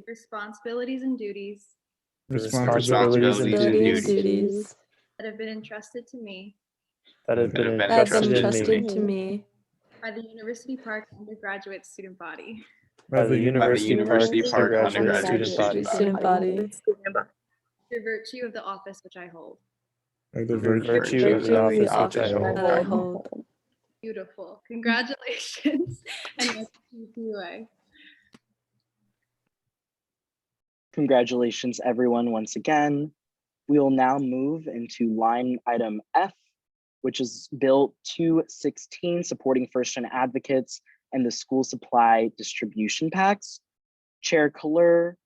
responsibilities and duties the responsibilities and responsibilities, duties duties that have been entrusted to me that have been that have been entrusted in entrusted me to me by the University Park Undergraduate Student Body by the University Park Undergraduate Undergraduate Student Body student body through virtue of the office which I hold. by the through virtue virtue of the of the office which I office that I hold. hold. Beautiful. Congratulations. And welcome to UPUA. Congratulations, everyone, once again. We will now move into line item F, which is Bill 216, supporting first-gen advocates and the school supply distribution packs. Chair Kaler,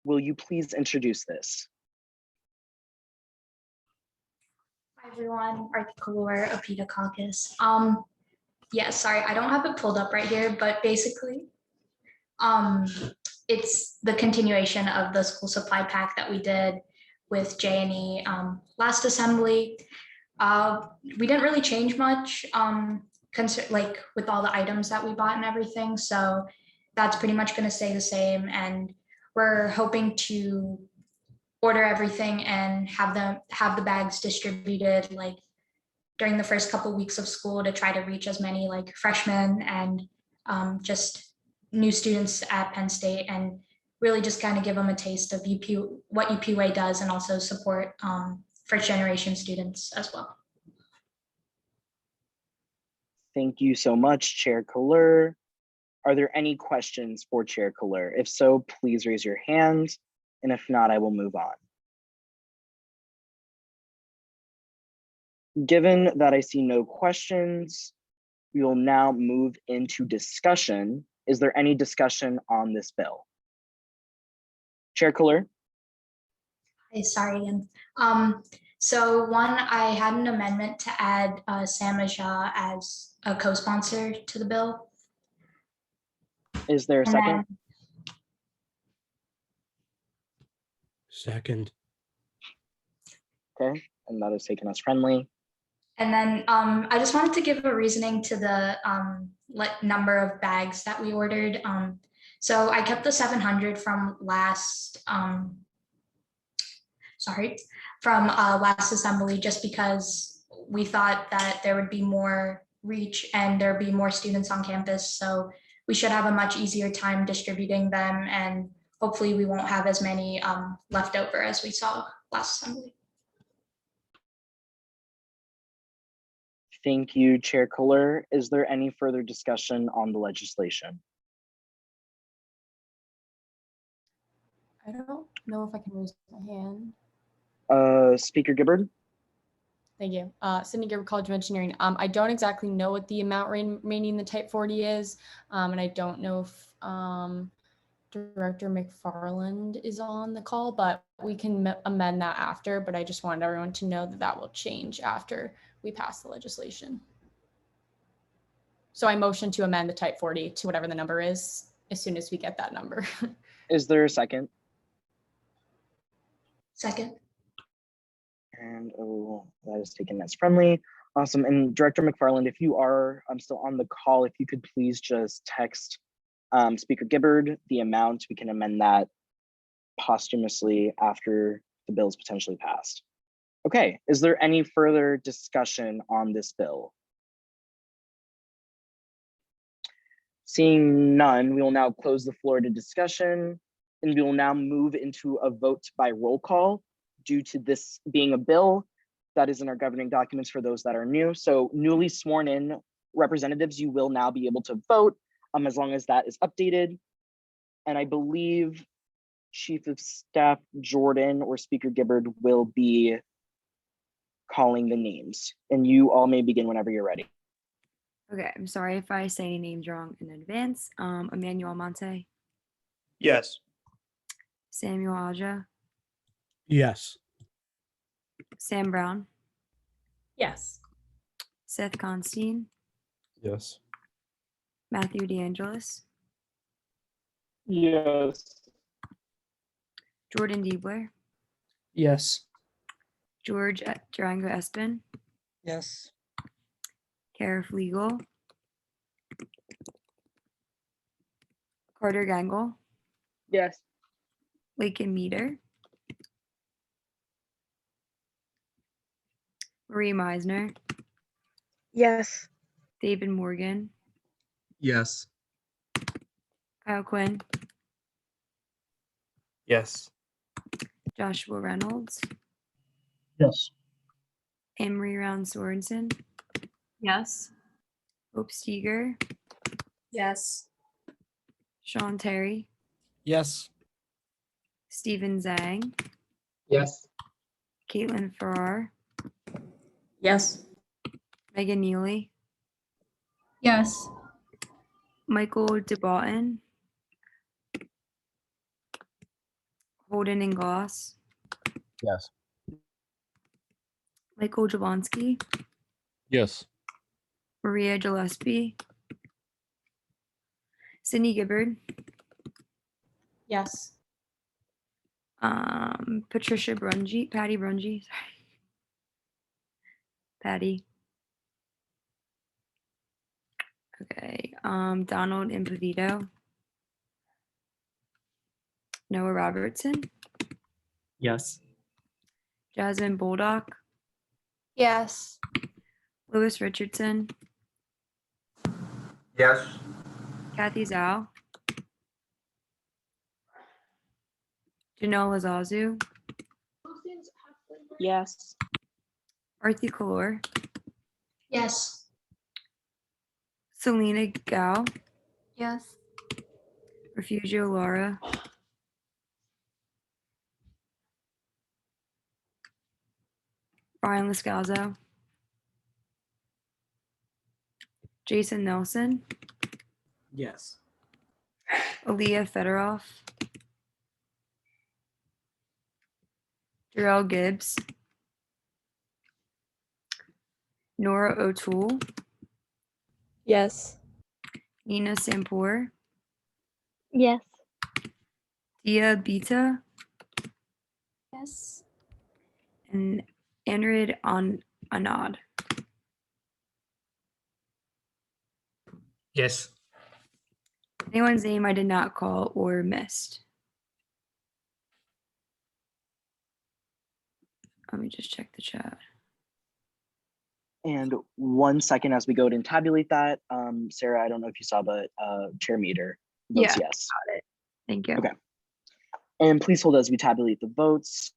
will you please introduce this? Hi everyone, Arthur Kalor, Apita Caucus. Yeah, sorry, I don't have it pulled up right here, but basically, it's the continuation of the school supply pack that we did with J&E last assembly. We didn't really change much, like with all the items that we bought and everything. So that's pretty much going to stay the same. And we're hoping to order everything and have the bags distributed like during the first couple of weeks of school to try to reach as many like freshmen and just new students at Penn State, and really just kind of give them a taste of what UPUA does, and also support first generation students as well. Thank you so much, Chair Kaler. Are there any questions for Chair Kaler? If so, please raise your hand. And if not, I will move on. Given that I see no questions, we will now move into discussion. Is there any discussion on this bill? Chair Kaler? Hey, sorry again. So one, I had an amendment to add Sam Ajah as a co-sponsor to the bill. Is there a And second? Second. Okay, and that is taken as friendly. And then I just wanted to give a reasoning to the number of bags that we ordered. So I kept the 700 from last assembly, just because we thought that there would be more reach and there'd be more students on campus. So we should have a much easier time distributing them, and hopefully we won't have as many left over as we saw last assembly. Thank you, Chair Kaler. Is there any further discussion on the legislation? I don't know if I can raise my hand. Speaker Gibbard? Thank you. Sydney Gibbard, College of Engineering. I don't exactly know what the amount remaining in the Type 40 is, and I don't know if Director McFarland is on the call, but we can amend that after. But I just wanted everyone to know that that will change after we pass the legislation. So I motion to amend the Type 40 to whatever the number is as soon as we get that number. Is there a second? Second. And that is taken as friendly. Awesome. And Director McFarland, if you are still on the call, if you could please just text Speaker Gibbard the amount, we can amend that posthumously after the bill is potentially passed. Okay, is there any further discussion on this bill? Seeing none, we will now close the floor to discussion. And we will now move into a vote by roll call due to this being a bill that is in our governing documents for those that are new. So newly sworn in representatives, you will now be able to vote as long as that is updated. And I believe Chief of Staff Jordan or Speaker Gibbard will be calling the names, and you all may begin whenever you're ready. Okay, I'm sorry if I say any names wrong in advance. Emmanuel Monte, Yes. Samuel Aja, Yes. Sam Brown, Yes. Seth Constein, Yes. Matthew DeAngelis, Yes. Jordan Diebler, Yes. George Durango Espin, Yes. Kara Flegel, Carter Gangle, Yes. Lakin Meter, Marie Meisner, Yes. David Morgan, Yes. Kyle Quinn, Yes. Joshua Reynolds, Yes. Anne-Marie Round Sorensen, Yes. Hope Steger, Yes. Sean Terry, Yes. Stephen Zhang, Yes. Caitlin Farrar, Yes. Megan Neely, Yes. Michael DeBotton, Holden and Goss, Yes. Michael Jablonski, Yes. Maria Gillespie, Sydney Gibbard, Yes. Patricia Brungy, Patty Brungy, sorry. Patty. Okay, Donald Impovito, Noah Robertson, Yes. Jasmine Boldock, Yes. Louis Richardson, Yes. Kathy Zhao, Janelle Lazazu, Yes. Arthi Kalor, Yes. Selena Gao, Yes. Refugio Laura, Brian Lascalzo, Jason Nelson, Yes. Aaliyah Fedorov, Jarrell Gibbs, Nora O'Toole, Yes. Nina Sampour, Yes. Dia Bita, Yes. and Andrid Anad. Yes. Anyone's name I did not call or missed? Let me just check the chat. And 1 second as we go and tabulate that. Sarah, I don't know if you saw, but Chair Meter votes Yeah, yes. got it. Thank you. Okay. And please hold as we tabulate the votes.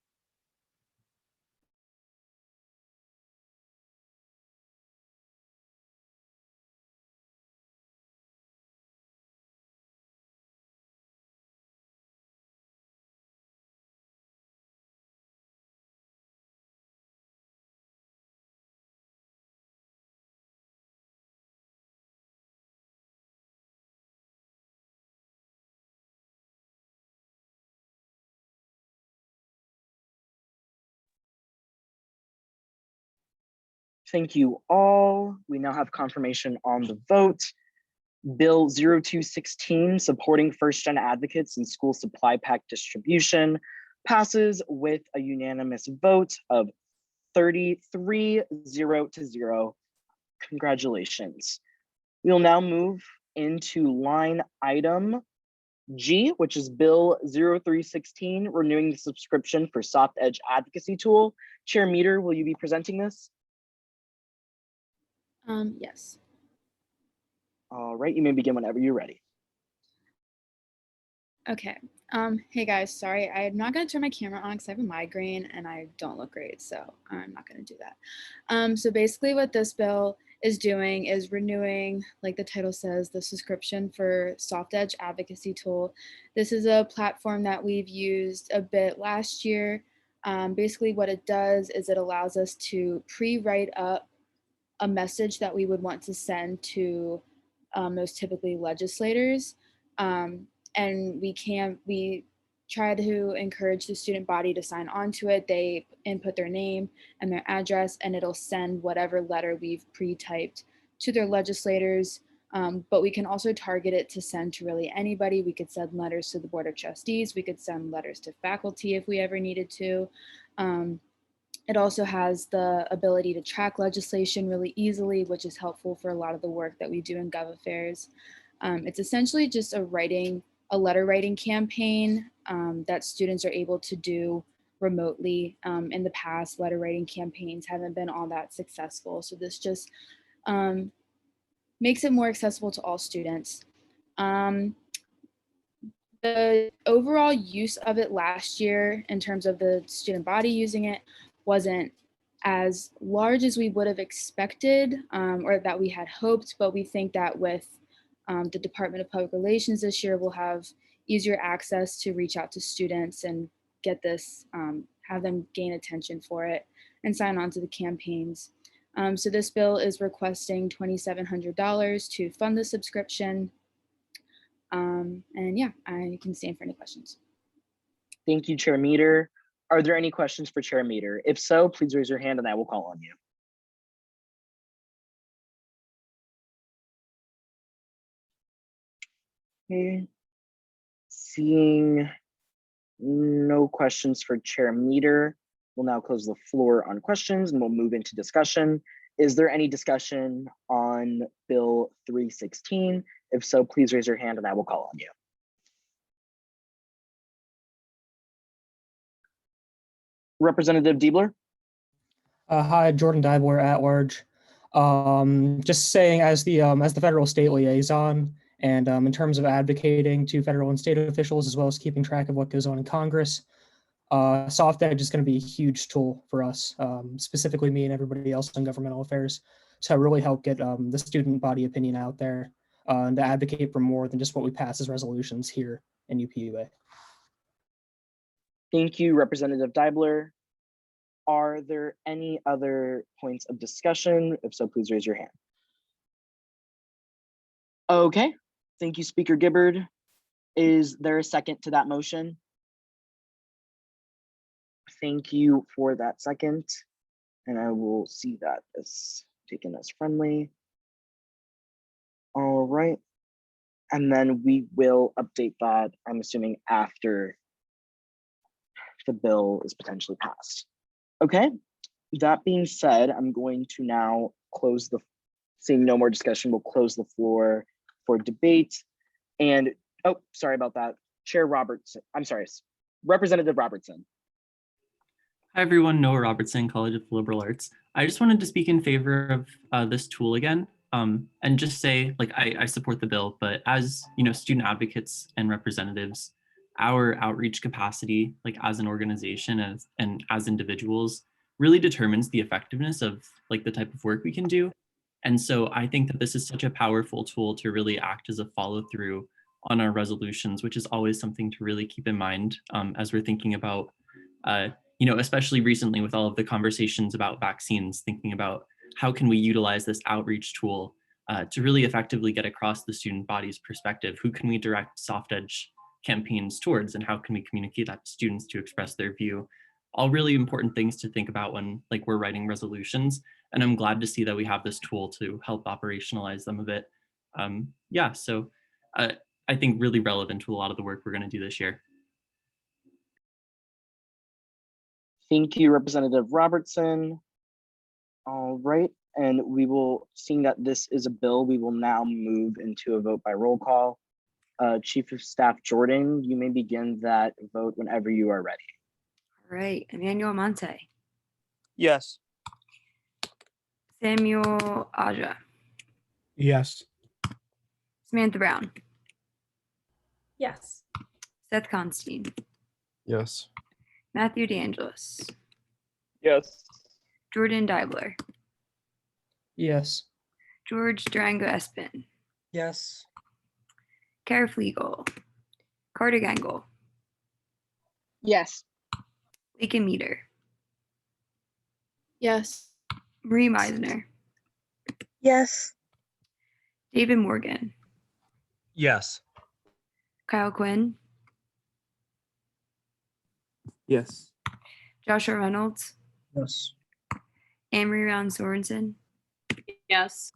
Thank you all. We now have confirmation on the vote. Bill 0216, supporting first-gen advocates in school supply pack distribution, passes with a unanimous vote of 33-0. Congratulations. We'll now move into line item G, which is Bill 0316, renewing the subscription for Soft Edge Advocacy Tool. Chair Meter, will you be presenting this? Yes. All right, you may begin whenever you're ready. Okay. Hey guys, sorry. I'm not gonna turn my camera on because I have a migraine and I don't look great, so I'm not gonna do that. So basically what this bill is doing is renewing, like the title says, the subscription for Soft Edge Advocacy Tool. This is a platform that we've used a bit last year. Basically what it does is it allows us to pre-write up a message that we would want to send to most typically legislators. And we try to encourage the student body to sign on to it. They input their name and their address, and it'll send whatever letter we've pre-typed to their legislators. But we can also target it to send to really anybody. We could send letters to the Board of Trustees. We could send letters to faculty if we ever needed to. It also has the ability to track legislation really easily, which is helpful for a lot of the work that we do in Gov Affairs. It's essentially just a letter writing campaign that students are able to do remotely. In the past, letter writing campaigns haven't been all that successful. So this just makes it more accessible to all students. The overall use of it last year in terms of the student body using it wasn't as large as we would have expected or that we had hoped, but we think that with the Department of Public Relations this year, we'll have easier access to reach out to students and get this, have them gain attention for it and sign on to the campaigns. So this bill is requesting $2,700 to fund the subscription. And yeah, I can stand for any questions. Thank you, Chair Meter. Are there any questions for Chair Meter? If so, please raise your hand and I will call on you. Okay. Seeing no questions for Chair Meter, we'll now close the floor on questions and we'll move into discussion. Is there any discussion on Bill 316? If so, please raise your hand and I will call on you. Representative Diebler? Hi, Jordan Diebler at large. Just saying, as the federal state liaison, and in terms of advocating to federal and state officials, as well as keeping track of what goes on in Congress, Soft Edge is going to be a huge tool for us, specifically me and everybody else in governmental affairs, to really help get the student body opinion out there and to advocate for more than just what we pass as resolutions here in UPUA. Thank you, Representative Diebler. Are there any other points of discussion? If so, please raise your hand. Okay, thank you, Speaker Gibbard. Is there a second to that motion? Thank you for that second. And I will see that as taken as friendly. All right. And then we will update that, I'm assuming, after the bill is potentially passed. Okay, that being said, I'm going to now close the, seeing no more discussion, we'll close the floor for debate. And, oh, sorry about that. Chair Robertson, I'm sorry, Representative Robertson. Hi everyone, Noah Robertson, College of Liberal Arts. I just wanted to speak in favor of this tool again, and just say, like, I support the bill, but as student advocates and representatives, our outreach capacity, like as an organization and as individuals, really determines the effectiveness of like the type of work we can do. And so I think that this is such a powerful tool to really act as a follow through on our resolutions, which is always something to really keep in mind as we're thinking about, especially recently with all of the conversations about vaccines, thinking about how can we utilize this outreach tool to really effectively get across the student body's perspective. Who can we direct Soft Edge campaigns towards, and how can we communicate that to students to express their view? All really important things to think about when we're writing resolutions. And I'm glad to see that we have this tool to help operationalize them a bit. Yeah, so I think really relevant to a lot of the work we're going to do this year. Thank you, Representative Robertson. All right, and we will, seeing that this is a bill, we will now move into a vote by roll call. Chief of Staff Jordan, you may begin that vote whenever you are ready. All right, Emmanuel Monte. Yes. Samuel Aja. Yes. Samantha Brown. Yes. Seth Constein, Yes. Matthew DeAngelis, Yes. Jordan Deibler, Yes. George Durango Espin, Yes. Kara Flegel, Carter Gangle, Yes. Lakin Meter, Yes. Marie Meisner, Yes. David Morgan, Yes. Kyle Quinn, Yes. Joshua Reynolds, Yes. Amory Round Sorensen, Yes.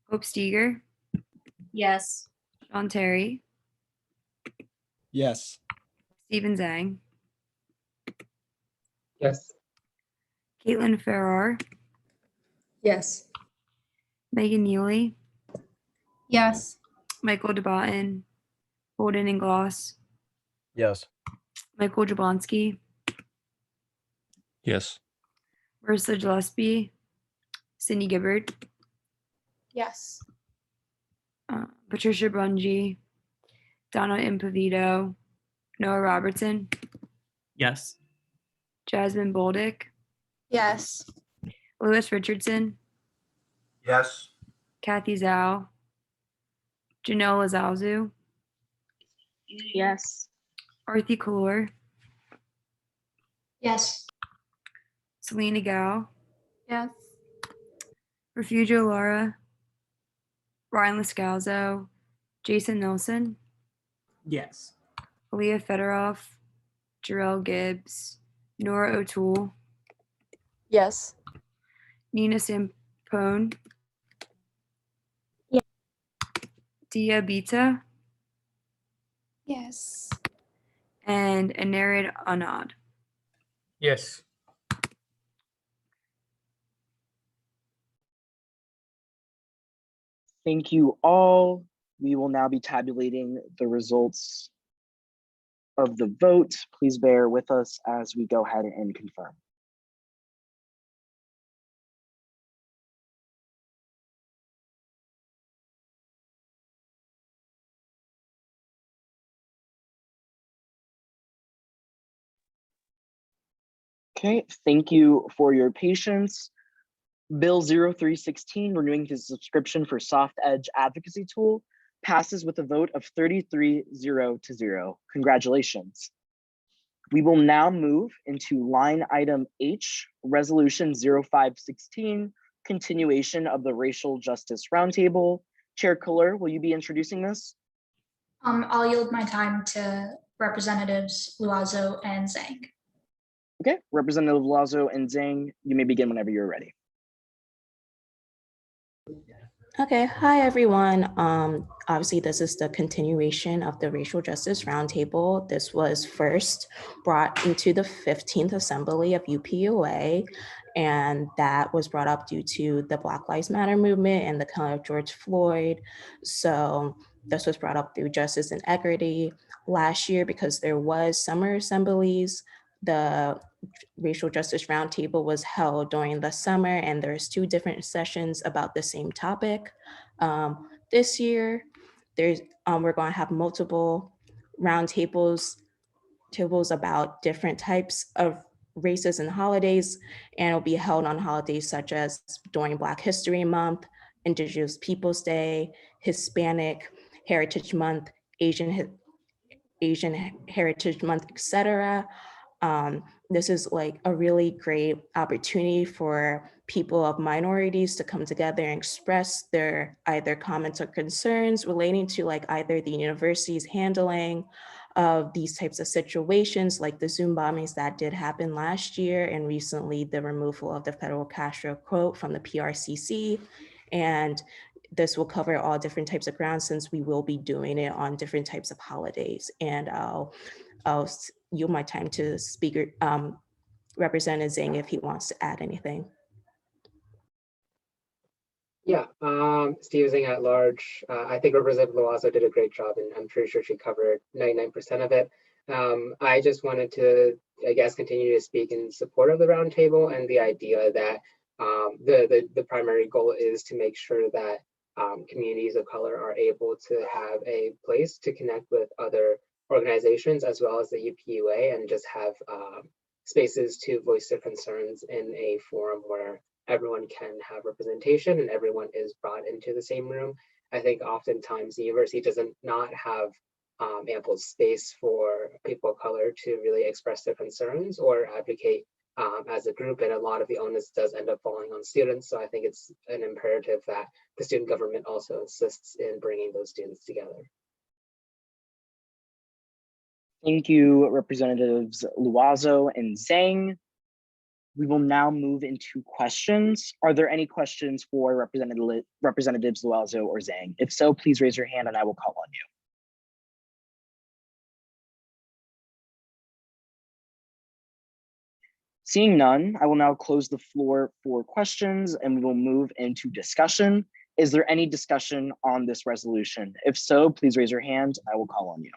Hope Steger, Yes. Sean Terry, Yes. Stephen Zhang, Yes. Caitlin Farrar, Yes. Megan Neely, Yes. Michael DeBotton, Holden and Gloss, Yes. Michael Jablonski, Yes. Marissa Gillespie, Cindy Gibbard, Yes. Patricia Brungy, Donna Impavito, Noah Robertson, Yes. Jasmine Boldick, Yes. Lewis Richardson, Yes. Kathy Zhao, Janelle Lazalzu, Yes. Arthi Kaur, Yes. Selena Gao, Yes. Refugio Lara, Ryan Lascalzo, Jason Nelson, Yes. Aaliyah Fedorov, Jarrell Gibbs, Nora O'Toole, Yes. Nina Sampone, Yeah. Dia Bita, Yes. and Anarid Anad. Yes. Thank you all. We will now be tabulating the results of the vote. Please bear with us as we go ahead and confirm. Okay, thank you for your patience. Bill 0316, renewing the subscription for Soft Edge Advocacy Tool, passes with a vote of 33-0. Congratulations. We will now move into line item H, resolution 0516, continuation of the Racial Justice Roundtable. Chair Kohler, will you be introducing this? I'll yield my time to Representatives Luazo and Zhang. Okay, Representative Lazo and Zhang, you may begin whenever you're ready. Okay, hi everyone. Obviously this is the continuation of the Racial Justice Roundtable. This was first brought into the 15th Assembly of UPUA, and that was brought up due to the Black Lives Matter movement and the killing of George Floyd. So this was brought up through Justice and Equity. Last year, because there was summer assemblies, the Racial Justice Roundtable was held during the summer, and there's 2 different sessions about the same topic. This year, we're going to have multiple roundtables about different types of races and holidays, and it'll be held on holidays such as during Black History Month, Indigenous Peoples Day, Hispanic Heritage Month, Asian Heritage Month, etc. This is like a really great opportunity for people of minorities to come together and express their either comments or concerns relating to like either the university's handling of these types of situations, like the Zoom bombings that did happen last year, and recently the removal of the federal Castro quote from the PRCC. And this will cover all different types of grounds since we will be doing it on different types of holidays. And I'll yield my time to Speaker Representative Zhang if he wants to add anything. Yeah, Steve Zing at large. I think Representative Loazo did a great job, and I'm pretty sure she covered 99% of it. I just wanted to, I guess, continue to speak in support of the roundtable and the idea that the primary goal is to make sure that communities of color are able to have a place to connect with other organizations as well as the UPUA, and just have spaces to voice their concerns in a forum where everyone can have representation and everyone is brought into the same room. I think oftentimes the university doesn't not have ample space for people of color to really express their concerns or advocate as a group, and a lot of the onus does end up falling on students. So I think it's an imperative that the student government also assists in bringing those students together. Thank you, Representatives Loiseau and Zhang. We will now move into questions. Are there any questions for Representatives Loiseau or Zhang? If so, please raise your hand and I will call on you. Seeing none, I will now close the floor for questions and we will move into discussion. Is there any discussion on this resolution? If so, please raise your hand and I will call on you.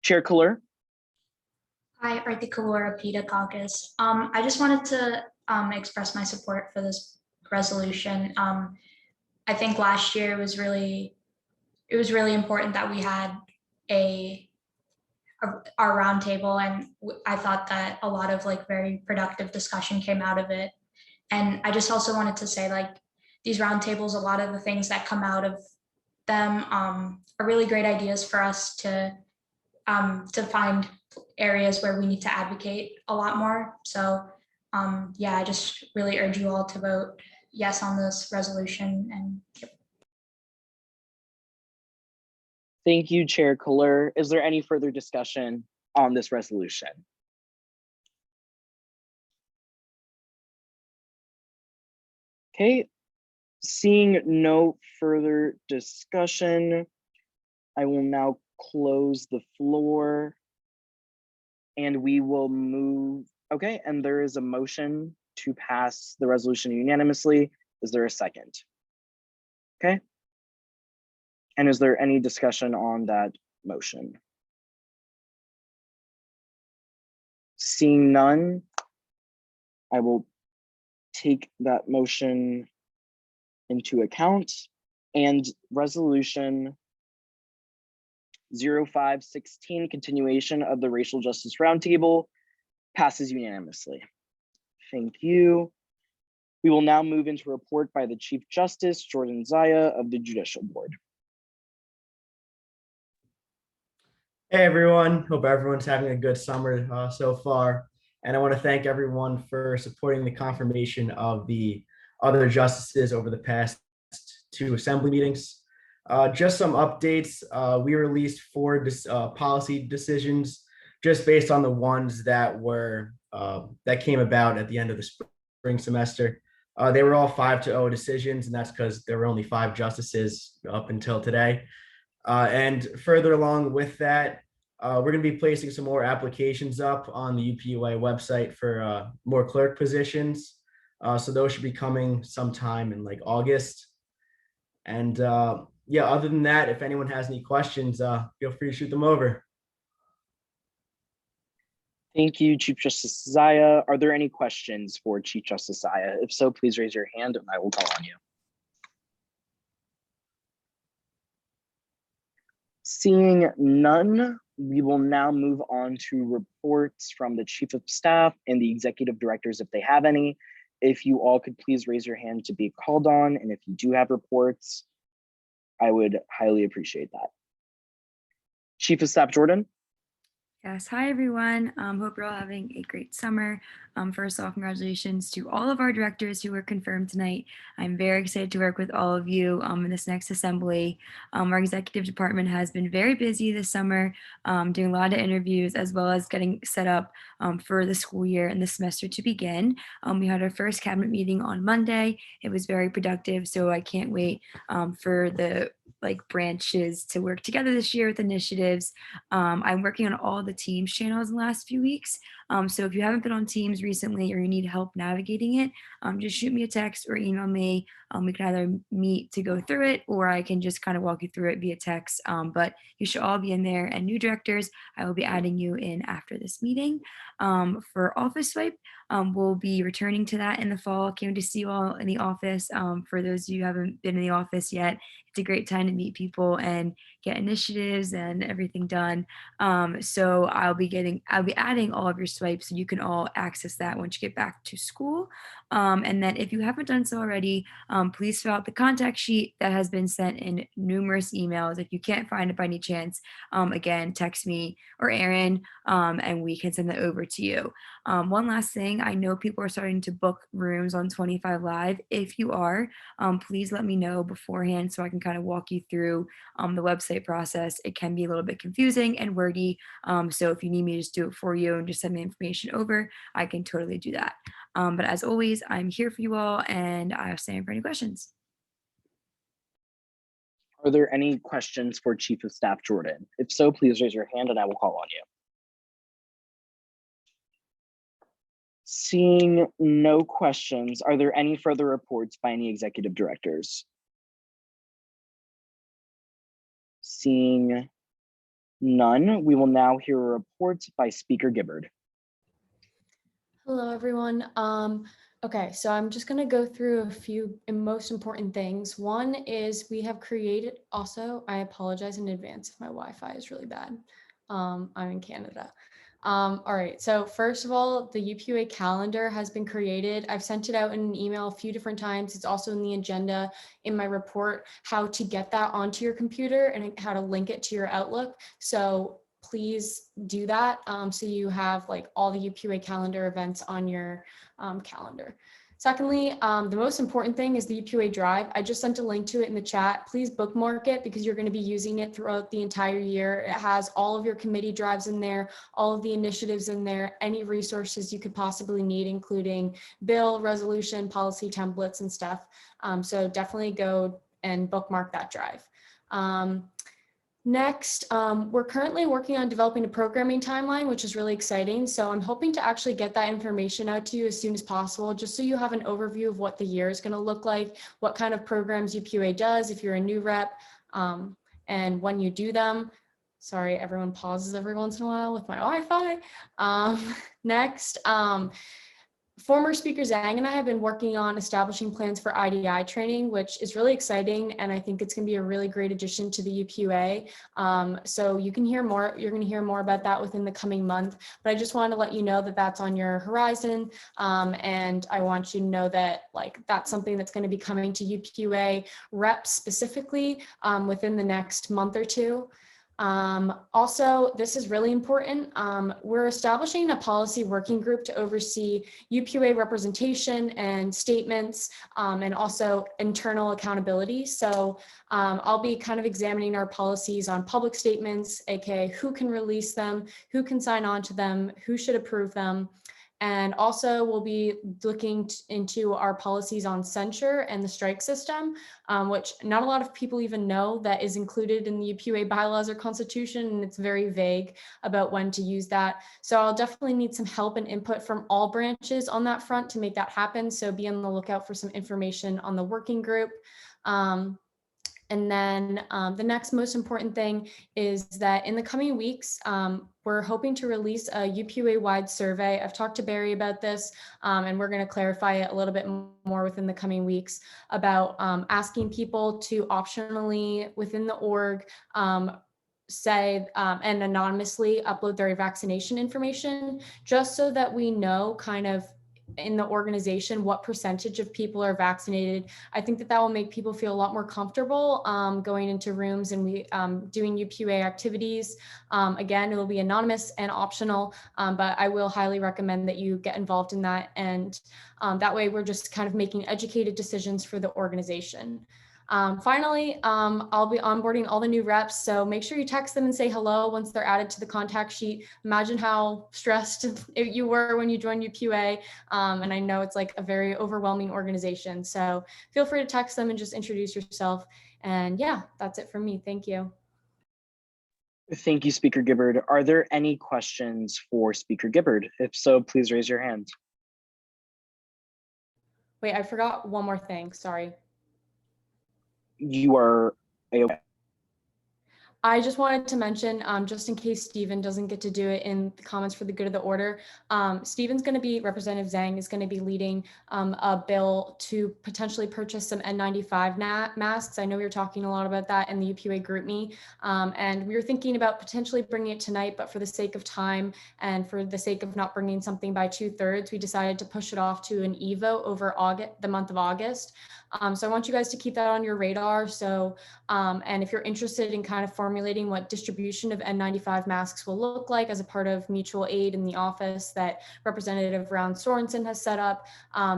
Chair Kaler. Hi, Arti Kalora, PETA Caucus. I just wanted to express my support for this resolution. I think last year it was really important that we had our roundtable, and I thought that a lot of like very productive discussion came out of it. And I just also wanted to say, like, these roundtables, a lot of the things that come out of them are really great ideas for us to find areas where we need to advocate a lot more. So yeah, I just really urge you all to vote yes on this resolution. And Thank you, Chair Kaler. Is there any further discussion on this resolution? Okay, seeing no further discussion, I will now close the floor and we will move. Okay, and there is a motion to pass the resolution unanimously. Is there a second? Okay. And is there any discussion on that motion? Seeing none, I will take that motion into account, and resolution 0516, continuation of the Racial Justice Roundtable, passes unanimously. Thank you. We will now move into a report by the Chief Justice, Jordan Zaya of the Judicial Board. Hey everyone, hope everyone's having a good summer so far. And I want to thank everyone for supporting the confirmation of the other justices over the past 2 assembly meetings. Just some updates. We released 4 policy decisions just based on the ones that were that came about at the end of the spring semester. They were all 5-0 decisions, and that's because there were only 5 justices up until today. And further along with that, we're going to be placing some more applications up on the UPUA website for more clerk positions. So those should be coming sometime in like August. And yeah, other than that, if anyone has any questions, feel free to shoot them over. Thank you, Chief Justice Zaya. Are there any questions for Chief Justice Zaya? If so, please raise your hand and I will call on you. Seeing none, we will now move on to reports from the Chief of Staff and the Executive Directors if they have any. If you all could please raise your hand to be called on, and if you do have reports, I would highly appreciate that. Chief of Staff Jordan. Yes, hi everyone. Hope you're all having a great summer. First off, congratulations to all of our directors who were confirmed tonight. I'm very excited to work with all of you in this next assembly. Our executive department has been very busy this summer, doing a lot of interviews as well as getting set up for the school year and the semester to begin. We had our first cabinet meeting on Monday. It was very productive, so I can't wait for the branches to work together this year with initiatives. I'm working on all the Teams channels in the last few weeks. So if you haven't been on Teams recently or you need help navigating it, just shoot me a text or email me. We can either meet to go through it, or I can just kind of walk you through it via text. But you should all be in there. And new directors, I will be adding you in after this meeting. For Office Swipe, we'll be returning to that in the fall. Can't wait to see you all in the office. For those of you who haven't been in the office yet, it's a great time to meet people and get initiatives and everything done. So I'll be adding all of your swipes so you can all access that once you get back to school. And then if you haven't done so already, please fill out the contact sheet that has been sent in numerous emails. If you can't find it by any chance, again, text me or Aaron, and we can send that over to you. One last thing, I know people are starting to book rooms on 25 Live. If you are, please let me know beforehand so I can kind of walk you through the website process. It can be a little bit confusing and wordy. So if you need me to just do it for you and just send me information over, I can totally do that. But as always, I'm here for you all and I'll stand for any questions. Are there any questions for Chief of Staff Jordan? If so, please raise your hand and I will call on you. Seeing no questions, are there any further reports by any executive directors? Seeing none, we will now hear a report by Speaker Gibbard. Hello, everyone. Okay, so I'm just going to go through a few most important things. One is we have created, also, I apologize in advance if my Wi-Fi is really bad. I'm in Canada. All right, so first of all, the UPUA calendar has been created. I've sent it out in an email a few different times. It's also in the agenda in my report, how to get that onto your computer and how to link it to your Outlook. So please do that so you have like all the UPUA calendar events on your calendar. Secondly, the most important thing is the UPUA Drive. I just sent a link to it in the chat. Please bookmark it because you're going to be using it throughout the entire year. It has all of your committee drives in there, all of the initiatives in there, any resources you could possibly need, including bill, resolution, policy templates, and stuff. So definitely go and bookmark that drive. Next, we're currently working on developing a programming timeline, which is really exciting. So I'm hoping to actually get that information out to you as soon as possible, just so you have an overview of what the year is going to look like, what kind of programs UPUA does if you're a new rep, and when you do them. Sorry, everyone pauses every once in a while with my Wi-Fi. Next, former Speaker Zhang and I have been working on establishing plans for IDI training, which is really exciting. And I think it's going to be a really great addition to the UPUA. So you can hear more, you're going to hear more about that within the coming month. But I just wanted to let you know that that's on your horizon. And I want you to know that that's something that's going to be coming to UPUA reps specifically within the next month or two. Also, this is really important. We're establishing a policy working group to oversee UPUA representation and statements and also internal accountability. So I'll be kind of examining our policies on public statements, aka who can release them, who can sign on to them, who should approve them. And also we'll be looking into our policies on censure and the strike system, which not a lot of people even know that is included in the UPUA bylaws or constitution, and it's very vague about when to use that. So I'll definitely need some help and input from all branches on that front to make that happen. So be on the lookout for some information on the working group. And then the next most important thing is that in the coming weeks, we're hoping to release a UPUA-wide survey. I've talked to Barry about this, and we're going to clarify it a little bit more within the coming weeks about asking people to optionally within the org say and anonymously upload their vaccination information, just so that we know kind of in the organization what percentage of people are vaccinated. I think that that will make people feel a lot more comfortable going into rooms and doing UPUA activities. Again, it will be anonymous and optional, but I will highly recommend that you get involved in that. And that way we're just kind of making educated decisions for the organization. Finally, I'll be onboarding all the new reps, so make sure you text them and say hello once they're added to the contact sheet. Imagine how stressed you were when you joined UPUA, and I know it's like a very overwhelming organization, so feel free to text them and just introduce yourself. And yeah, that's it from me. Thank you. Thank you, Speaker Gibbard. Are there any questions for Speaker Gibbard? If so, please raise your hand. Wait, I forgot one more thing, sorry. You are I just wanted to mention, just in case Stephen doesn't get to do it in the comments for the good of the order, Stephen's going to be, Representative Zhang is going to be leading a bill to potentially purchase some N95 masks. I know we were talking a lot about that in the UPUA group me, and we were thinking about potentially bringing it tonight, but for the sake of time and for the sake of not bringing something by 2/3, we decided to push it off to an EVO over the month of August. So I want you guys to keep that on your radar. So, and if you're interested in kind of formulating what distribution of N95 masks will look like as a part of mutual aid in the office that Representative Brown Sorensen has set up,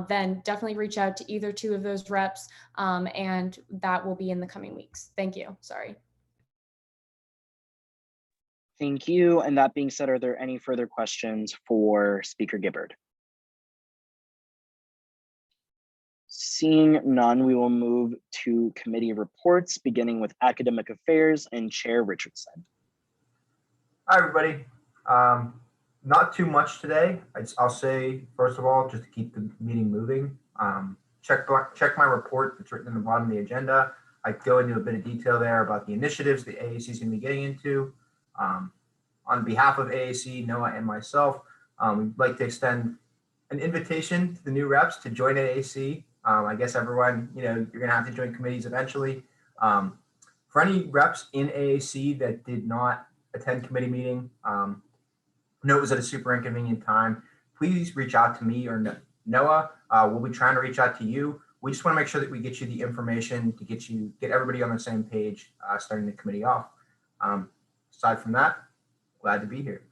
then definitely reach out to either two of those reps, and that will be in the coming weeks. Thank you. Sorry. Thank you. And that being said, are there any further questions for Speaker Gibbard? Seeing none, we will move to committee reports, beginning with Academic Affairs and Chair Richardson. Hi, everybody. Not too much today. I'll say, first of all, just to keep the meeting moving, check my report that's written in the bottom of the agenda. I go into a bit of detail there about the initiatives the AAC is going to be getting into. On behalf of AAC, Noah, and myself, we'd like to extend an invitation to the new reps to join AAC. I guess everyone, you're going to have to join committees eventually. For any reps in AAC that did not attend committee meeting, know it was at a super inconvenient time, please reach out to me or Noah. We'll be trying to reach out to you. We just want to make sure that we get you the information to get everybody on the same page starting the committee off. Aside from that, glad to be here.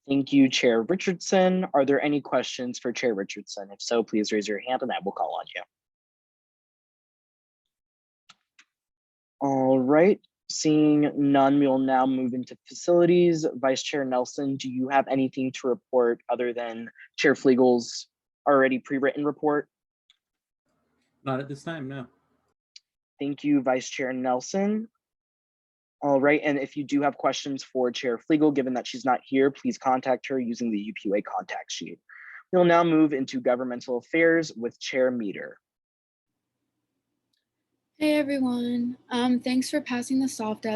Thank you, Chair Richardson. Are there any questions for Chair Richardson? If so, please raise your hand and I will call on you. All right, seeing none, we will now move into facilities. Vice Chair Nelson, do you have anything to report other than Chair Fliegel's already pre-written report? Not at this time, no. Thank you, Vice Chair Nelson. All right, and if you do have questions for Chair Fliegel, given that she's not here, please contact her using the UPUA contact sheet. We'll now move into governmental affairs with Chair Meter. Hey everyone, thanks for passing the soft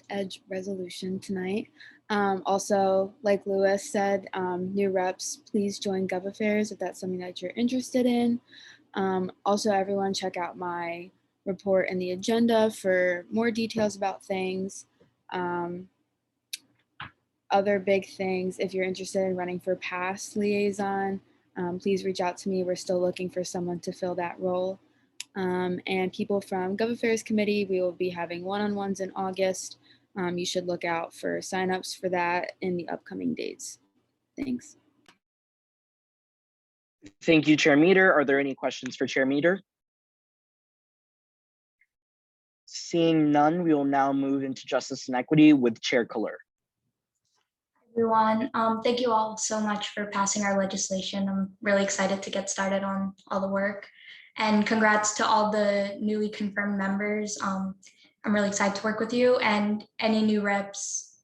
edge resolution tonight. Also, like Lewis said, new reps, please join Gov Affairs if that's something that you're interested in. Also, everyone check out my report and the agenda for more details about things. Other big things, if you're interested in running for past liaison, please reach out to me. We're still looking for someone to fill that role. And people from Gov Affairs Committee, we will be having one-on-ones in August. You should look out for signups for that in the upcoming dates. Thanks. Thank you, Chair Meter. Are there any questions for Chair Meter? Seeing none, we will now move into Justice and Equity with Chair Kaler. Everyone, thank you all so much for passing our legislation. I'm really excited to get started on all the work. And congrats to all the newly confirmed members. I'm really excited to work with you, and any new reps,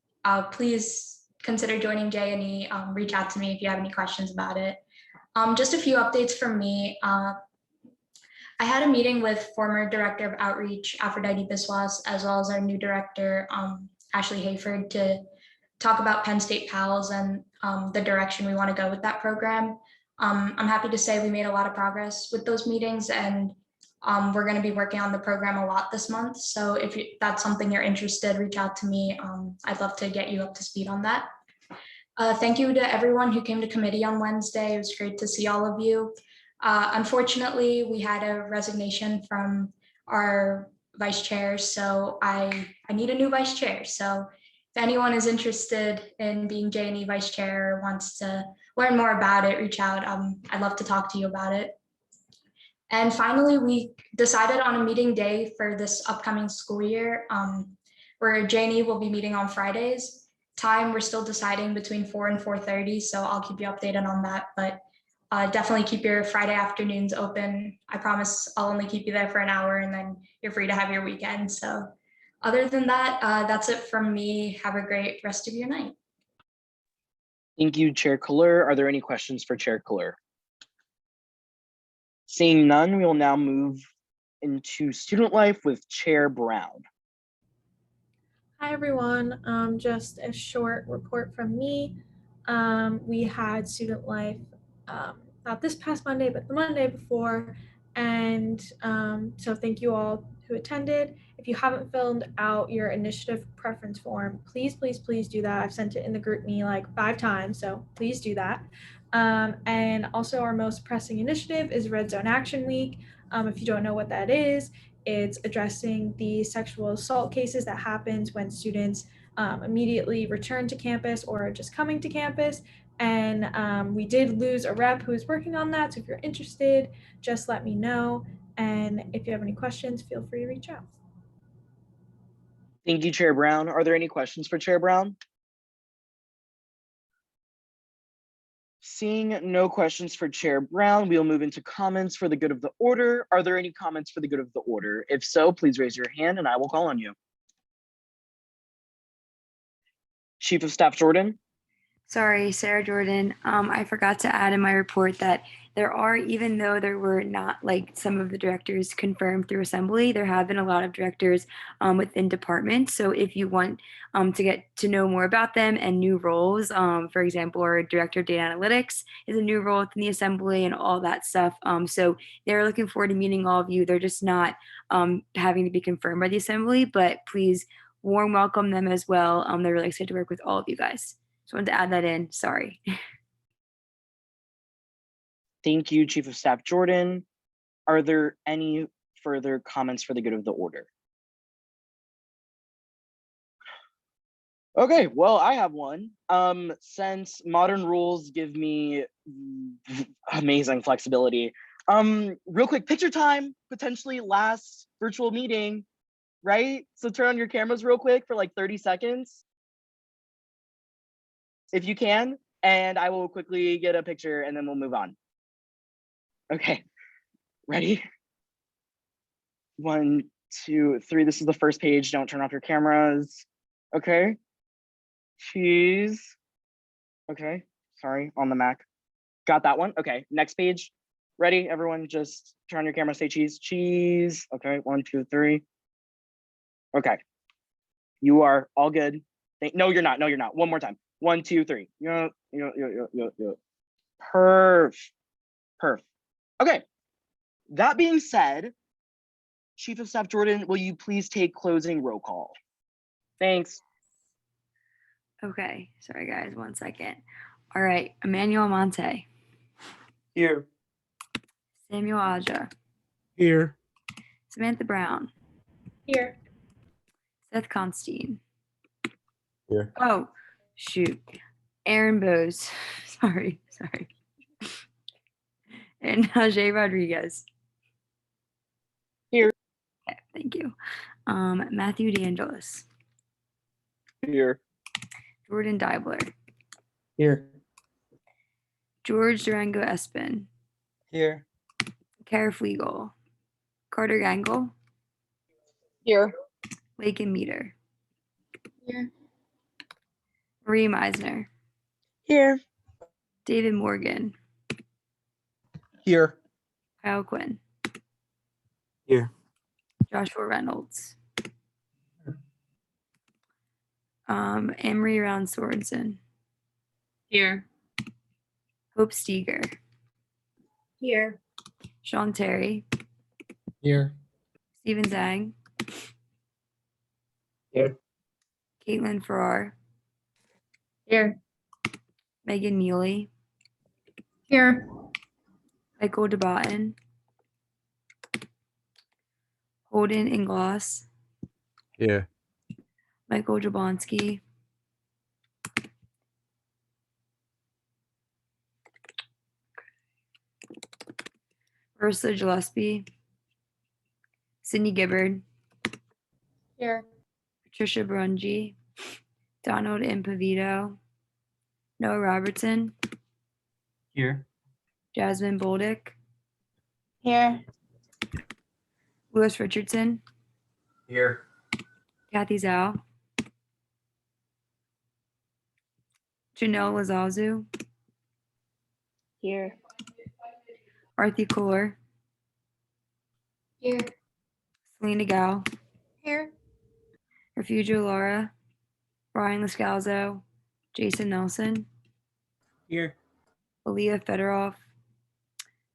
please consider joining J&E. Reach out to me if you have any questions about it. Just a few updates from me. I had a meeting with former Director of Outreach, Aphrodite Biswas, as well as our new director, Ashley Hayford, to talk about Penn State PALS and the direction we want to go with that program. I'm happy to say we made a lot of progress with those meetings, and we're going to be working on the program a lot this month. So if that's something you're interested, reach out to me. I'd love to get you up to speed on that. Thank you to everyone who came to committee on Wednesday. It was great to see all of you. Unfortunately, we had a resignation from our vice chair, so I need a new vice chair. So if anyone is interested in being J&E vice chair or wants to learn more about it, reach out. I'd love to talk to you about it. And finally, we decided on a meeting day for this upcoming school year, where J&E will be meeting on Fridays. Time, we're still deciding between 4 and 4:30, so I'll keep you updated on that. But definitely keep your Friday afternoons open. I promise I'll only keep you there for an hour, and then you're free to have your weekend. So other than that, that's it from me. Have a great rest of your night. Thank you, Chair Kaler. Are there any questions for Chair Kaler? Seeing none, we will now move into student life with Chair Brown. Hi, everyone. Just a short report from me. We had student life, not this past Monday, but the Monday before. And so thank you all who attended. If you haven't filled out your initiative preference form, please, please, please do that. I've sent it in the group me like 5 times, so please do that. And also our most pressing initiative is Red Zone Action Week. If you don't know what that is, it's addressing the sexual assault cases that happens when students immediately return to campus or are just coming to campus. And we did lose a rep who is working on that. So if you're interested, just let me know. And if you have any questions, feel free to reach out. Thank you, Chair Brown. Are there any questions for Chair Brown? Seeing no questions for Chair Brown, we'll move into comments for the good of the order. Are there any comments for the good of the order? If so, please raise your hand and I will call on you. Chief of Staff Jordan. Sorry, Sarah Jordan. I forgot to add in my report that there are, even though there were not like some of the directors confirmed through assembly, there have been a lot of directors within departments. So if you want to get to know more about them and new roles, for example, our director of data analytics is a new role within the assembly and all that stuff. So they're looking forward to meeting all of you. They're just not having to be confirmed by the assembly, but please warm welcome them as well. They're really excited to work with all of you guys. Just wanted to add that in, sorry. Thank you, Chief of Staff Jordan. Are there any further comments for the good of the order? Okay, well, I have one. Since modern rules give me amazing flexibility, real quick, picture time, potentially last virtual meeting, right? So turn on your cameras real quick for like 30 seconds. If you can, and I will quickly get a picture and then we'll move on. Okay, ready? 1, 2, 3. This is the first page. Don't turn off your cameras. Okay. Cheese. Okay, sorry, on the Mac. Got that one. Okay, next page. Ready, everyone? Just turn on your camera, say cheese. Cheese. Okay, 1, 2, 3. Okay, you are all good. No, you're not. No, you're not. One more time. 1, 2, 3. Perf. Okay, that being said, Chief of Staff Jordan, will you please take closing roll call? Thanks. Okay, sorry guys, 1 second. All right, Emmanuel Monte. Here. Samuel Aja. Here. Samantha Brown. Here. Seth Constein. Here. Oh, shoot. Aaron Bose. Sorry. And Najee Rodriguez. Here. Okay, thank you. Matthew DeAngelis. Here. Jordan Deibler. Here. George Durango Espin. Here. Kara Flegel. Carter Gangle. Here. Lakin Meter. Here. Marie Meisner. Here. David Morgan. Here. Kyle Quinn. Here. Joshua Reynolds. Anne-Marie Round Sorensen. Here. Hope Steger. Here. Sean Terry. Here. Stephen Zhang. Here. Caitlin Farrar. Here. Megan Neely. Here. Michael DeBotton. Holden Ingloss. Here. Michael Jablonski. Ursula Gillespie. Sydney Gibbard. Here. Patricia Brunji. Donald Impavito. Noah Robertson. Here. Jasmine Boldick. Here. Louis Richardson. Here. Kathy Zhao. Janelle Lazazu. Here. Arthi Kohler. Here. Selena Gal, Here. Refugio Laura, Brian Lascalzo, Jason Nelson, Here. Aaliyah Fedorov,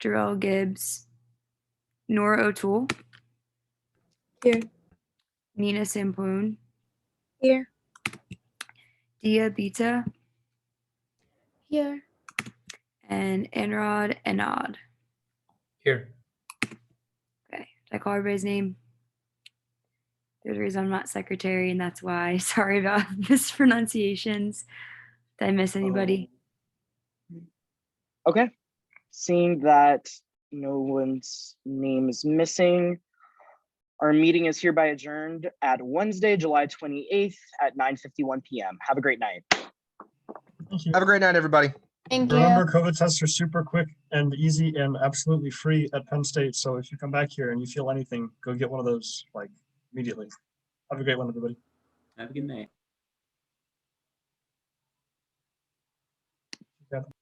Jarrell Gibbs, Nora O'Toole, Here. Nina Sampoon, Here. Dia Bita, Here. and Anrod Enad. Here. Okay, did I call everybody's name? There's a reason I'm not secretary, and that's why. Sorry about mispronunciations. Did I miss anybody? Okay. Seeing that no one's name is missing, our meeting is hereby adjourned at Wednesday, July 28th at 9:51 p.m. Have a great night. Have a great night, everybody. Thank you. Remember, COVID tests are super quick and easy and absolutely free at Penn State. So if you come back here and you feel anything, go get one of those like immediately. Have a great one, everybody. Have a good night.